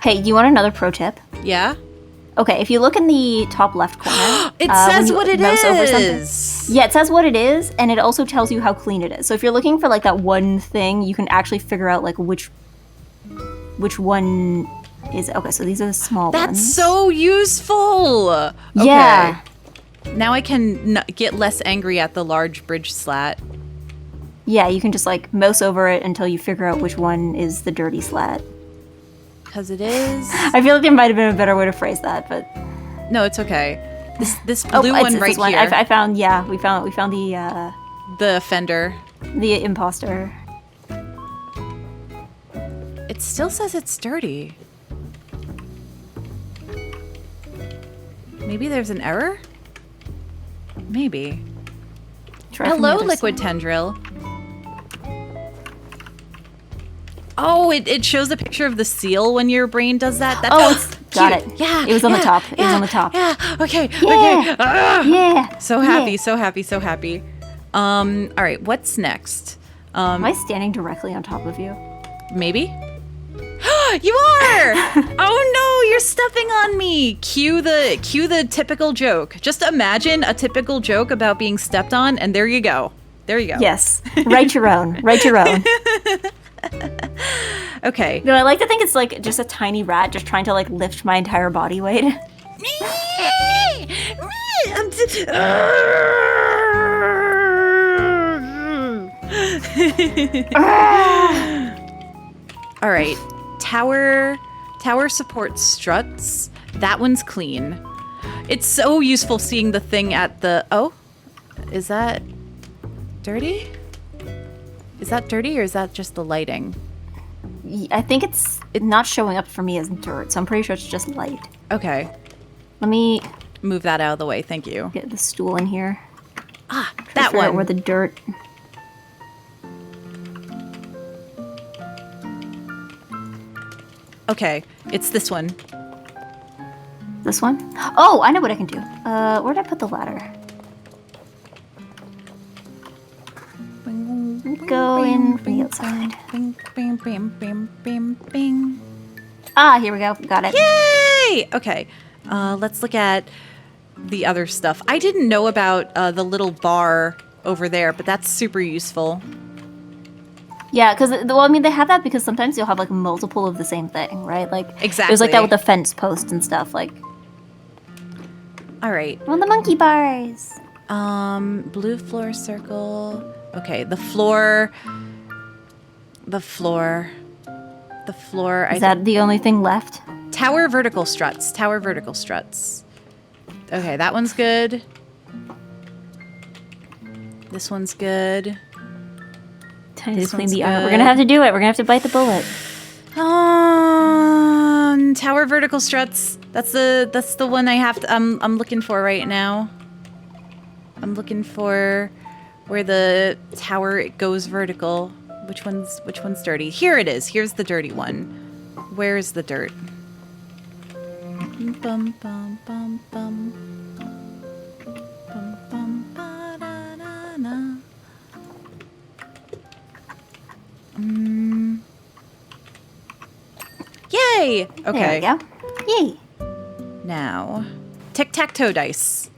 Hey, do you want another pro tip? Yeah. Okay, if you look in the top left corner, it says what it is. Yeah, it says what it is, and it also tells you how clean it is. So if you're looking for like that one thing, you can actually figure out like which one is. Okay, so these are the small ones. That's so useful. Okay. Yeah. Now I can get less angry at the large bridge slat. Yeah, you can just like mouse over it until you figure out which one is the dirty slat. Because it is. I feel like there might have been a better way to phrase that, but no, it's okay. This blue one right here. I found. Yeah, we found the offender, the imposter. It still says it's dirty. Maybe there's an error. Maybe. Hello, Liquid Tendril. Oh, it shows a picture of the seal when your brain does that. That's Got it. Yeah. It was on the yeah, top. It was yeah, on the top. Yeah. Okay. Yeah. Okay. Ah! Yeah. So happy. Yeah. So happy. So happy. All right. What's next? Am I standing directly on top of you? Maybe. You are! Oh no, you're stepping on me. Cue the typical joke. Just imagine a typical joke about being stepped on, and there you go. There you go. Yes. Write your own. Write your own. Okay. No, I like to think it's like just a tiny rat just trying to like lift my entire body weight. All right. Tower support struts. That one's clean. It's so useful seeing the thing at the... Oh, is that dirty? Is that dirty or is that just the lighting? I think it's not showing up for me as dirt, so I'm pretty sure it's just light. Okay. Let me Move that out of the way. Thank you. get the stool in here. Ah, Figure that out one. where the dirt. Okay, it's this one. This one? Oh, I know what I can do. Where'd I put the ladder? Go in from the outside. Bing, bing, bing, bing, bing, bing. Ah, here we go. Got it. Yay! Okay, let's look at the other stuff. I didn't know about the little bar over there, but that's super useful. Yeah, because well, I mean, they have that because sometimes you'll have like multiple of the same thing, right? Like Exactly. It was like that with the fence post and stuff. Like, All right. well, the monkey bars. Blue floor circle. Okay, the floor. Is that the only thing left? Tower vertical struts. Tower vertical struts. Okay, that one's good. This one's good. Time to This clean one's the art. We're good. gonna have to do it. We're gonna have to bite the bullet. Tower vertical struts. That's the one I have to, I'm looking for right now. I'm looking for where the tower goes vertical. Which one's dirty? Here it is. Here's the dirty one. Where is the dirt? Bum bum bum bum. Bum bum ba da da na. Yay! Okay. There we go. Yay. Now, tic-tac-toe dice.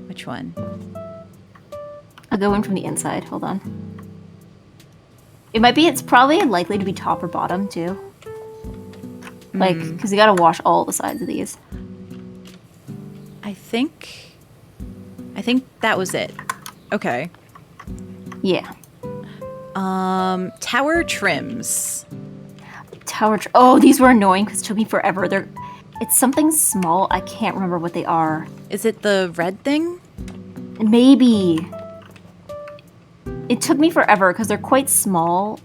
Which one? I'll go in from the inside. Hold on. It's probably likely to be top or bottom too. Like, because you gotta wash all the sides of these. I think that was it. Okay. Yeah. Tower trims. Oh, these were annoying because it took me forever. It's something small. I can't remember what they are. Is it the red thing? Maybe. It took me forever because they're quite small,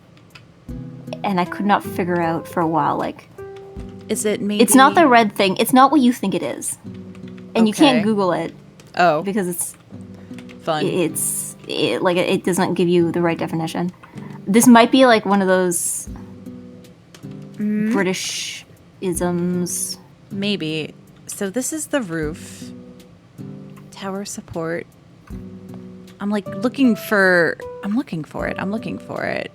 and I could not figure out for a while. Like, Is it maybe? it's not the red thing. It's not what you think it is, and you can't Okay. Google it Oh, because it's fun. it doesn't give you the right definition. This might be like one of those British isms. Maybe. So this is the roof. Tower support. I'm like looking for it. I'm looking for it.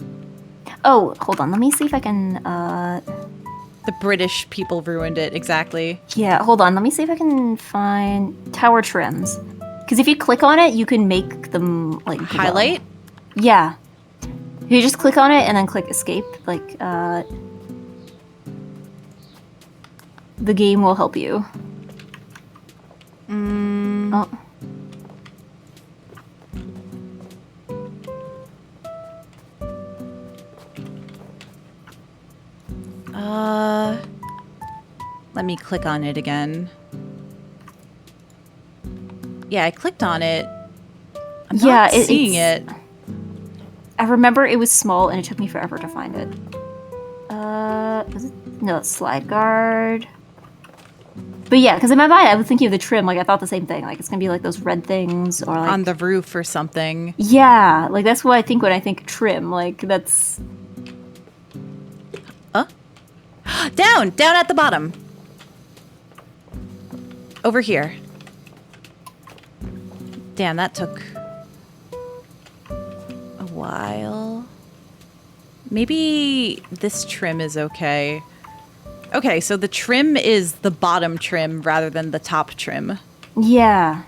Oh, hold on. Let me see if I can. The British people ruined it. Exactly. Yeah, hold on. Let me see if I can find tower trims. Because if you click on it, you can make them like glow. Highlight? Yeah. You just click on it and then click escape. Like, the game will help you. Oh. Let me click on it again. Yeah, I clicked on it. I'm not seeing it. I remember it was small and it took me forever to find it. Was it? No, it's slide guard. But yeah, because in my mind I was thinking of the trim. Like I thought the same thing. Like it's gonna be like those red things or like on the roof or something. Yeah, like that's what I think when I think trim. Like that's Down at the bottom. Over here. Damn, that took a while. Maybe this trim is okay. Okay, so the trim is the bottom trim rather than the top trim. yeah.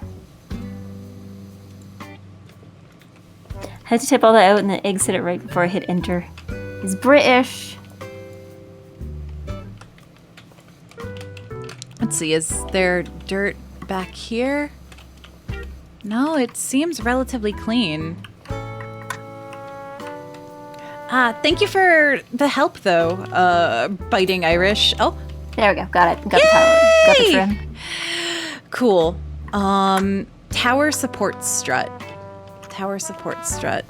I had to type all that out and the egg said it right before I hit enter. He's British. Let's see, is there dirt back here? No, it seems relatively clean. Thank you for the help, though, Biting Irish. Oh, There we go. Got it. Got the power. Got the trim. cool. Tower support strut. Tower support strut.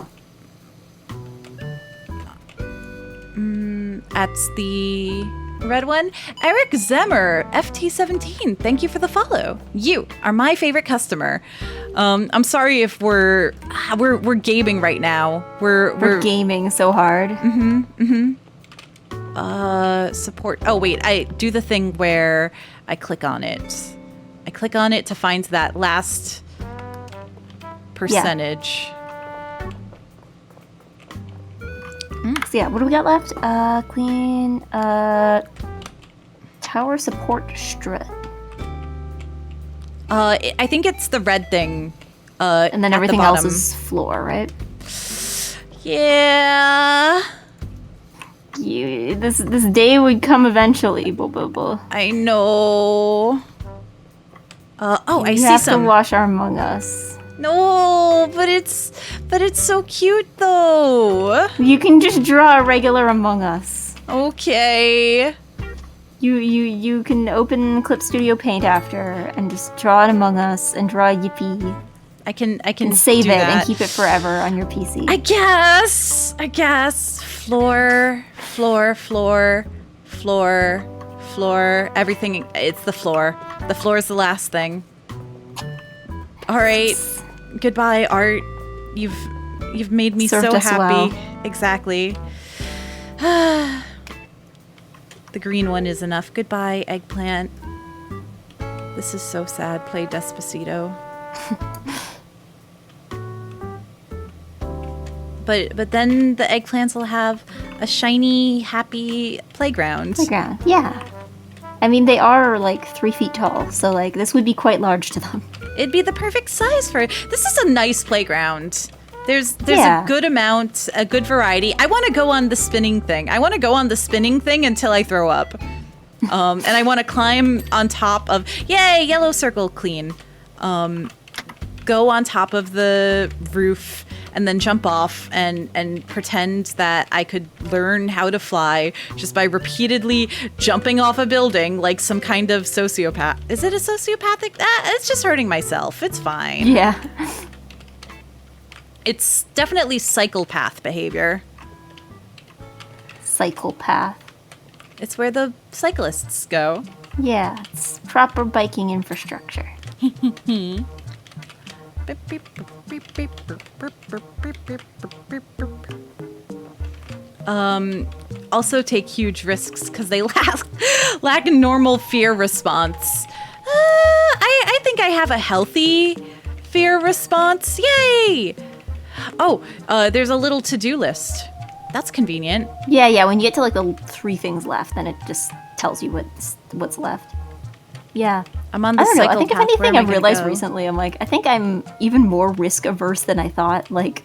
That's the red one. Eric Zemmer, FT17. Thank you for the follow. You are my favorite customer. I'm sorry if we're gaming right now. We're gaming so hard. Support. Oh wait, I do the thing where I click on it. I click on it to find that last percentage. So yeah, what do we got left? Clean. Tower support strut. I think it's the red thing. And then at the everything else bottom. is floor, right? Yeah. This day would come eventually. Blah, blah, blah. I know. I You see have some. to wash our Among Us. No, but it's so cute though. You can just draw a regular Among Us. Okay. You can open Clip Studio Paint after and just draw an Among Us and draw a Yippee I can and save do it that. and keep it forever on your PC. I guess. Floor. Everything. It's the floor. The floor is the last thing. All right. Goodbye, Art. You've made me Served so us happy. well. Exactly. The green one is enough. Goodbye, eggplant. This is so sad. Play Despacito. But then the eggplants will have a shiny, happy playground. Playground. Yeah. I mean, they are like 3 feet tall, so like this would be quite large to them. It'd be the perfect size for it. This is a nice playground. There's Yeah. a good amount, a good variety. I want to go on the spinning thing. I want to go on the spinning thing until I throw up. And I want to climb on top of, yay, yellow circle clean. Go on top of the roof and then jump off and pretend that I could learn how to fly just by repeatedly jumping off a building like some kind of sociopath. Is it a sociopathic? It's just hurting myself. It's fine. Yeah. It's definitely psychopath behavior. Psychopath. It's where the cyclists go. Yeah, it's proper biking infrastructure. Also take huge risks because they lack a normal fear response. I think I have a healthy fear response. Yay! Oh, there's a little to-do list. That's convenient. Yeah, when you get to like the 3 things left, then it just tells you what's left. Yeah. I'm on I the don't know. I cycle think if path. Where anything am I I've gonna realized go? recently, I'm like, I think I'm even more risk averse than I thought. Like,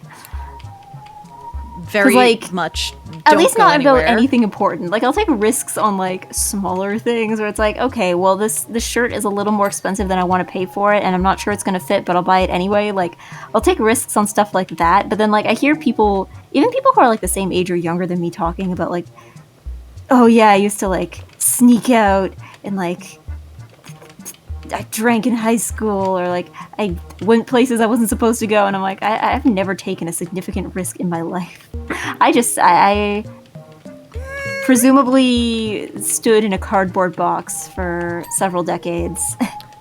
Very like, much. at don't least go not anywhere. about anything important. Like, I'll take risks on like smaller things where it's like, okay, well, this shirt is a little more expensive than I want to pay for it, and I'm not sure it's gonna fit, but I'll buy it anyway. Like, I'll take risks on stuff like that. But then, like, I hear people, even people who are like the same age or younger than me, talking about like, oh yeah, I used to like sneak out and like I drank in high school, or like I went places I wasn't supposed to go, and I'm like, I've never taken a significant risk in my life. I presumably stood in a cardboard box for several decades.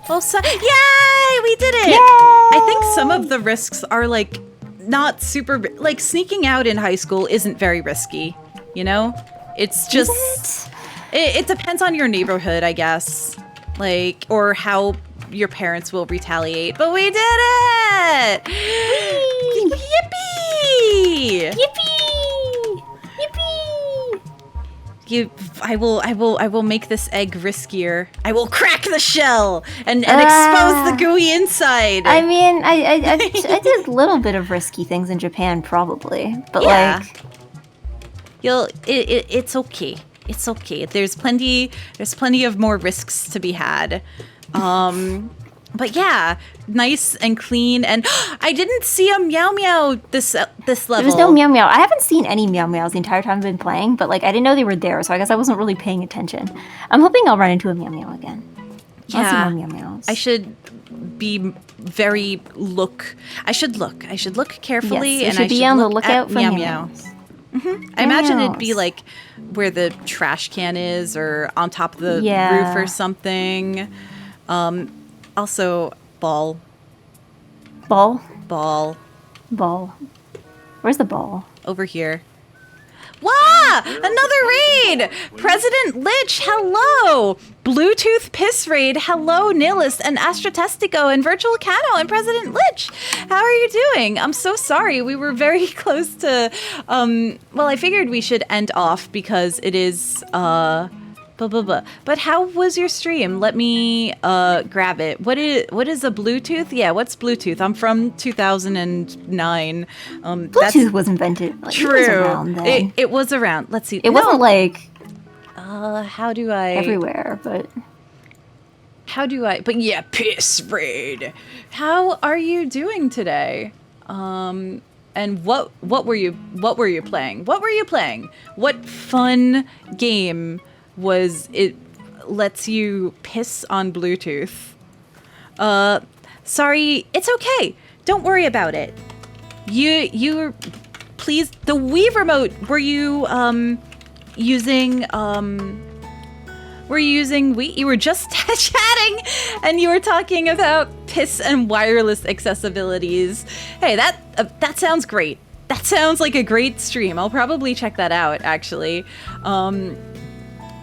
Well, yay! We did it! Yay! I think some of the risks are like not super. Like sneaking out in high school isn't very risky. You know, it's just it depends on your neighborhood, I guess. Like or how your parents will retaliate. But we did it! Yippee! Yippee! Yippee! I will make this egg riskier. I will crack the shell and expose the gooey inside. I mean, I did a little bit of risky things in Japan, probably, but Yeah. like, it's okay. It's okay. There's plenty of more risks to be had. But yeah, nice and clean. And I didn't see a meow meow this level. there was no meow meow. I haven't seen any meow meows the entire time I've been playing, but like, I didn't know they were there, so I guess I wasn't really paying attention. I'm hoping I'll run into a meow meow again. I'll see more meow meows. I should be very I should look carefully, Yes, and you should I be should on the look lookout at for meow meow meow. meows. I imagine it'd be Meows. like where the trash can is, or on top of the Yeah. roof or something. Also, ball. Where's the ball? Over here. Wow! Another raid! President Lich, hello! Bluetooth Piss Raid, hello, Nihilist and Astrotestico and Virtual Cano and President Lich! How are you doing? I'm so sorry. We were very close to, well, I figured we should end off because it is, But how was your stream? Let me grab it. What is a Bluetooth? Yeah, what's Bluetooth? I'm from 2009. Bluetooth was invented. Like, True. It was around then. It was around. Let's see. It wasn't like How do I? everywhere, but How do I? But yeah, Piss Raid. How are you doing today? And what were you playing? What were you playing? What fun game was it? Lets you piss on Bluetooth. Sorry, it's okay. Don't worry about it. You please, the Wii remote, were you using Wii? You were just chatting and you were talking about piss and wireless accessibilities. Hey, that sounds great. That sounds like a great stream. I'll probably check that out, actually.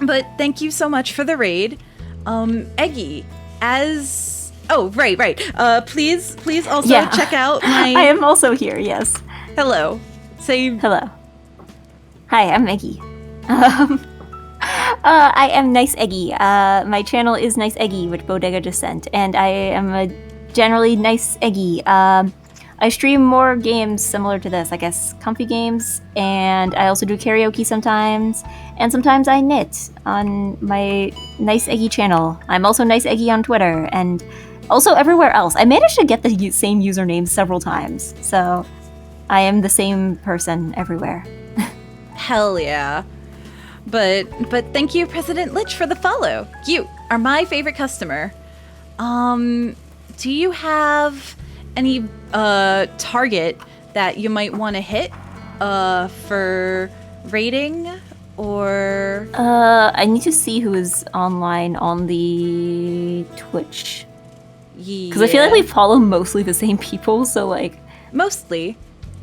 But thank you so much for the raid. Eggy, right. Please also check out my... I am also here, yes. Hello. Say... Hello. Hi, I'm Eggy. I am Nice Eggy. My channel is Nice Eggy with Bodega Descent, and I am a generally nice Eggy. I stream more games similar to this, I guess, comfy games, and I also do karaoke sometimes, and sometimes I knit on my Nice Eggy channel. I'm also Nice Eggy on Twitter, and also everywhere else. I managed to get the same username several times, so I am the same person everywhere. Hell yeah. But thank you, President Lich, for the follow. You are my favorite customer. Do you have any target that you might want to hit for rating, or I need to see who is online on the Twitch, because I feel like we follow mostly the same people, so like mostly,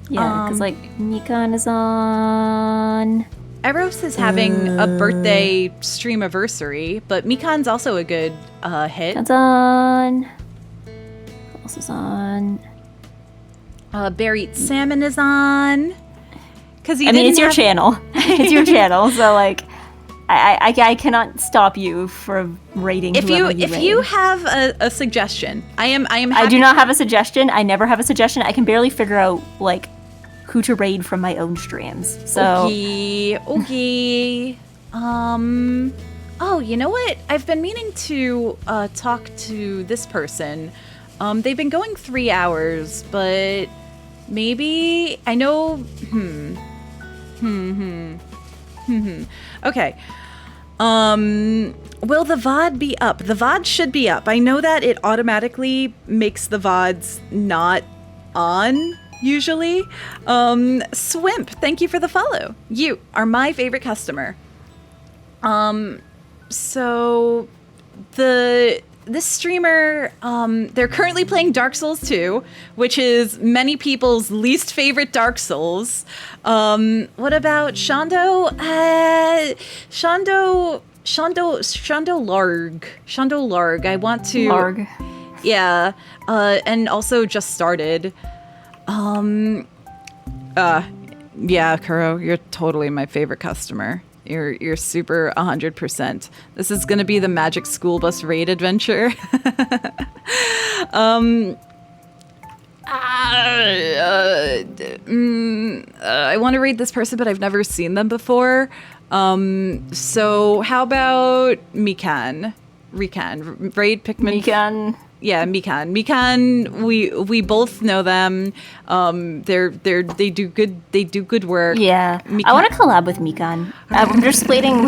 yeah, because like Mikan is on. Eros is having a birthday streamiversary, but Mikan's also a good hit. That's on. Who else is on? Buried Salmon is on. Because it's your channel. It's your channel, so like, I cannot stop you from rating. If you have a suggestion, I am. Happy. I do not have a suggestion. I never have a suggestion. I can barely figure out like who to raid from my own streams. So okay. Oh, you know what? I've been meaning to talk to this person. They've been going 3 hours, but maybe I know. Okay. Will the VOD be up? The VOD should be up. I know that it automatically makes the VODs not on usually. Swimp, thank you for the follow. You are my favorite customer. So this streamer, they're currently playing Dark Souls 2, which is many people's least favorite Dark Souls. What about Shondo? Shondo Larg. I want to. Larg. Yeah. And also just started. Yeah, Kuro, you're totally my favorite customer. You're super 100%. This is gonna be the Magic School Bus raid adventure. I want to raid this person, but I've never seen them before. So how about Mikan? Raid Pikmin. Mikan. Yeah, Mikan, we both know them. They do good work. Yeah, Mikan. I want to collab with Mikan. I'm just waiting,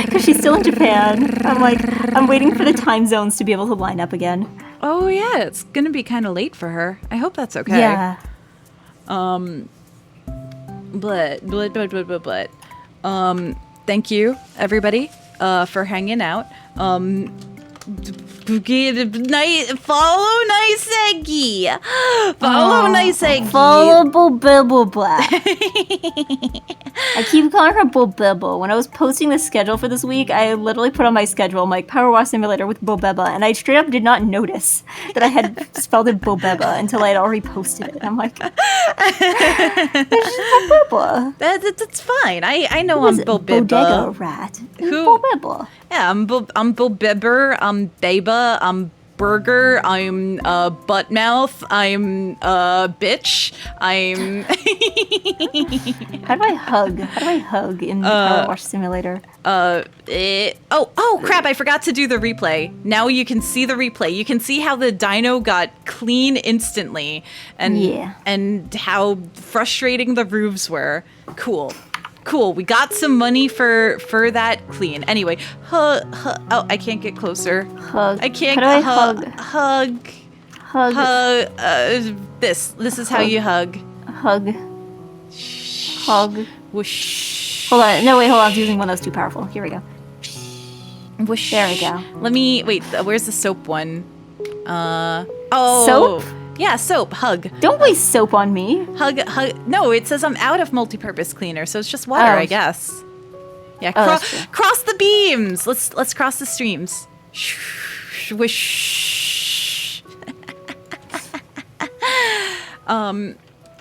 because she's still in Japan. I'm waiting for the time zones to be able to line up again. Oh yeah, it's gonna be kind of late for her. I hope that's okay. Yeah. Thank you everybody for hanging out. Follow Nice Eggy. Follow Nice Eggy. Follow Bulbibble Black. I keep calling her Bulbibble. When I was posting the schedule for this week, I literally put on my schedule, like, Powerwash Simulator with Bulbibba, and I straight up did not notice that I had spelled it Bulbibba until I had already posted it. I'm like, it's just Bulbibba. That's fine. I know I'm Bulbibba. Bodega rat. Who? Bulbibba. Yeah, I'm Bulbibber. I'm Baba. I'm Burger. I'm Buttmouth. I'm Bitch. I'm. How do I hug in Powerwash Simulator? Oh crap, I forgot to do the replay. Now you can see the replay. You can see how the dino got clean instantly and how frustrating the roofs were. Cool. We got some money for that clean. Anyway, oh, I can't get closer. Hug. I can't How do I hug? This is how you hug. Hug. Whoosh. Hold on. No, wait, hold on. I was using one that was too powerful. Here we go. Whoosh. There we go. Let me wait. Where's the soap one? Soap? Yeah, soap. Hug. Don't waste soap on me. Hug. No, it says I'm out of multi-purpose cleaner, so it's just water, I guess. Yeah, cross the beams. Let's cross the streams. Whoosh. All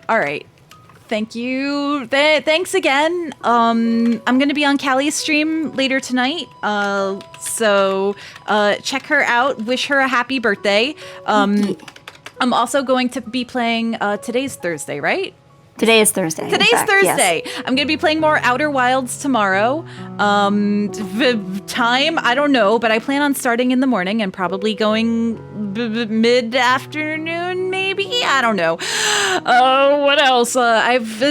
right. Thank you. Thanks again. I'm gonna be on Callie's stream later tonight. So check her out. Wish her a happy birthday. I'm also going to be playing. Today's Thursday, right? Today is Thursday. Today's Thursday. Yes. I'm going to be playing more Outer Wilds tomorrow. Time, I don't know, but I plan on starting in the morning and probably going mid-afternoon, maybe? I don't know. What else?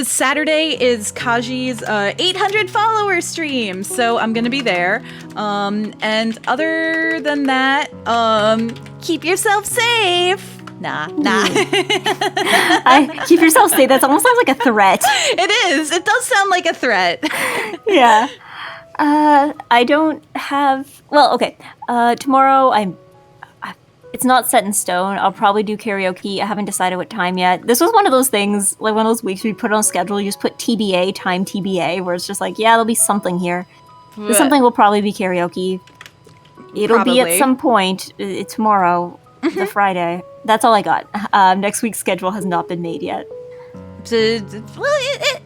Saturday is Kaji's 800 follower stream, so I'm going to be there. And other than that, keep yourself safe. Nah. Keep yourself safe. That almost sounds like a threat. It is. It does sound like a threat. Yeah. I don't have. Well, okay. Tomorrow, it's not set in stone. I'll probably do karaoke. I haven't decided what time yet. This was one of those things, like one of those weeks we put on schedule. You just put TBA, time TBA, where it's just like, yeah, there'll be something here. Something will probably be karaoke. It'll be at some point. Tomorrow, the Friday. That's all I got. Next week's schedule has not been made yet. Well,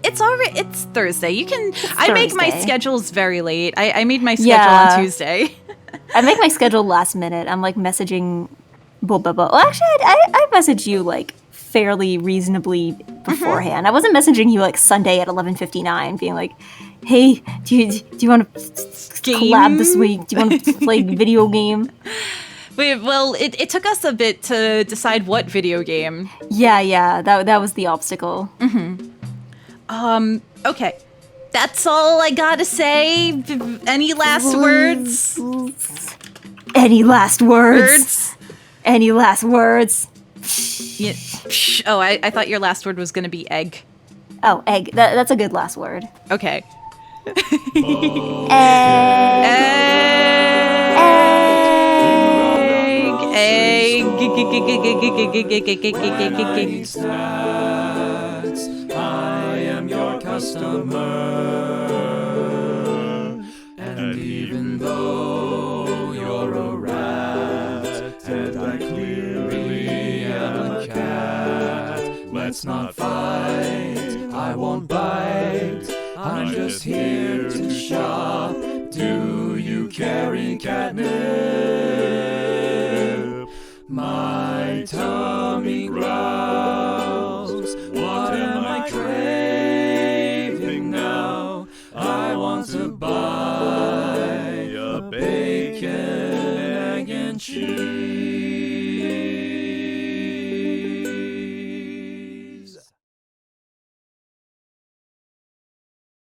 it's already. It's Thursday. You can. I make my schedules very late. I made my schedule on Tuesday. I make my schedule last minute. I'm like messaging Bulbibba. Well, actually, I messaged you like fairly reasonably beforehand. I wasn't messaging you like Sunday at 11:59, being like, "Hey, do you want to collab this week? Do you want to play video game?" Well, it took us a bit to decide what video game. Yeah, that was the obstacle. Okay. That's all I gotta say. Any last words? Any last words? Any last words? Yeah. Oh, I thought your last word was gonna be egg. Oh, egg. That's a good last word. Okay. Egg. Snacks, I am your customer. And even though you're a rat, and I clearly am a cat, let's not fight, I won't bite. I'm just here to shop. Do you carry catnip? My tummy growls.